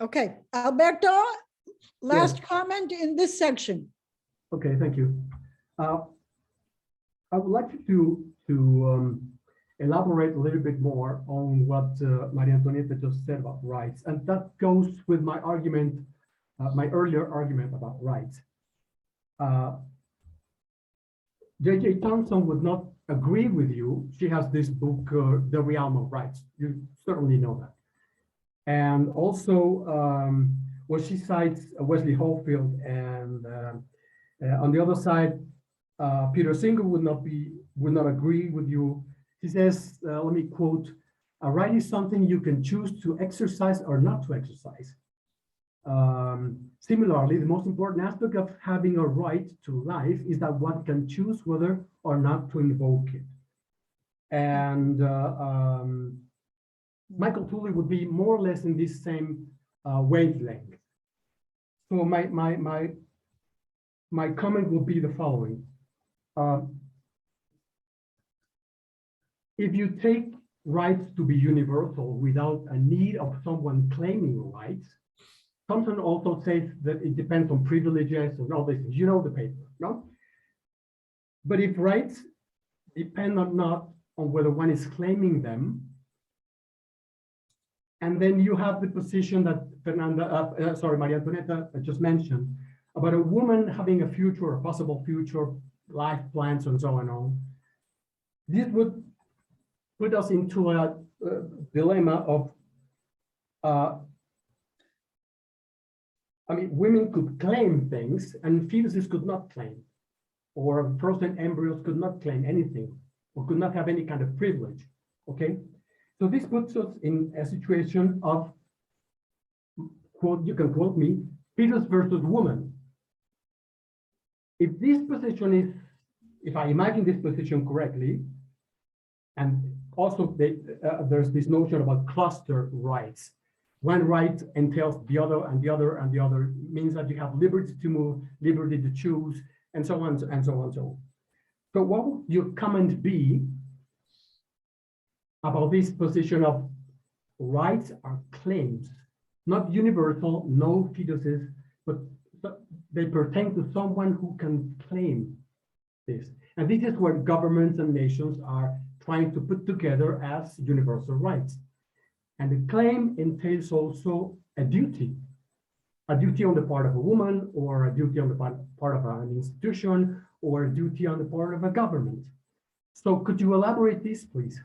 Okay, Alberto, last comment in this section. Okay, thank you. I would like you to elaborate a little bit more on what Maria Antonieta just said about rights. And that goes with my argument, my earlier argument about rights. J.J. Thompson would not agree with you. She has this book, The Realm of Rights. You certainly know that. And also, where she cites Wesley Hohlfeld, and on the other side, Peter Singer would not agree with you. He says, let me quote, "A right is something you can choose to exercise or not to exercise." Similarly, the most important aspect of having a right to life is that one can choose whether or not to invoke it. And Michael Tooley would be more or less in this same wavelength. So my comment will be the following. If you take rights to be universal without a need of someone claiming rights, Thompson also says that it depends on privileges and all these things. You know the paper, no? But if rights depend on not on whether one is claiming them, and then you have the position that Maria Antonieta just mentioned about a woman having a future, a possible future, life plans, and so on. This would put us into a dilemma of, women could claim things and fetuses could not claim, or frozen embryos could not claim anything, or could not have any kind of privilege, okay? So this puts us in a situation of quote, you can quote me, fetus versus woman. If this position is, if I imagine this position correctly, and also there's this notion about cluster rights. One right entails the other, and the other, and the other means that you have liberty to move, liberty to choose, and so on, and so on, and so on. So what would your comment be about this position of rights are claims, not universal, no fetuses, but they pertain to someone who can claim this. And this is what governments and nations are trying to put together as universal rights. And the claim entails also a duty on the part of a woman, or a duty on the part of an institution, or a duty on the part of a government. So could you elaborate this, please?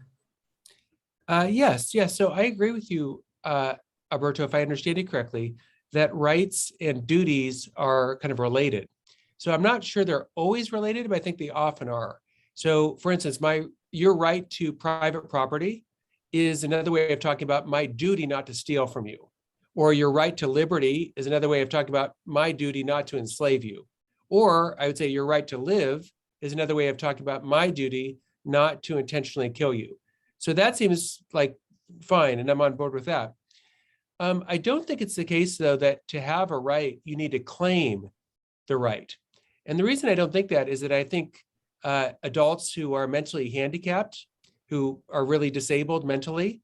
Yes. So I agree with you, Alberto, if I understand it correctly, that rights and duties are kind of related. So I'm not sure they're always related, but I think they often are. So for instance, your right to private property is another way of talking about my duty not to steal from you. Or your right to liberty is another way of talking about my duty not to enslave you. Or I would say your right to live is another way of talking about my duty not to intentionally kill you. So that seems like fine, and I'm on board with that. I don't think it's the case, though, that to have a right, you need to claim the right. And the reason I don't think that is that I think adults who are mentally handicapped, who are really disabled mentally,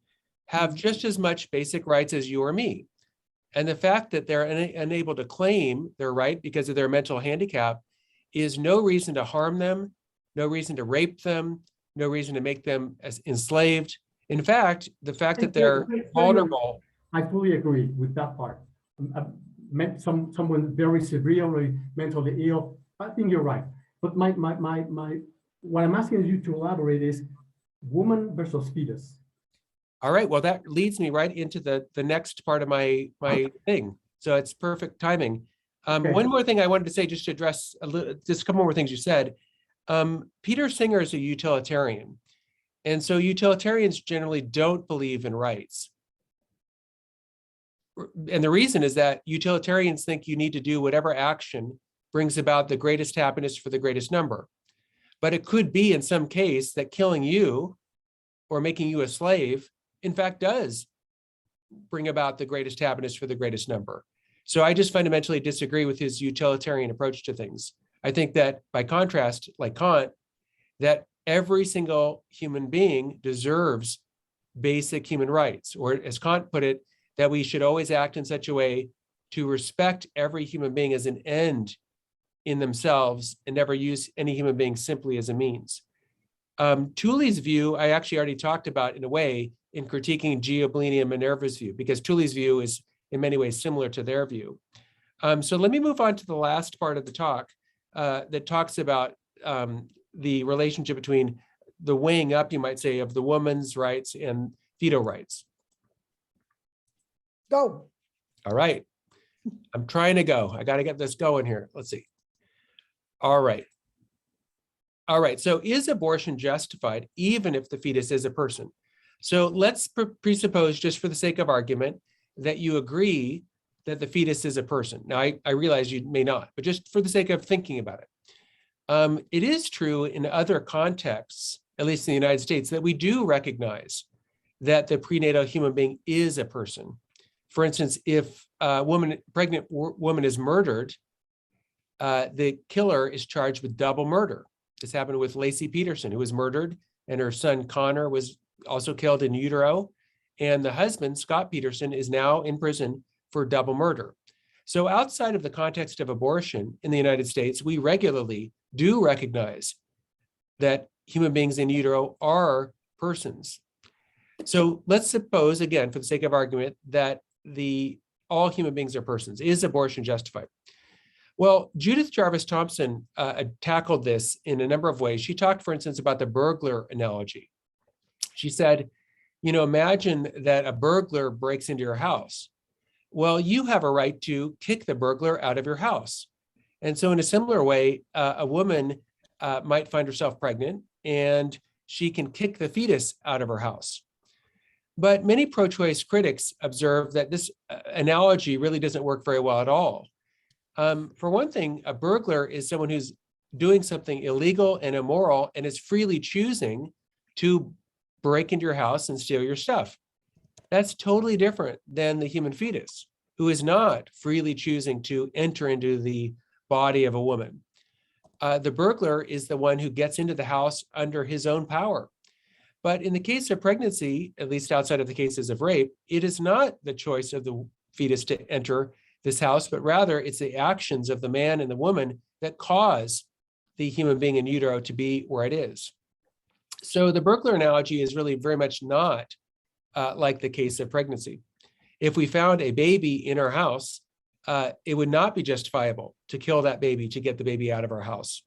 have just as much basic rights as you or me. And the fact that they're unable to claim their right because of their mental handicap is no reason to harm them, no reason to rape them, no reason to make them as enslaved. In fact, the fact that they're vulnerable. I fully agree with that part. I've met someone very severely mentally ill. I think you're right. But what I'm asking you to elaborate is woman versus fetus. All right, well, that leads me right into the next part of my thing. So it's perfect timing. Okay. One more thing I wanted to say, just to address just a couple more things you said. Peter Singer is a utilitarian. And so utilitarians generally don't believe in rights. And the reason is that utilitarians think you need to do whatever action brings about the greatest happiness for the greatest number. But it could be in some case that killing you or making you a slave, in fact, does bring about the greatest happiness for the greatest number. So I just fundamentally disagree with his utilitarian approach to things. I think that by contrast, like Kant, that every single human being deserves basic human rights, or as Kant put it, that we should always act in such a way to respect every human being as an end in themselves and never use any human being simply as a means. Tully's view, I actually already talked about in a way in critiquing Giobellini and Minerva's view, because Tully's view is in many ways similar to their view. So let me move on to the last part of the talk that talks about the relationship between the weighing up, you might say, of the woman's rights and fetal rights. Go. All right. I'm trying to go. I got to get this going here. Let's see. All right. All right. So is abortion justified even if the fetus is a person? So let's presuppose, just for the sake of argument, that you agree that the fetus is a person. Now, I realize you may not, but just for the sake of thinking about it. It is true in other contexts, at least in the United States, that we do recognize that the prenatal human being is a person. For instance, if a pregnant woman is murdered, the killer is charged with double murder. This happened with Lacey Peterson, who was murdered, and her son Connor was also killed in utero. And the husband, Scott Peterson, is now in prison for double murder. So outside of the context of abortion in the United States, we regularly do recognize that human beings in utero are persons. So let's suppose, again, for the sake of argument, that all human beings are persons. Is abortion justified? Well, Judith Jarvis Thompson tackled this in a number of ways. She talked, for instance, about the burglar analogy. She said, imagine that a burglar breaks into your house. Well, you have a right to kick the burglar out of your house. And so in a similar way, a woman might find herself pregnant and she can kick the fetus out of her house. But many pro-choice critics observe that this analogy really doesn't work very well at all. For one thing, a burglar is someone who's doing something illegal and immoral and is freely choosing to break into your house and steal your stuff. That's totally different than the human fetus, who is not freely choosing to enter into the body of a woman. The burglar is the one who gets into the house under his own power. But in the case of pregnancy, at least outside of the cases of rape, it is not the choice of the fetus to enter this house, but rather it's the actions of the man and the woman that cause the human being in utero to be where it is. So the burglar analogy is really very much not like the case of pregnancy. If we found a baby in our house, it would not be justifiable to kill that baby to get the baby out of our house.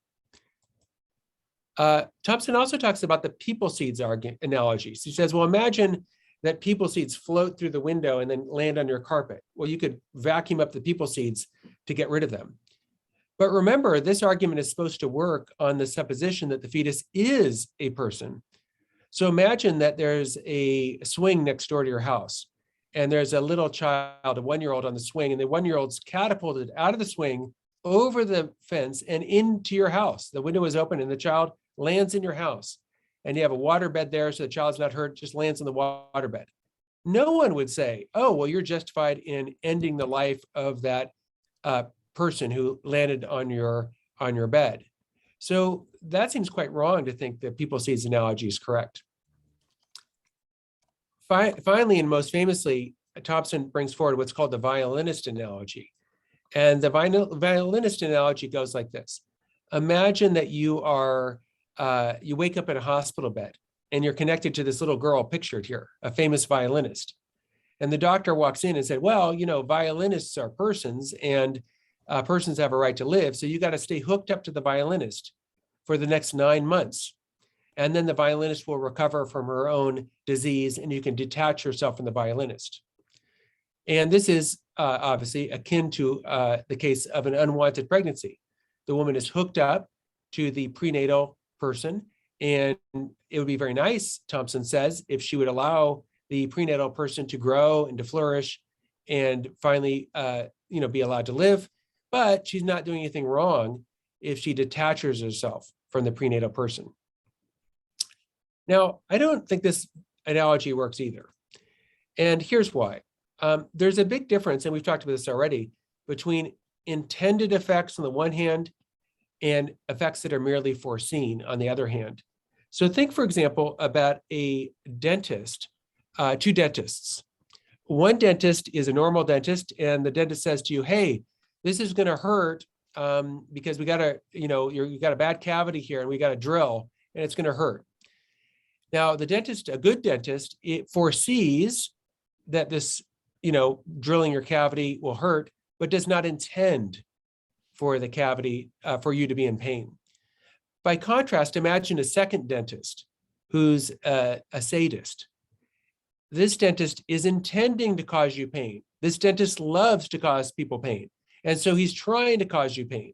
Thompson also talks about the people seeds analogies. He says, well, imagine that people seeds float through the window and then land on your carpet. Well, you could vacuum up the people seeds to get rid of them. But remember, this argument is supposed to work on the supposition that the fetus is a person. So imagine that there's a swing next door to your house, and there's a little child, a 1-year-old on the swing, and the 1-year-old's catapulted out of the swing over the fence and into your house. The window is open and the child lands in your house, and you have a water bed there, so the child's not hurt, just lands on the water bed. No one would say, oh, well, you're justified in ending the life of that person who landed on your bed. So that seems quite wrong to think that people seeds analogy is correct. Finally, and most famously, Thompson brings forward what's called the violinist analogy. And the violinist analogy goes like this. Imagine that you wake up in a hospital bed and you're connected to this little girl pictured here, a famous violinist. And the doctor walks in and said, well, you know, violinists are persons and persons have a right to live. So you got to stay hooked up to the violinist for the next 9 months. And then the violinist will recover from her own disease and you can detach yourself from the violinist. And this is obviously akin to the case of an unwanted pregnancy. The woman is hooked up to the prenatal person, and it would be very nice, Thompson says, if she would allow the prenatal person to grow and to flourish and finally be allowed to live, but she's not doing anything wrong if she detaches herself from the prenatal person. Now, I don't think this analogy works either. And here's why. There's a big difference, and we've talked about this already, between intended effects on the one hand and effects that are merely foreseen on the other hand. So think, for example, about a dentist, two dentists. One dentist is a normal dentist, and the dentist says to you, hey, this is going to hurt because we got to, you got a bad cavity here and we got a drill and it's going to hurt. Now, the dentist, a good dentist, it foresees that this, drilling your cavity will hurt, but does not intend for the cavity, for you to be in pain. By contrast, imagine a second dentist who's a sadist. This dentist is intending to cause you pain. This dentist loves to cause people pain. And so he's trying to cause you pain.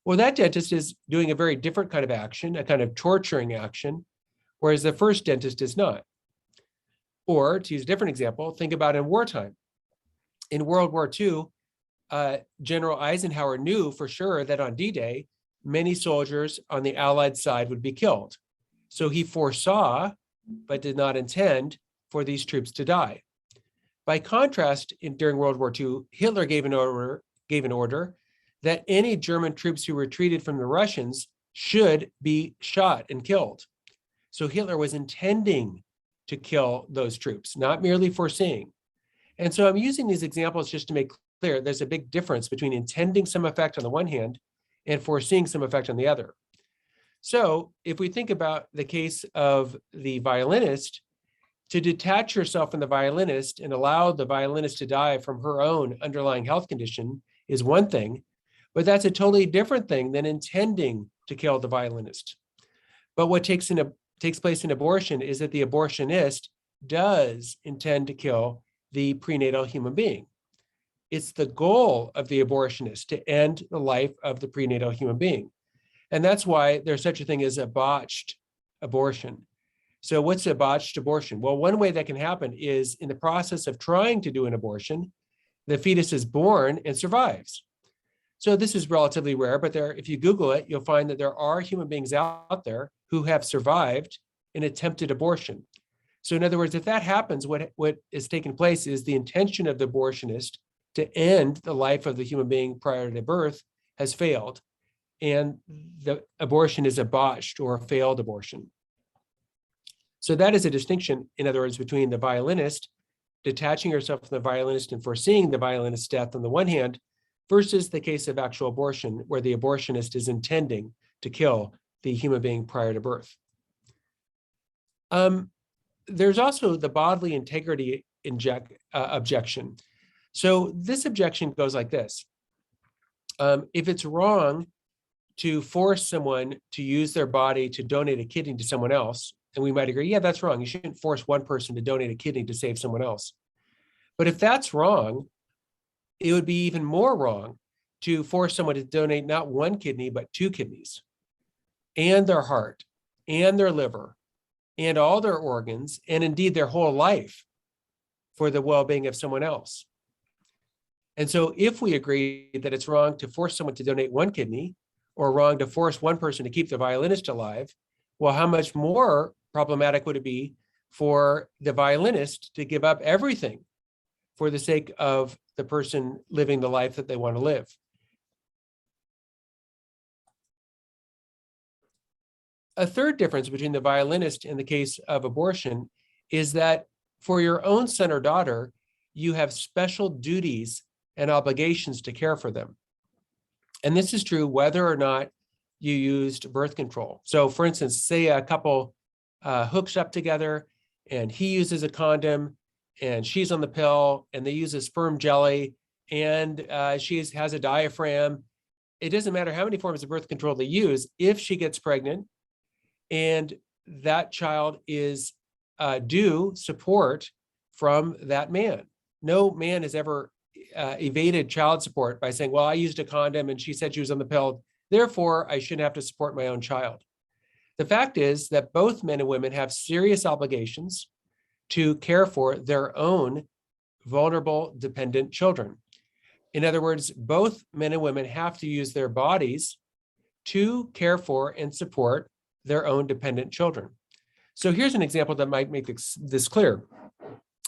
Well, that dentist is doing a very different kind of action, a kind of torturing action, whereas the first dentist is not. Or to use a different example, think about in wartime. In World War II, General Eisenhower knew for sure that on D-Day, many soldiers on the Allied side would be killed. So he foresaw, but did not intend, for these troops to die. By contrast, during World War II, Hitler gave an order that any German troops who retreated from the Russians should be shot and killed. So Hitler was intending to kill those troops, not merely foreseeing. And so I'm using these examples just to make clear there's a big difference between intending some effect on the one hand and foreseeing some effect on the other. So if we think about the case of the violinist, to detach yourself from the violinist and allow the violinist to die from her own underlying health condition is one thing, but that's a totally different thing than intending to kill the violinist. But what takes place in abortion is that the abortionist does intend to kill the prenatal human being. It's the goal of the abortionist to end the life of the prenatal human being. And that's why there's such a thing as a botched abortion. So what's a botched abortion? Well, one way that can happen is in the process of trying to do an abortion, the fetus is born and survives. So this is relatively rare, but if you Google it, you'll find that there are human beings out there who have survived an attempted abortion. So in other words, if that happens, what is taking place is the intention of the abortionist to end the life of the human being prior to birth has failed. And the abortion is a botched or a failed abortion. So that is a distinction, in other words, between the violinist detaching herself from the violinist and foreseeing the violinist's death on the one hand, versus the case of actual abortion, where the abortionist is intending to kill the human being prior to birth. There's also the bodily integrity objection. So this objection goes like this. If it's wrong to force someone to use their body to donate a kidney to someone else, and we might agree, yeah, that's wrong. You shouldn't force one person to donate a kidney to save someone else. But if that's wrong, it would be even more wrong to force someone to donate not one kidney, but 2 kidneys, and their heart, and their liver, and all their organs, and indeed their whole life for the well-being of someone else. And so if we agree that it's wrong to force someone to donate 1 kidney, or wrong to force one person to keep the violinist alive, well, how much more problematic would it be for the violinist to give up everything for the sake of the person living the life that they want to live? A third difference between the violinist and the case of abortion is that for your own son or daughter, you have special duties and obligations to care for them. And this is true whether or not you used birth control. So for instance, say a couple hooks up together and he uses a condom and she's on the pill and they use a sperm jelly and she has a diaphragm. It doesn't matter how many forms of birth control they use. If she gets pregnant and that child is due support from that man. No man has ever evaded child support by saying, well, I used a condom and she said she was on the pill, therefore I shouldn't have to support my own child. The fact is that both men and women have serious obligations to care for their own vulnerable, dependent children. In other words, both men and women have to use their bodies to care for and support their own dependent children. So here's an example that might make this clear.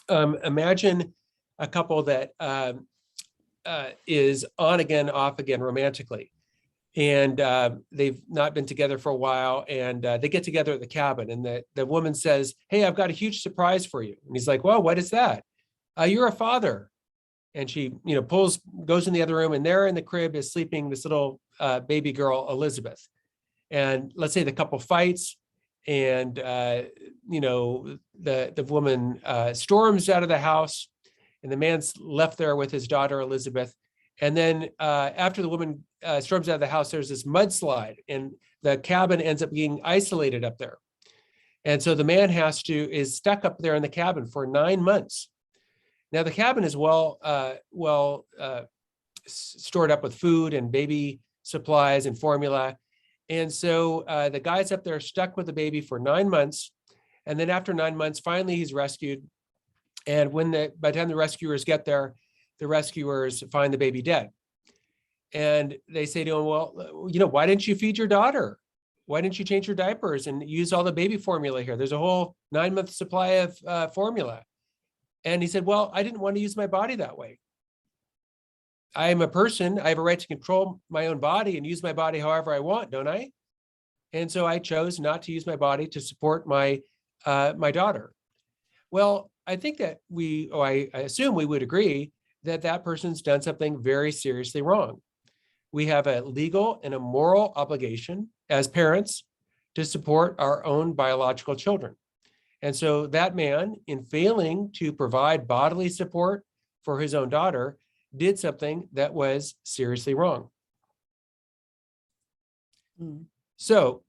Imagine a couple that is on again, off again romantically. And they've not been together for a while, and they get together at the cabin, and the woman says, hey, I've got a huge surprise for you. And he's like, well, what is that? You're a father. And she goes in the other room, and there in the crib is sleeping this little baby girl, Elizabeth. And let's say the couple fights, and the woman storms out of the house, and the man's left there with his daughter, Elizabeth. And then after the woman storms out of the house, there's this mudslide, and the cabin ends up being isolated up there. And so the man is stuck up there in the cabin for 9 months. Now the cabin is well stored up with food and baby supplies and formula. And so the guy's up there stuck with the baby for 9 months. And then after 9 months, finally he's rescued. And by the time the rescuers get there, the rescuers find the baby dead. And they say to him, well, why didn't you feed your daughter? Why didn't you change your diapers and use all the baby formula here? There's a whole 9-month supply of formula. And he said, well, I didn't want to use my body that way. I am a person. I have a right to control my own body and use my body however I want, don't I? And so I chose not to use my body to support my daughter. Well, I think that I assume we would agree that that person's done something very seriously wrong. We have a legal and a moral obligation as parents to support our own biological children. And so that man, in failing to provide bodily support for his own daughter, did something that was seriously wrong. So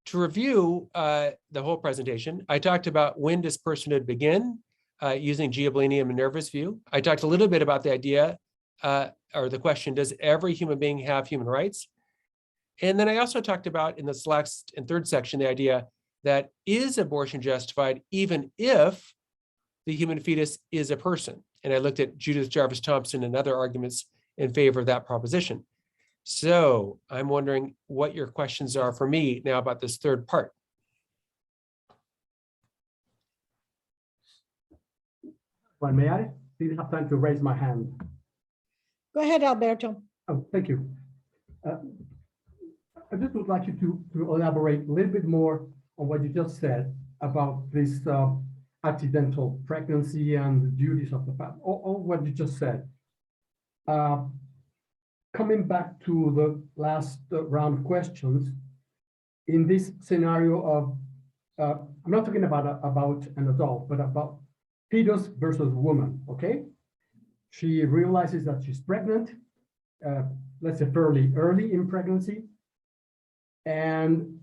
to review the whole presentation, I talked about when does personhood begin using Giablini and Minerva's view. I talked a little bit about the idea or the question, does every human being have human rights? And then I also talked about in this last and third section, the idea that is abortion justified, even if the human fetus is a person. And I looked at Judith Jarvis Thompson and other arguments in favor of that proposition. So I'm wondering what your questions are for me now about this third part. Well, may I? Didn't have time to raise my hand. Go ahead, Alberto. Oh, thank you. I just would like you to elaborate a little bit more on what you just said about this accidental pregnancy and the duties of the family, or what you just said. Coming back to the last round of questions, in this scenario of, I'm not talking about an adult, but about fetus versus woman, okay? She realizes that she's pregnant, let's say fairly early in pregnancy. And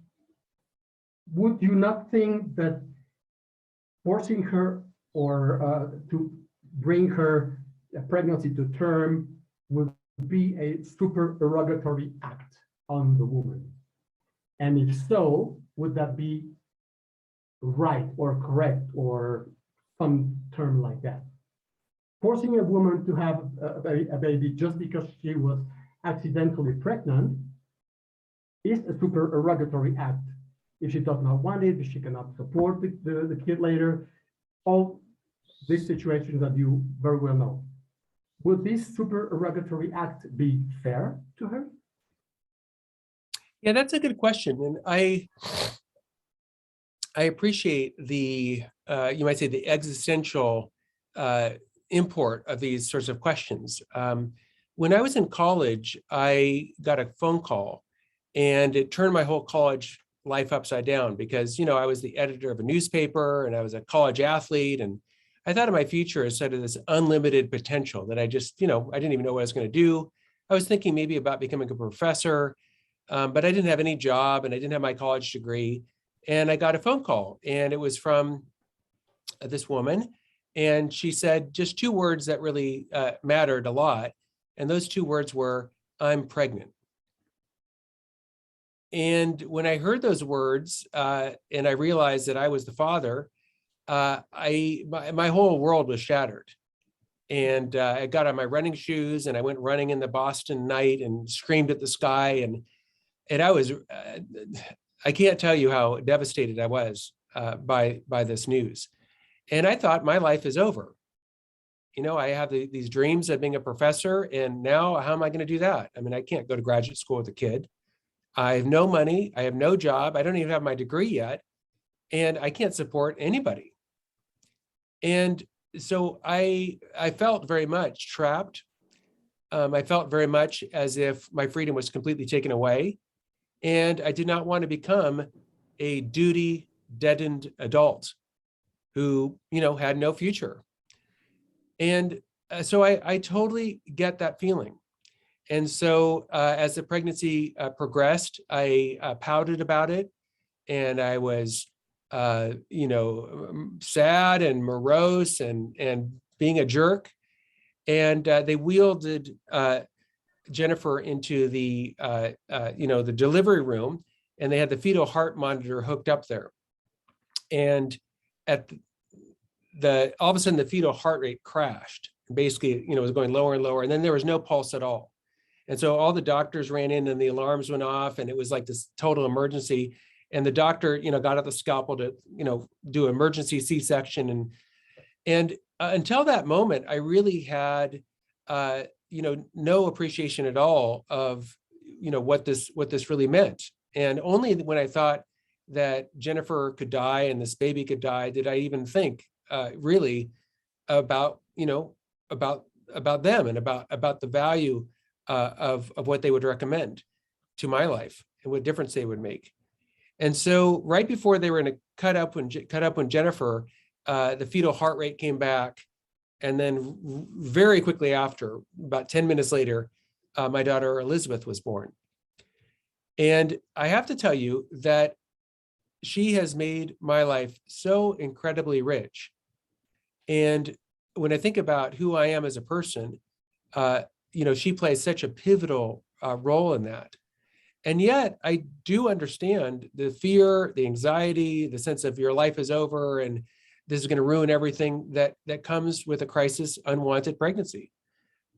would you not think that forcing her or to bring her pregnancy to term would be a supererogatory act on the woman? And if so, would that be right or correct or some term like that? Forcing a woman to have a baby just because she was accidentally pregnant is a supererogatory act. If she does not want it, if she cannot support the kid later, all these situations that you very well know. Would this supererogatory act be fair to her? Yeah, that's a good question. And I appreciate the, you might say, the existential import of these sorts of questions. When I was in college, I got a phone call and it turned my whole college life upside down because, I was the editor of a newspaper and I was a college athlete. And I thought of my future as sort of this unlimited potential that I just, I didn't even know what I was going to do. I was thinking maybe about becoming a professor, but I didn't have any job and I didn't have my college degree. And I got a phone call and it was from this woman. And she said just two words that really mattered a lot. And those two words were, "I'm pregnant." And when I heard those words and I realized that I was the father, my whole world was shattered. And I got on my running shoes and I went running in the Boston night and screamed at the sky. And I was, I can't tell you how devastated I was by this news. And I thought my life is over. I have these dreams of being a professor, and now how am I going to do that? I mean, I can't go to graduate school with a kid. I have no money. I have no job. I don't even have my degree yet. And I can't support anybody. And so I felt very much trapped. I felt very much as if my freedom was completely taken away. And I did not want to become a duty deadened adult who, had no future. And so I totally get that feeling. And so as the pregnancy progressed, I pouted about it and I was, sad and morose and being a jerk. And they wheeled Jennifer into the, the delivery room, and they had the fetal heart monitor hooked up there. And at all of a sudden, the fetal heart rate crashed. Basically, it was going lower and lower, and then there was no pulse at all. And so all the doctors ran in and the alarms went off, and it was like this total emergency. And the doctor, got out the scalpel to, do emergency C-section. And until that moment, I really had, no appreciation at all of, what this really meant. And only when I thought that Jennifer could die and this baby could die, did I even think really about, about them and about the value of what they would recommend to my life and what difference they would make. And so right before they were going to cut up when Jennifer, the fetal heart rate came back. And then very quickly after, about 10 minutes later, my daughter Elizabeth was born. And I have to tell you that she has made my life so incredibly rich. And when I think about who I am as a person, she plays such a pivotal role in that. And yet I do understand the fear, the anxiety, the sense of your life is over and this is going to ruin everything that comes with a crisis, unwanted pregnancy.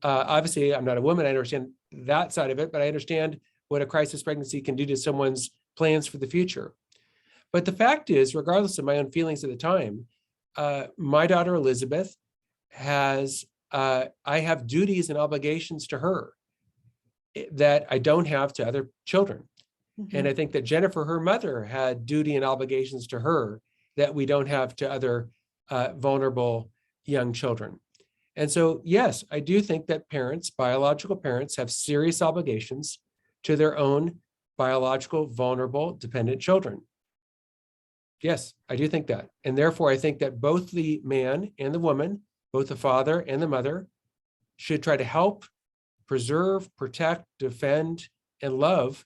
Obviously, I'm not a woman. I understand that side of it, but I understand what a crisis pregnancy can do to someone's plans for the future. But the fact is, regardless of my own feelings at the time, my daughter Elizabeth has, I have duties and obligations to her that I don't have to other children. Mhm. And I think that Jennifer, her mother, had duty and obligations to her that we don't have to other vulnerable young children. And so, yes, I do think that parents, biological parents, have serious obligations to their own biological, vulnerable, dependent children. Yes, I do think that. And therefore, I think that both the man and the woman, both the father and the mother, should try to help, preserve, protect, defend, and love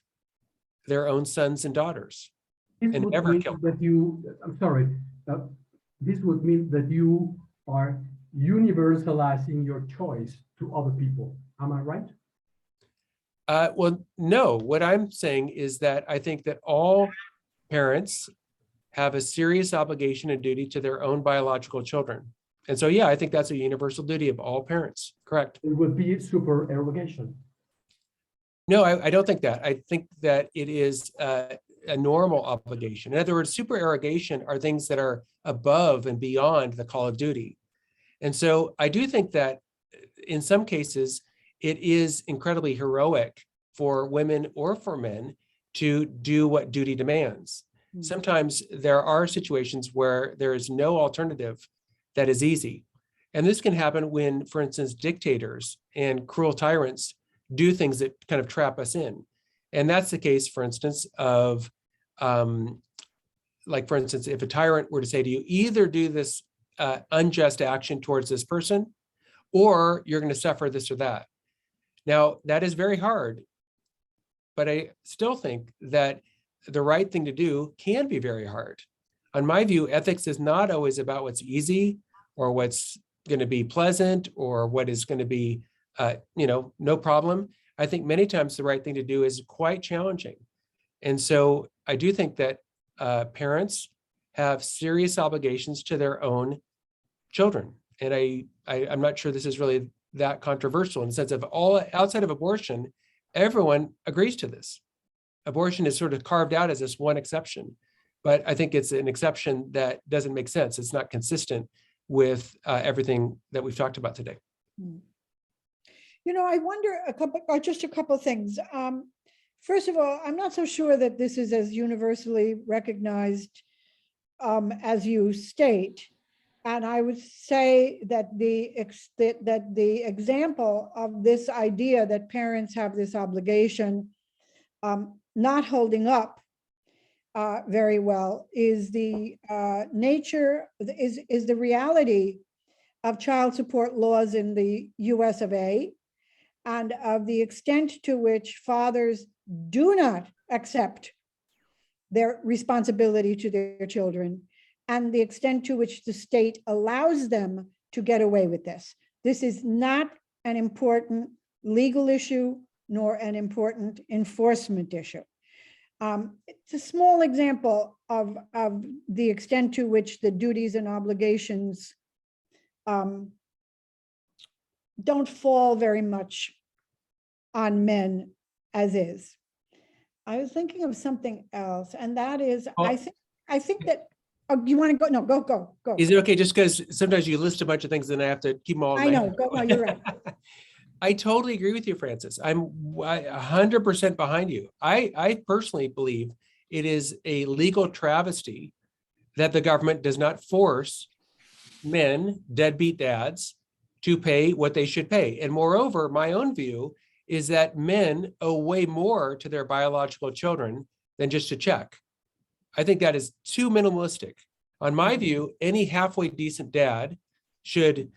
their own sons and daughters. This And would never mean kill. that you, I'm sorry, this would mean that you are universalizing your choice to other people. Am I right? Well, no, what I'm saying is that I think that all parents have a serious obligation and duty to their own biological children. And so, yeah, I think that's a universal duty of all parents. Correct. It would be supererogation. No, I don't think that. I think that it is a normal obligation. In other words, supererogation are things that are above and beyond the call of duty. And so I do think that in some cases, it is incredibly heroic for women or for men to do what duty demands. Sometimes there are situations where there is no alternative that is easy. And this can happen when, for instance, dictators and cruel tyrants do things that kind of trap us in. And that's the case, for instance, of, like, for instance, if a tyrant were to say to you, either do this unjust action towards this person, or you're going to suffer this or that. Now, that is very hard, but I still think that the right thing to do can be very hard. On my view, ethics is not always about what's easy or what's going to be pleasant or what is going to be, no problem. I think many times the right thing to do is quite challenging. And so I do think that parents have serious obligations to their own children. And I'm not sure this is really that controversial in the sense of all outside of abortion, everyone agrees to this. Abortion is sort of carved out as this one exception, but I think it's an exception that doesn't make sense. It's not consistent with everything that we've talked about today. I wonder just a couple of things. First of all, I'm not so sure that this is as universally recognized as you state. And I would say that the example of this idea that parents have this obligation not holding up very well is the nature, is the reality of child support laws in the US of A, and of the extent to which fathers do not accept their responsibility to their children, and the extent to which the state allows them to get away with this. This is not an important legal issue, nor an important enforcement issue. It's a small example of the extent to which the duties and obligations don't fall very much on men as is. I was thinking of something else, and that is, I think that, you want to go? No, go. Is it okay? Just because sometimes you list a bunch of things and I have to keep them all in I my know, head. go, no, you're right. I totally agree with you, Frances. I'm 100% behind you. I personally believe it is a legal travesty that the government does not force men, deadbeat dads, to pay what they should pay. And moreover, my own view is that men owe way more to their biological children than just a check. I think that is too minimalistic. On my view, any halfway decent dad should,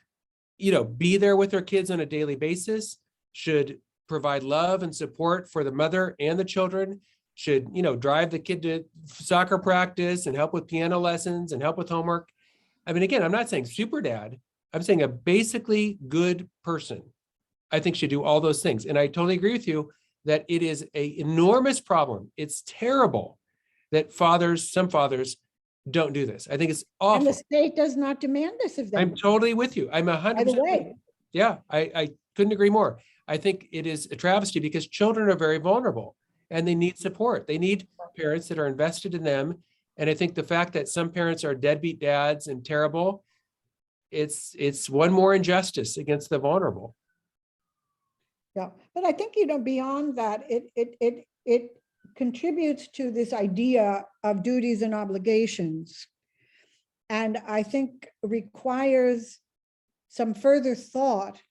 be there with their kids on a daily basis, should provide love and support for the mother and the children, should, drive the kid to soccer practice and help with piano lessons and help with homework. I mean, again, I'm not saying super dad. I'm saying a basically good person, I think, should do all those things. And I totally agree with you that it is an enormous problem. It's terrible that some fathers don't do this. I think it's awful. And the state does not demand this of them. I'm totally with you. I'm 100%. By the way. Yeah, I couldn't agree more. I think it is a travesty because children are very vulnerable and they need support. They need parents that are invested in them. And I think the fact that some parents are deadbeat dads and terrible, it's one more injustice against the vulnerable. Yeah, but I think, you know, beyond that, it contributes to this idea of duties and obligations. And I think requires some further thought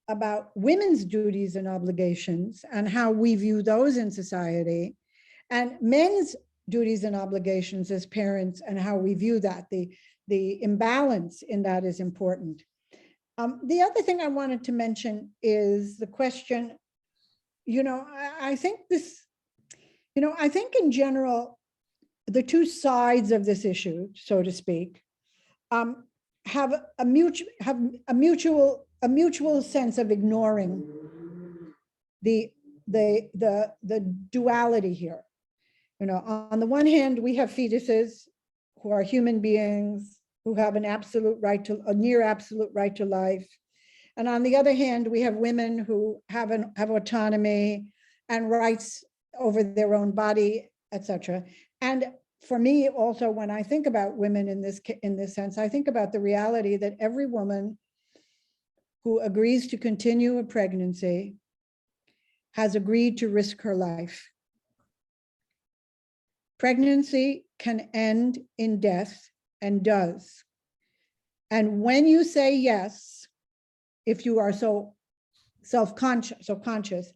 about women's duties and obligations and how we view those in society, and men's duties and obligations as parents and how we view that. The imbalance in that is important. The other thing I wanted to mention is the question, you know, I think this, you know, I think in general, the two sides of this issue, so to speak, have a mutual sense of ignoring the duality here. You know, on the one hand, we have fetuses who are human beings who have an absolute right to, a near absolute right to life. And on the other hand, we have women who have autonomy and rights over their own body, etc. And for me also, when I think about women in this sense, I think about the reality that every woman who agrees to continue a pregnancy has agreed to risk her life. Pregnancy can end in death and does. And when you say yes, if you are so conscious,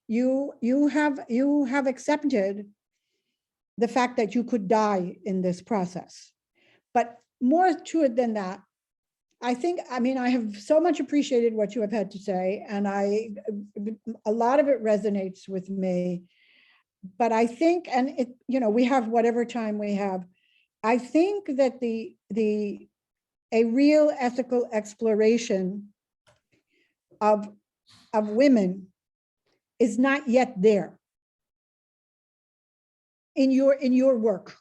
you have accepted the fact that you could die in this process. But more to it than that, I have so much appreciated what you have had to say, and a lot of it resonates with me. But I think, and it, you know, we have whatever time we have, I think that a real ethical exploration of women is not yet there in your work.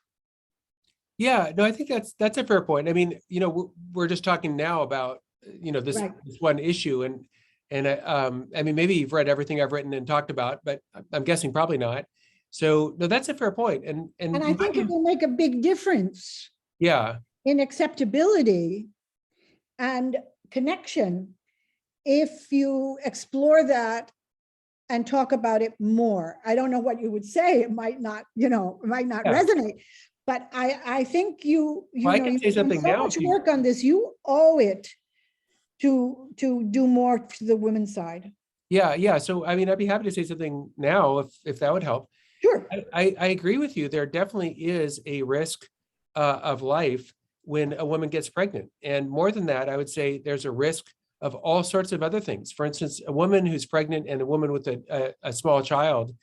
Yeah, no, I think that's a fair point. I mean, you know, we're just talking now about, you know, this one issue, and I mean, maybe you've read everything I've written and talked about, but I'm guessing probably not. So no, that's a fair point. And I think it will make a big difference. Yeah. In acceptability and connection if you explore that and talk about it more. I don't know what you would say. It might not, you know, it might not resonate. But I think you I can say something so now. Much work on this. You owe it to do more to the women's side. Yeah. So I mean, I'd be happy to say something now if that would help. Sure. I agree with you. There definitely is a risk of life when a woman gets pregnant. And more than that, I would say there's a risk of all sorts of other things. For instance, a woman who's pregnant and a woman with a small child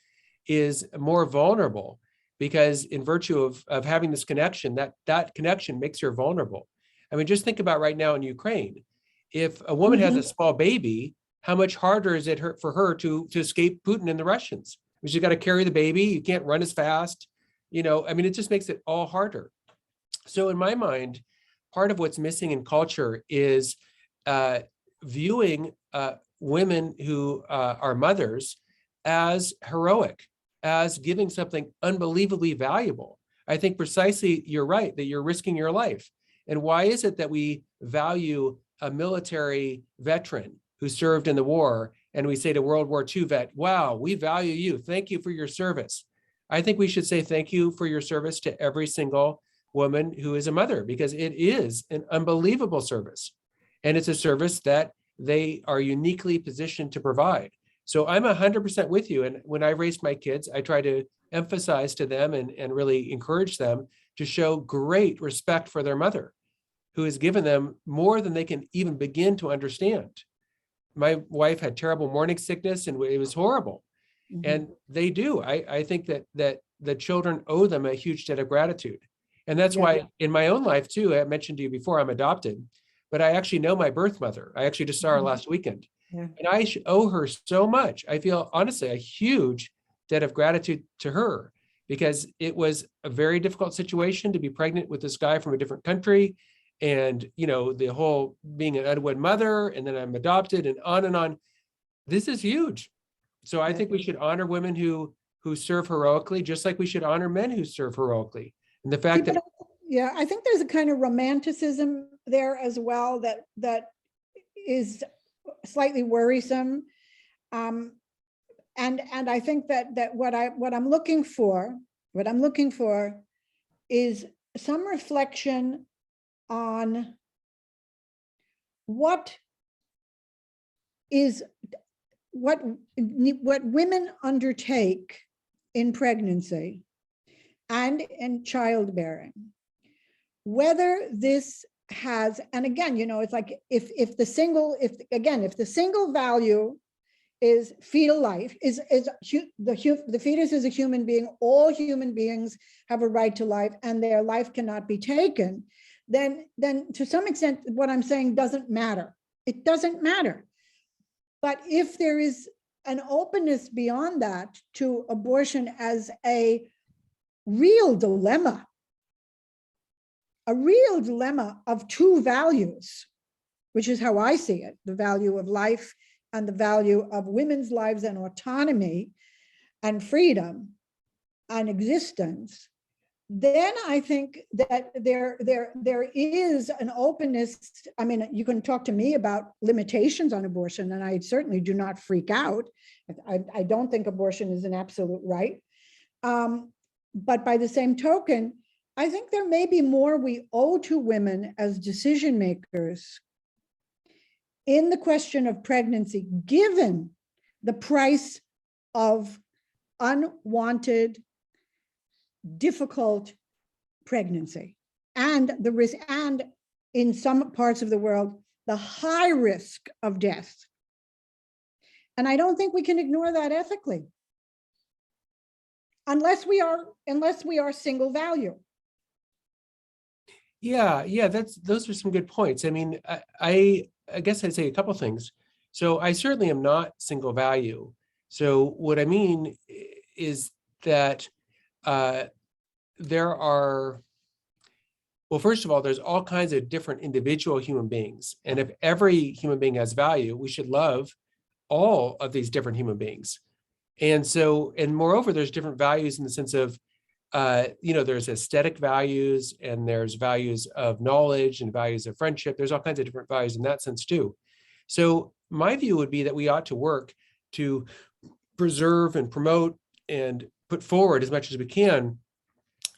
is more vulnerable because in virtue of having this connection, that connection makes her vulnerable. I mean, just think about right now in Ukraine. If a woman has a small baby, how much harder is it for her to escape Putin and the Russians? She's got to carry the baby. You can't run as fast. You know, I mean, it just makes it all harder. So in my mind, part of what's missing in culture is viewing women who are mothers as heroic, as giving something unbelievably valuable. I think precisely you're right, that you're risking your life. And why is it that we value a military veteran who served in the war, and we say to World War II vet, wow, we value you. Thank you for your service. I think we should say thank you for your service to every single woman who is a mother, because it is an unbelievable service. And it's a service that they are uniquely positioned to provide. So I'm 100% with you. And when I raised my kids, I try to emphasize to them and really encourage them to show great respect for their mother, who has given them more than they can even begin to understand. My wife had terrible morning sickness and it was horrible. And they do. I think that the children owe them a huge debt of gratitude. And that's why in my own life too, I mentioned to you before, I'm adopted, but I actually know my birth mother. I actually just saw her last weekend. Yeah. And I owe her so much. I feel honestly a huge debt of gratitude to her, because it was a very difficult situation to be pregnant with this guy from a different country. And, you know, the whole being an unwed mother, and then I'm adopted, and on and on. This is huge. So I think we should honor women who serve heroically, just like we should honor men who serve heroically. And the fact that, yeah, I think there's a kind of romanticism there as well that is slightly worrisome. And I think that what I'm looking for is some reflection on what women undertake in pregnancy and in childbearing, whether this has, and again, you know, it's like if the single value is fetal life, the fetus is a human being, all human beings have a right to life and their life cannot be taken, then to some extent what I'm saying doesn't matter. It doesn't matter. But if there is an openness beyond that to abortion as a real dilemma of two values, which is how I see it, the value of life and the value of women's lives and autonomy and freedom and existence, then I think that there is an openness. I mean, you can talk to me about limitations on abortion, and I certainly do not freak out. I don't think abortion is an absolute right. But by the same token, I think there may be more we owe to women as decision makers in the question of pregnancy, given the price of unwanted, difficult pregnancy and the risk, and in some parts of the world, the high risk of death. And I don't think we can ignore that ethically, unless we are single value. yeah, those are some good points. I mean, I guess I'd say a couple things. So I certainly am not single value. So what I mean is that there are, well, first of all, there's all kinds of different individual human beings. And if every human being has value, we should love all of these different human beings. And so, and moreover, there's different values in the sense of, you know, there's aesthetic values, and there's values of knowledge and values of friendship. There's all kinds of different values in that sense too. So my view would be that we ought to work to preserve and promote and put forward as much as we can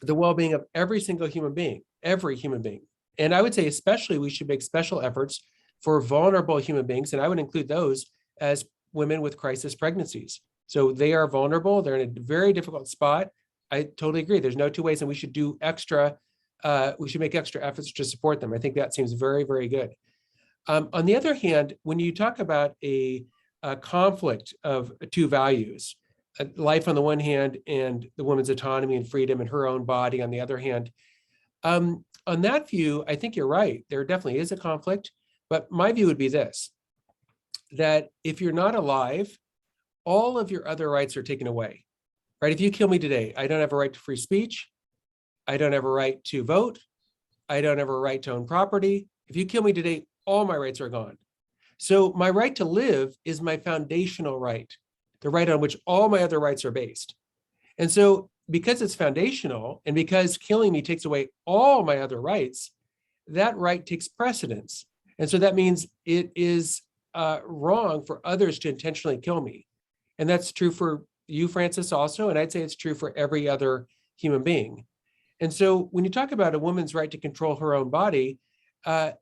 the well-being of every single human being, every human being. And I would say especially we should make special efforts for vulnerable human beings, and I would include those as women with crisis pregnancies. So they are vulnerable, they're in a very difficult spot. I totally agree. There's no two ways, and we should do extra, we should make extra efforts to support them. I think that seems very, very good. On the other hand, when you talk about a conflict of two values, life on the one hand and the woman's autonomy and freedom and her own body on the other hand, on that view, I think you're right. There definitely is a conflict, but my view would be this, that if you're not alive, all of your other rights are taken away, right? If you kill me today, I don't have a right to free speech. I don't have a right to vote. I don't have a right to own property. If you kill me today, all my rights are gone. So my right to live is my foundational right, the right on which all my other rights are based. And so because it's foundational, and because killing me takes away all my other rights, that right takes precedence. And so that means it is wrong for others to intentionally kill me. And that's true for you, Frances, also, and I'd say it's true for every other human being. And so when you talk about a woman's right to control her own body, our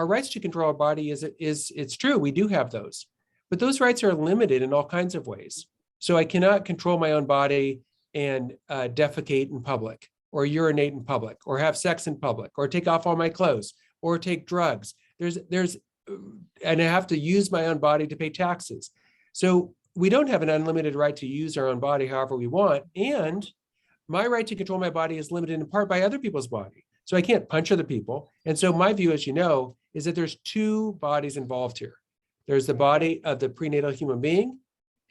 rights to control our body it's true, we do have those, but those rights are limited in all kinds of ways. So I cannot control my own body and defecate in public, or urinate in public, or have sex in public, or take off all my clothes, or take drugs. And I have to use my own body to pay taxes. So we don't have an unlimited right to use our own body however we want. And my right to control my body is limited in part by other people's body. So I can't punch other people. And so my view, as you know, is that there's two bodies involved here. There's the body of the prenatal human being,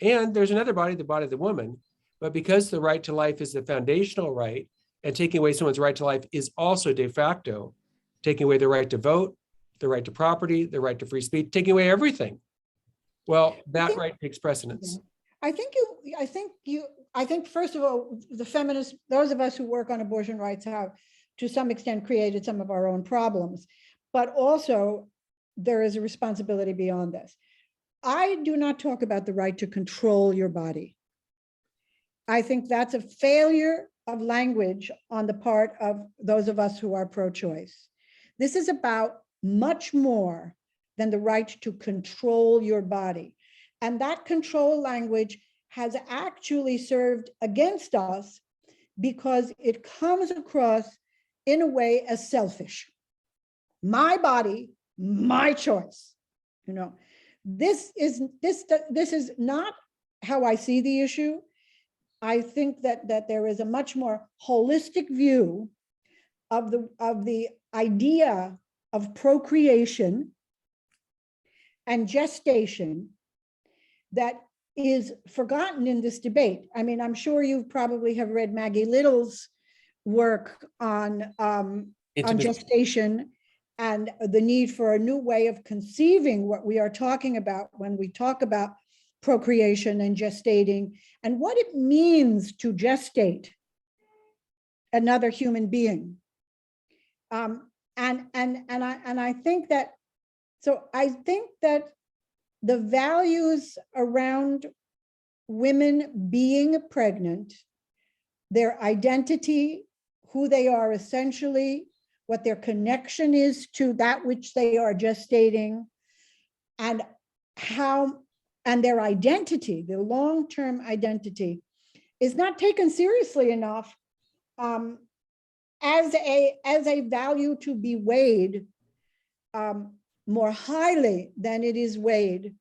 and there's another body, the body of the woman. But because the right to life is the foundational right, and taking away someone's right to life is also de facto, taking away the right to vote, the right to property, the right to free speech, taking away everything. Well, that right takes precedence. I think first of all, the feminists, those of us who work on abortion rights have to some extent created some of our own problems, but also there is a responsibility beyond this. I do not talk about the right to control your body. I think that's a failure of language on the part of those of us who are pro-choice. This is about much more than the right to control your body. And that control language has actually served against us because it comes across in a way as selfish. My body, my choice. You know, this is not how I see the issue. I think that there is a much more holistic view of the idea of procreation and gestation that is forgotten in this debate. I mean, I'm sure you probably have read Maggie Little's work on gestation and the need for a new way of conceiving what we are talking about when we talk about procreation and gestating, and what it means to gestate another human being. And I think that, so I think that the values around women being pregnant, their identity, who they are essentially, what their connection is to that which they are gestating, and how, and their identity, their long-term identity, is not taken seriously enough as a value to be weighed more highly than it is weighed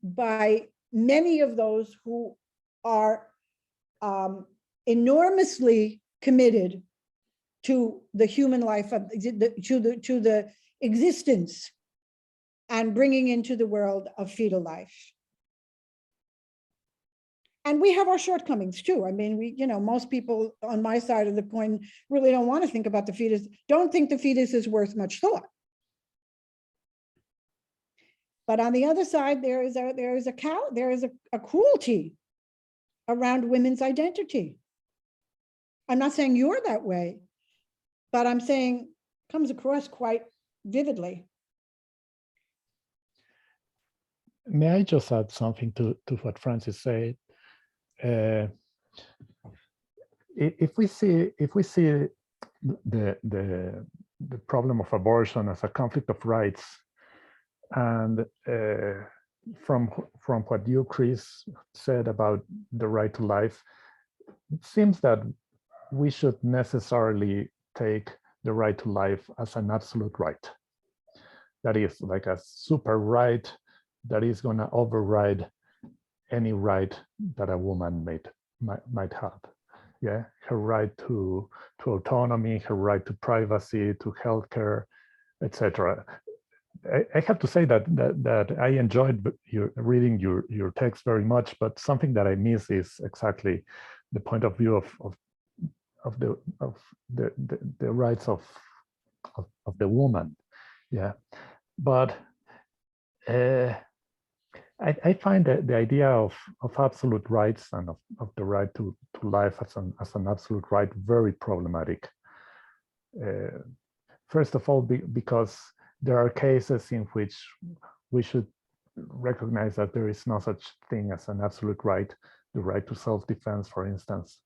by many of those who are enormously committed to the human life, to the existence and bringing into the world of fetal life. And we have our shortcomings too. I mean, most people on my side of the coin really don't want to think about the fetus, don't think the fetus is worth much thought. But on the other side, there is a cruelty around women's identity. I'm not saying you're that way, but I'm saying comes across quite vividly. May I just add something to what Frances said? If we see the problem of abortion as a conflict of rights, and from what you, Chris, said about the right to life, it seems that we should necessarily take the right to life as an absolute right. That is like a super right that is going to override any right that a woman might have. Yeah, her right to autonomy, her right to privacy, to healthcare, etc. I have to say that I enjoyed reading your text very much, but something that I miss is exactly the point of view of the rights of the woman. Yeah, but I find that the idea of absolute rights and of the right to life as an absolute right very problematic. First of all, because there are cases in which we should recognize that there is no such thing as an absolute right, the right to self-defense, for instance.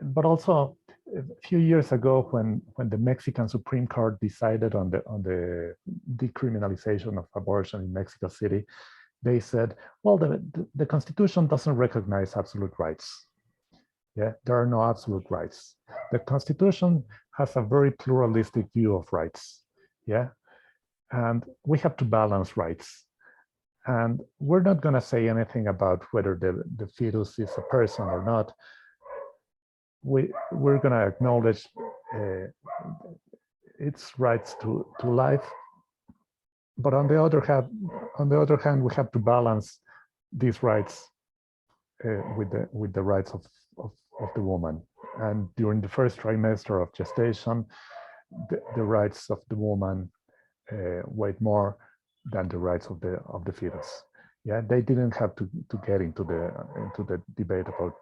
But also, a few years ago, when the Mexican Supreme Court decided on the decriminalization of abortion in Mexico City, they said, well, the Constitution doesn't recognize absolute rights. Yeah, there are no absolute rights. The Constitution has a very pluralistic view of rights. Yeah, and we have to balance rights. And we're not going to say anything about whether the fetus is a person or not. We're going to acknowledge its rights to life. But on the other hand, on the other hand, we have to balance these rights with the rights of the woman. And during the first trimester of gestation, the rights of the woman weighed more than the rights of the fetus. Yeah, they didn't have to get into the debate about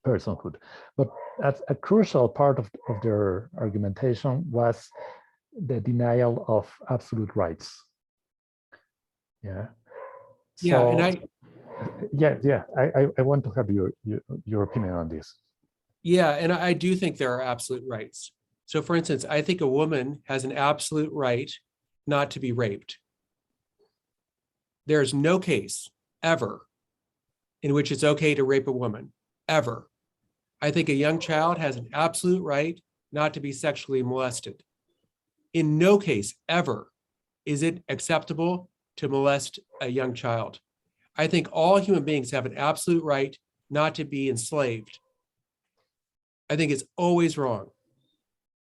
personhood. But a crucial part of their argumentation was the denial of absolute rights. Yeah. Yeah, So, and I want to have your opinion on this. Yeah, and I do think there are absolute rights. So for instance, I think a woman has an absolute right not to be raped. There's no case ever in which it's okay to rape a woman, ever. I think a young child has an absolute right not to be sexually molested. In no case ever is it acceptable to molest a young child. I think all human beings have an absolute right not to be enslaved. I think it's always wrong.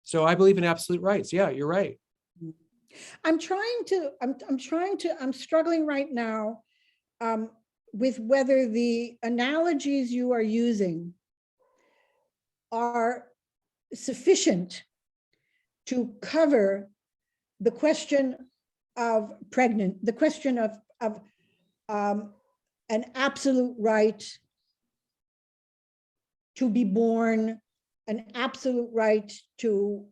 So I believe in absolute rights. Yeah, you're right. I'm struggling right now with whether the analogies you are using are sufficient to cover the question of the question of an absolute right to be born, an absolute right to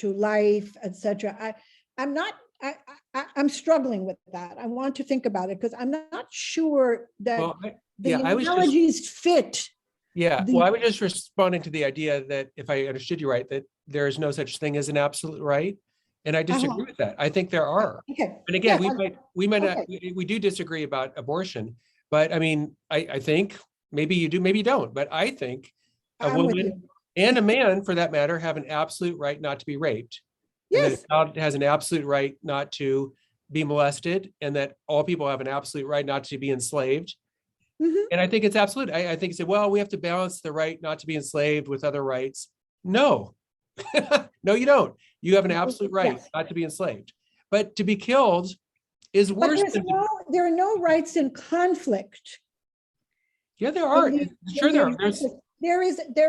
life, etc. I'm struggling with that. I want to think about it because I'm not sure that the analogies fit. Yeah, well, I was just responding to the idea that if I understood you right, that there is no such thing as an absolute right. And I disagree with that. I think there are. Okay. And again, Yes, we might not, okay. we do disagree about abortion, but I mean, I think maybe you do, maybe you don't, but I think a I'm with woman you. and a man, for that matter, have an absolute right not to be raped. And that Yes. a child has an absolute right not to be molested, and that all people have an absolute right not to be enslaved. Mhm. And I think it's absolute. I think say, well, we have to balance the right not to be enslaved with other rights. No, no, you don't. You have an absolute right Yes. not to be enslaved. But to be killed is But worse than there are no rights in conflict. yeah, there are. Sure, there are. There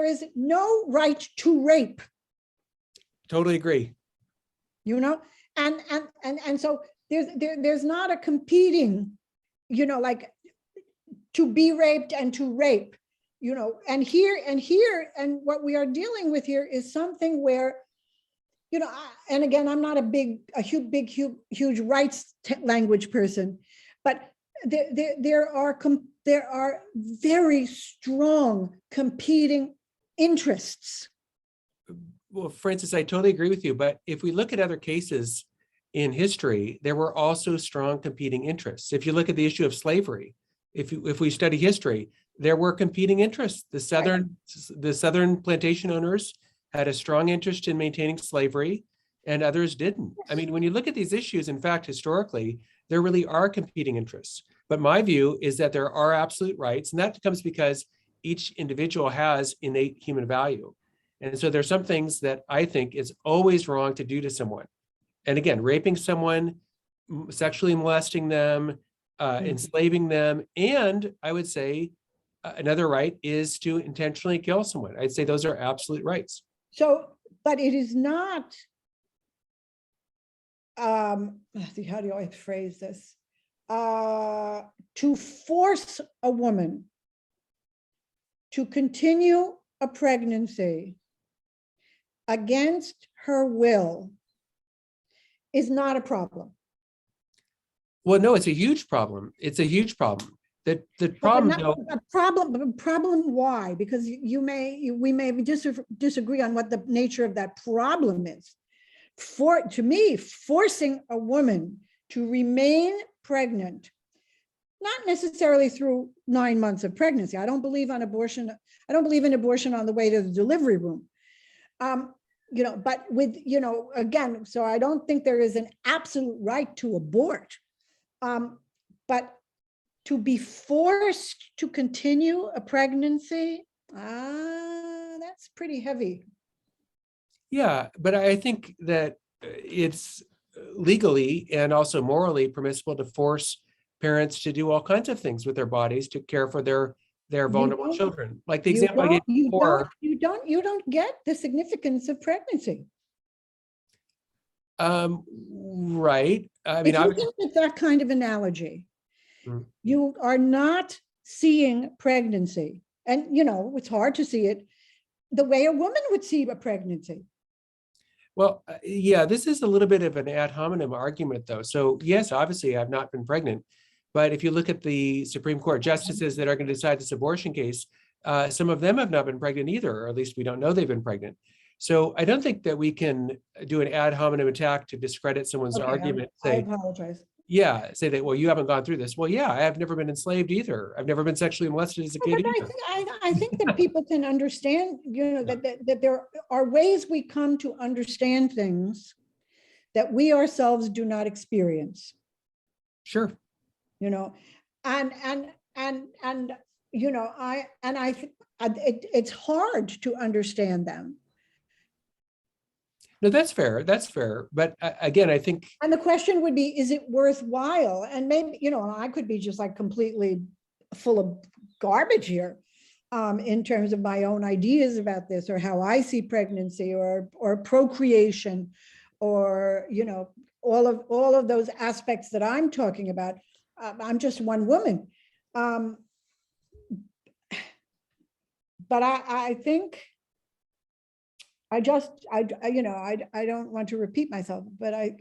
is no right to rape. Totally agree. You know, and so there's not a competing, you know, like to be raped and to rape, you know, and what we are dealing with here is something where, you know, and again, I'm not a huge rights language person, but there are very strong competing interests. Well, Frances, I totally agree with you. But if we look at other cases in history, there were also strong competing interests. If you look at the issue of slavery, if we study history, there were competing interests. The southern plantation owners had a strong interest in maintaining slavery, and others didn't. I mean, when you look at these issues, in fact, historically, there really are competing interests. But my view is that there are absolute rights, and that comes because each individual has innate human value. And so there's some things that I think is always wrong to do to someone. And again, raping someone, sexually molesting them, enslaving them, and I would say another right is to intentionally kill someone. I'd say those are absolute rights. So, but it is not, how do I phrase this? To force a woman to continue a pregnancy against her will is not a problem. Well, no, it's a huge problem. It's a huge problem. The problem why? Because we may disagree on what the nature of that problem is. To me, forcing a woman to remain pregnant, not necessarily through 9 months of pregnancy. I don't believe in abortion on the way to the delivery room. You know, but with, you know, again, so I don't think there is an absolute right to abort. But to be forced to continue a pregnancy, that's pretty heavy. Yeah, but I think that it's legally and also morally permissible to force parents to do all kinds of things with their bodies to care for their vulnerable don't- children. Like the You example I gave don't, before. you don't get the significance of pregnancy. Right. I mean, If you look at that kind of analogy, Mm. you are not seeing pregnancy. And, you know, it's hard to see it the way a woman would see a pregnancy. Well, yeah, this is a little bit of an ad hominem argument, though. So yes, obviously I've not been pregnant, but if you look at the Supreme Court justices that are going to decide this abortion case, some of them have not been pregnant either, or at least we don't know they've been pregnant. So I don't think that we can do an ad hominem attack to discredit someone's Okay, argument. I Say, apologize. yeah, say that, well, you haven't gone through this. Well, yeah, I have never been enslaved either. I've never been sexually molested as a kid But either. I think that people can understand, you know, that there are ways we come to understand things that we ourselves do not experience, Sure. you know, and you know, it's hard to understand them. No, that's fair. That's fair. But again, I think, And the question would be, is it worthwhile? And maybe, you know, I could be just like completely full of garbage here in terms of my own ideas about this, or how I see pregnancy, or procreation, or, you know, all of those aspects that I'm talking about. I'm just one woman. But I think I you know, I don't want to repeat myself, but I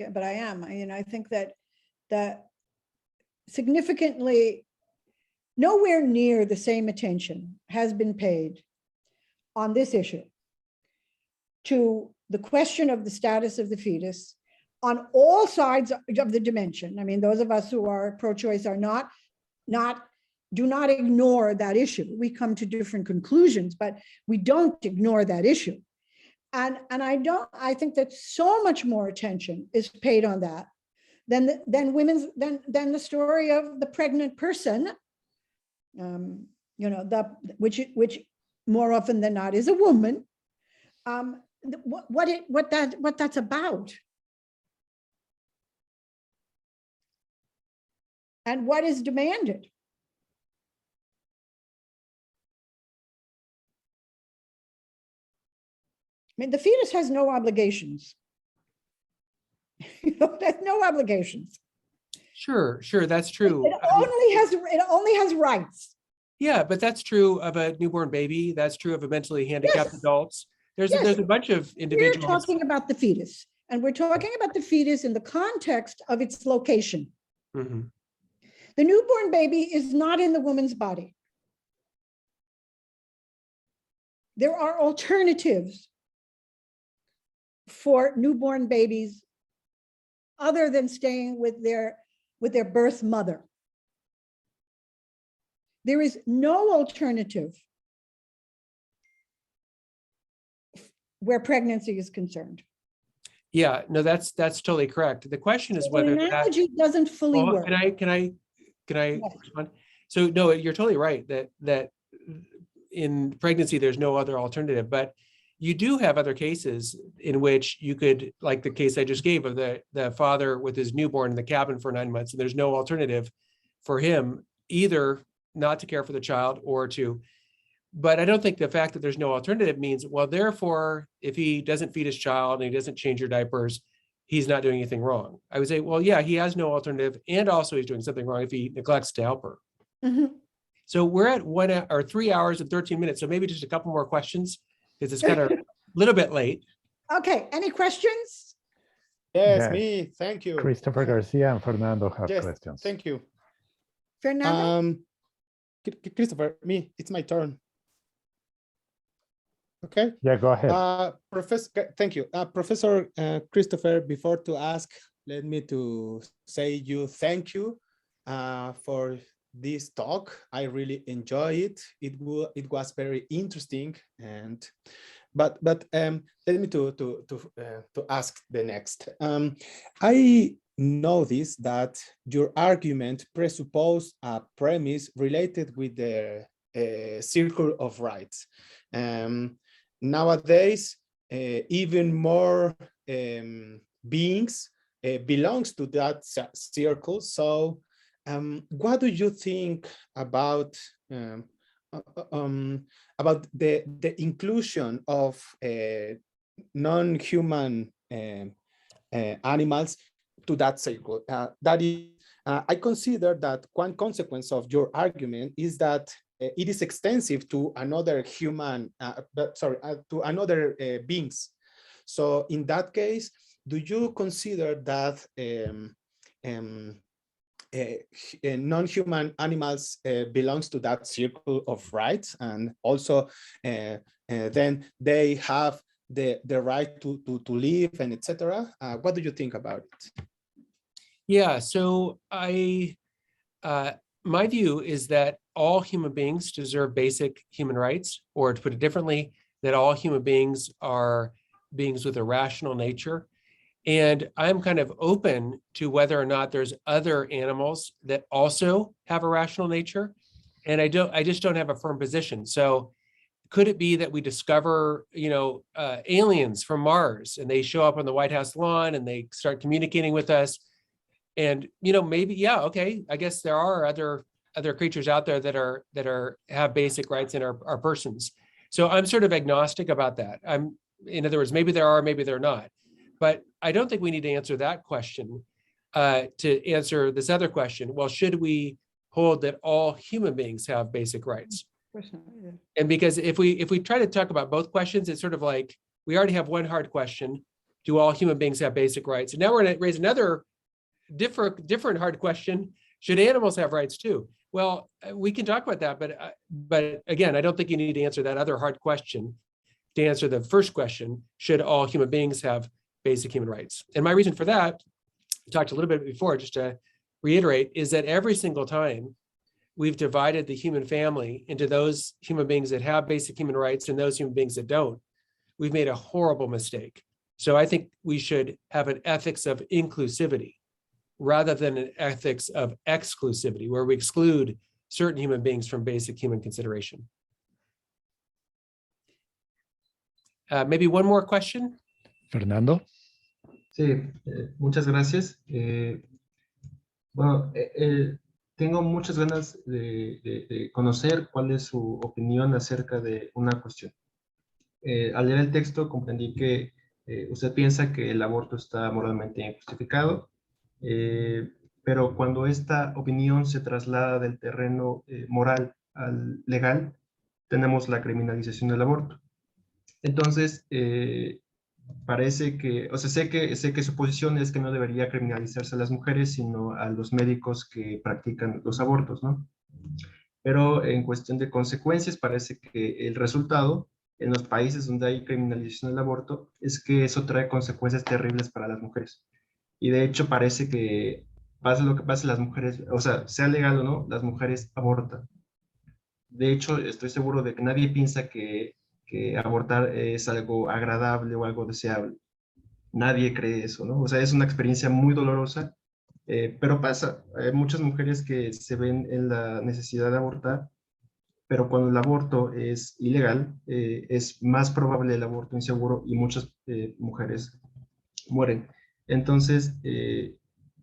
am, you know, I think that significantly nowhere near the same attention has been paid on this issue to the question of the status of the fetus on all sides of the dimension. I mean, those of us who are pro-choice are do not ignore that issue. We come to different conclusions, but we don't ignore that issue. And I think that so much more attention is paid on that than the story of the pregnant person, you know, which more often than not is a woman. What that's about, and what is demanded. I mean, the fetus has no obligations. You know, there's no obligations. sure, that's true. It only has rights. Yeah, but that's true of a newborn baby. That's true of a mentally handicapped Yes. adults. There's Yes. a bunch of We're individuals. talking about the fetus, and we're talking about the fetus in the context of its location. Mhm. The newborn baby is not in the woman's body. There are alternatives for newborn babies other than staying with their birth mother. There is no alternative where pregnancy is concerned. Yeah, no, that's totally correct. The question is The whether that, analogy doesn't fully well, work. can I Yes. respond? So no, you're totally right that in pregnancy, there's no other alternative, but you do have other cases in which you could, like the case I just gave of the father with his newborn in the cabin for 9 months, and there's no alternative for him either not to care for the child or to, but I don't think the fact that there's no alternative means, well, therefore, if he doesn't feed his child and he doesn't change your diapers, he's not doing anything wrong. I would say, well, yeah, he has no alternative, and also he's doing something wrong if he neglects to help her. Mhm. So we're at 3 hours and 13 minutes. So maybe just a couple more questions, because it's kind of a little bit late. Okay, any questions? Yes, Yes. me. Thank you. Christopher Garcia and Fernando have Yes, questions. thank you. Fernando? Christopher, me, it's my turn. Okay. Yeah, go ahead. Thank you. Professor Christopher, before to ask, let me to say you thank you for this talk. I really enjoy it. It was very interesting, and but let me to ask the next. I noticed that your argument presupposed a premise related with the circle of rights. Nowadays, even more beings belongs to that circle. So what do you think about the inclusion of non-human animals to that circle? That is, I consider that one consequence of your argument is that it is extensive to another human, to another beings. So in that case, do you consider that non-human animals belongs to that circle of rights, and also then they have the right to live and etc.? What do you think about it? Yeah, so my view is that all human beings deserve basic human rights, or to put it differently, that all human beings are beings with a rational nature. And I'm kind of open to whether or not there's other animals that also have a rational nature. And I just don't have a firm position. So could it be that we discover, aliens from Mars, and they show up on the White House lawn and they start communicating with us? And, maybe, yeah, okay, I guess there are other creatures out there that have basic rights and are persons. So I'm sort of agnostic about that. In other words, maybe there are, maybe they're not. But I don't think we need to answer that question to answer this other question. Well, should we hold that all human beings have basic rights? Of course not, yeah. And because if we try to talk about both questions, it's sort of like we already have one hard question: do all human beings have basic rights? And now we're going to raise another different hard question: should animals have rights too? Well, we can talk about that, but again, I don't think you need to answer that other hard question to answer the first question: should all human beings have basic human rights? And my reason for that, I talked a little bit before, just to reiterate, is that every single time we've divided the human family into those human beings that have basic human rights and those human beings that don't, we've made a horrible mistake. So I think we should have an ethics of inclusivity rather than an ethics of exclusivity, where we exclude certain human beings from basic human consideration. Maybe one more question. Fernando. Sí, muchas gracias. Bueno, tengo muchas ganas de conocer cuál es su opinión acerca de una cuestión. Al leer el texto comprendí que usted piensa que el aborto está moralmente injustificado, pero cuando esta opinión se traslada del terreno moral al legal, tenemos la criminalización del aborto. Entonces, parece que, o sea, sé que su posición es que no debería criminalizarse a las mujeres, sino a los médicos que practican los abortos, ¿no? Pero en cuestión de consecuencias, parece que el resultado en los países donde hay criminalización del aborto es que eso trae consecuencias terribles para las mujeres. Y de hecho parece que pase lo que pase, las mujeres, o sea, sea legal o no, las mujeres abortan. De hecho, estoy seguro de que nadie piensa que abortar es algo agradable o algo deseable. Nadie cree eso, ¿no? O sea, es una experiencia muy dolorosa, pero pasa. Hay muchas mujeres que se ven en la necesidad de abortar, pero cuando el aborto es ilegal, es más probable el aborto inseguro y muchas mujeres mueren. Entonces,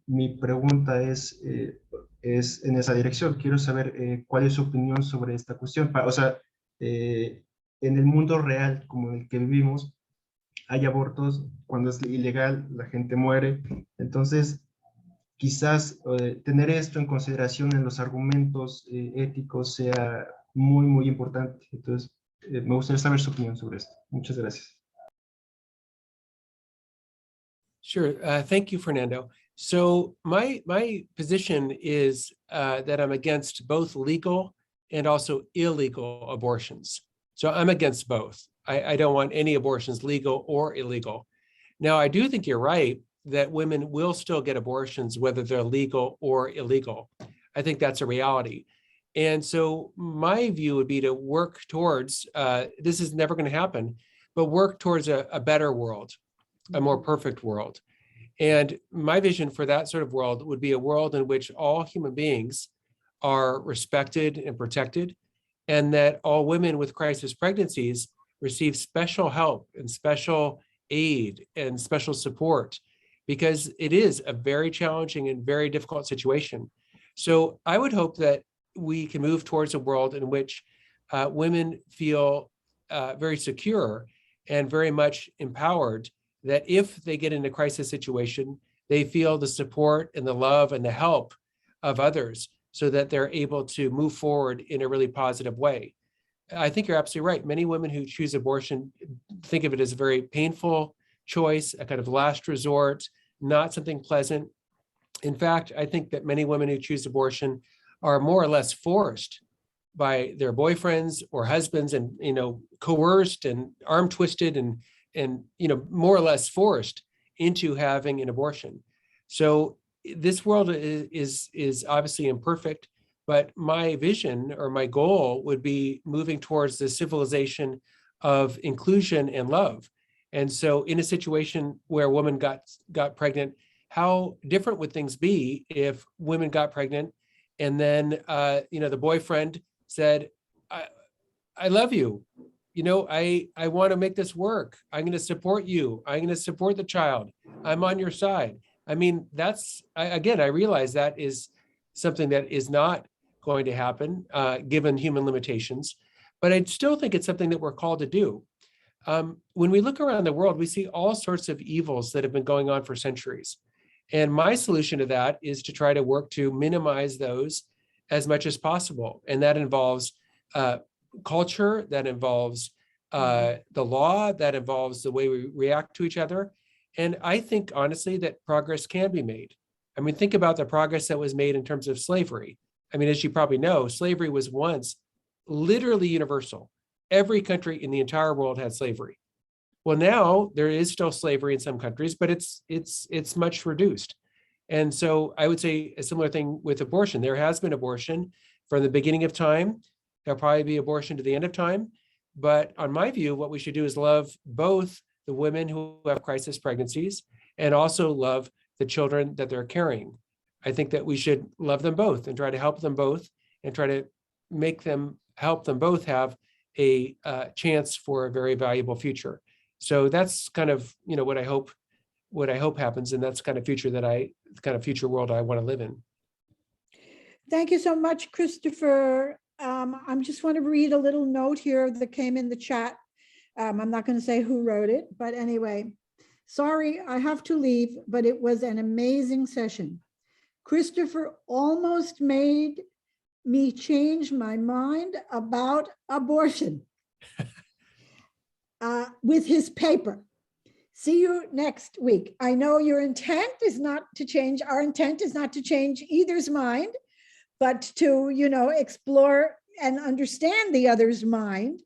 mi pregunta es en esa dirección. Quiero saber cuál es su opinión sobre esta cuestión. O sea, en el mundo real como en el que vivimos, hay abortos, cuando es ilegal, la gente muere. Entonces, quizás tener esto en consideración en los argumentos éticos sea muy, muy importante. Entonces, me gustaría saber su opinión sobre esto. Muchas gracias. Sure. Thank you, Fernando. So my position is that I'm against both legal and also illegal abortions. So I'm against both. I don't want any abortions, legal or illegal. Now, I do think you're right that women will still get abortions, whether they're legal or illegal. I think that's a reality. And so my view would be to work towards, this is never going to happen, but work towards a better world, a more perfect world. And my vision for that sort of world would be a world in which all human beings are respected and protected, and that all women with crisis pregnancies receive special help and special aid and special support, because it is a very challenging and very difficult situation. So I would hope that we can move towards a world in which women feel very secure and very much empowered, that if they get in a crisis situation, they feel the support and the love and the help of others so that they're able to move forward in a really positive way. I think you're absolutely right. Many women who choose abortion think of it as a very painful choice, a kind of last resort, not something pleasant. In fact, I think that many women who choose abortion are more or less forced by their boyfriends or husbands, and coerced and arm twisted and more or less forced into having an abortion. So this world is obviously imperfect, but my vision or my goal would be moving towards the civilization of inclusion and love. And so in a situation where a woman got pregnant, how different would things be if women got pregnant and then the boyfriend said, I love you. I want to make this work. I'm going to support you. I'm going to support the child. I'm on your side. I mean, I realize that is something that is not going to happen given human limitations, but I still think it's something that we're called to do. When we look around the world, we see all sorts of evils that have been going on for centuries. And my solution to that is to try to work to minimize those as much as possible. And that involves culture, that involves the law, that involves the way we react to each other. And I think, honestly, that progress can be made. I mean, think about the progress that was made in terms of slavery. I mean, as you probably know, slavery was once literally universal. Every country in the entire world had slavery. Well, now there is still slavery in some countries, but it's much reduced. And so I would say a similar thing with abortion. There has been abortion from the beginning of time. There'll probably be abortion to the end of time. But on my view, what we should do is love both the women who have crisis pregnancies and also love the children that they're carrying. I think that we should love them both and try to help them both and try to help them both have a chance for a very valuable future. So that's kind of what I hope happens, and that's the kind of future world I want to live in. Thank you so much, Christopher. I just want to read a little note here that came in the chat. I'm not going to say who wrote it, but anyway, sorry, I have to leave, but it was an amazing session. Christopher almost made me change my mind about abortion with his paper. See you next week. I know your intent is not to change, our intent is not to change either's mind, but to, explore and understand the other's mind.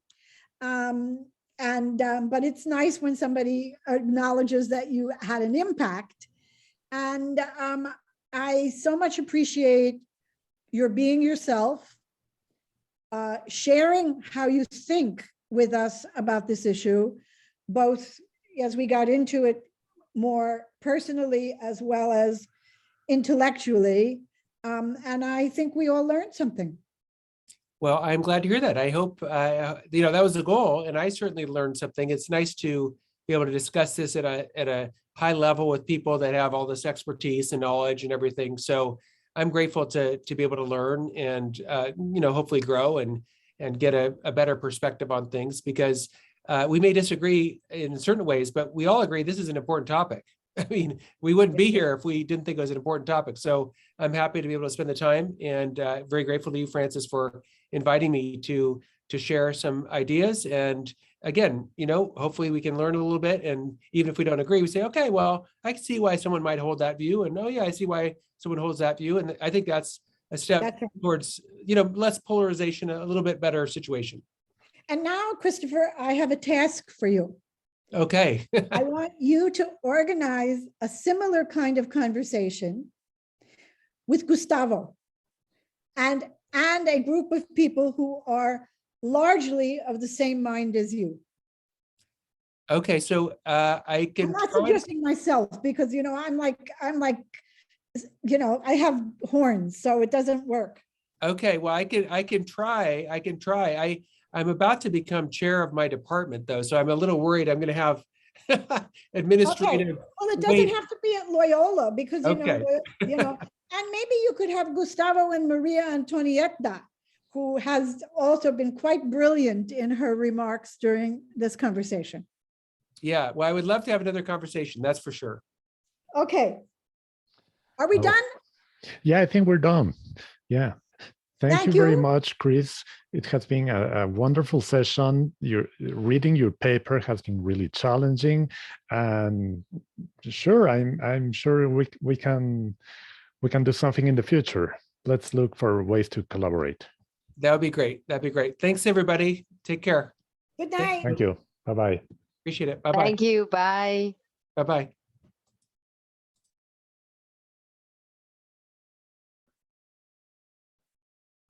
But it's nice when somebody acknowledges that you had an impact. And I so much appreciate your being yourself, sharing how you think with us about this issue, both as we got into it more personally as well as intellectually. And I think we all learned something. Well, I'm glad to hear that. I hope, that was the goal, and I certainly learned something. It's nice to be able to discuss this at a high level with people that have all this expertise and knowledge and everything. So I'm grateful to be able to learn and, hopefully grow and get a better perspective on things, because we may disagree in certain ways, but we all agree this is an important topic. I mean, we wouldn't be here if we didn't think it was an important topic. So I'm happy to be able to spend the time, and very grateful to you, Frances, for inviting me to share some ideas. And again, hopefully we can learn a little bit. And even if we don't agree, we say, okay, well, I can see why someone might hold that view. And oh yeah, I see why someone holds that view. And I think that's a step towards, less polarization, a little bit better situation. And now, Christopher, I have a task for you. Okay. I want you to organize a similar kind of conversation with Gustavo and a group of people who are largely of the same mind as you. Okay, so I can. I'm not suggesting myself because I'm like I have horns, so it doesn't work. Okay, well I can try. I'm about to become chair of my department, though, so I'm a little worried I'm going to have administrative. Okay. Well, it doesn't have to be at Loyola because And maybe you could have Gustavo and Maria Antonietta, who has also been quite brilliant in her remarks during this conversation. Yeah, well, I would love to have another conversation, that's for sure. Okay. Are we Oh. done? Yeah, I think we're done. Yeah. Thank you very you. much, Chris. It has been a wonderful session. Reading your paper has been really challenging, and sure, I'm sure we can do something in the future. Let's look for ways to collaborate. That would be great. That'd be great. Thanks, everybody. Take care. Good night. Thank you. Bye-bye. Appreciate it. Bye-bye. Thank you. Bye. Bye-bye.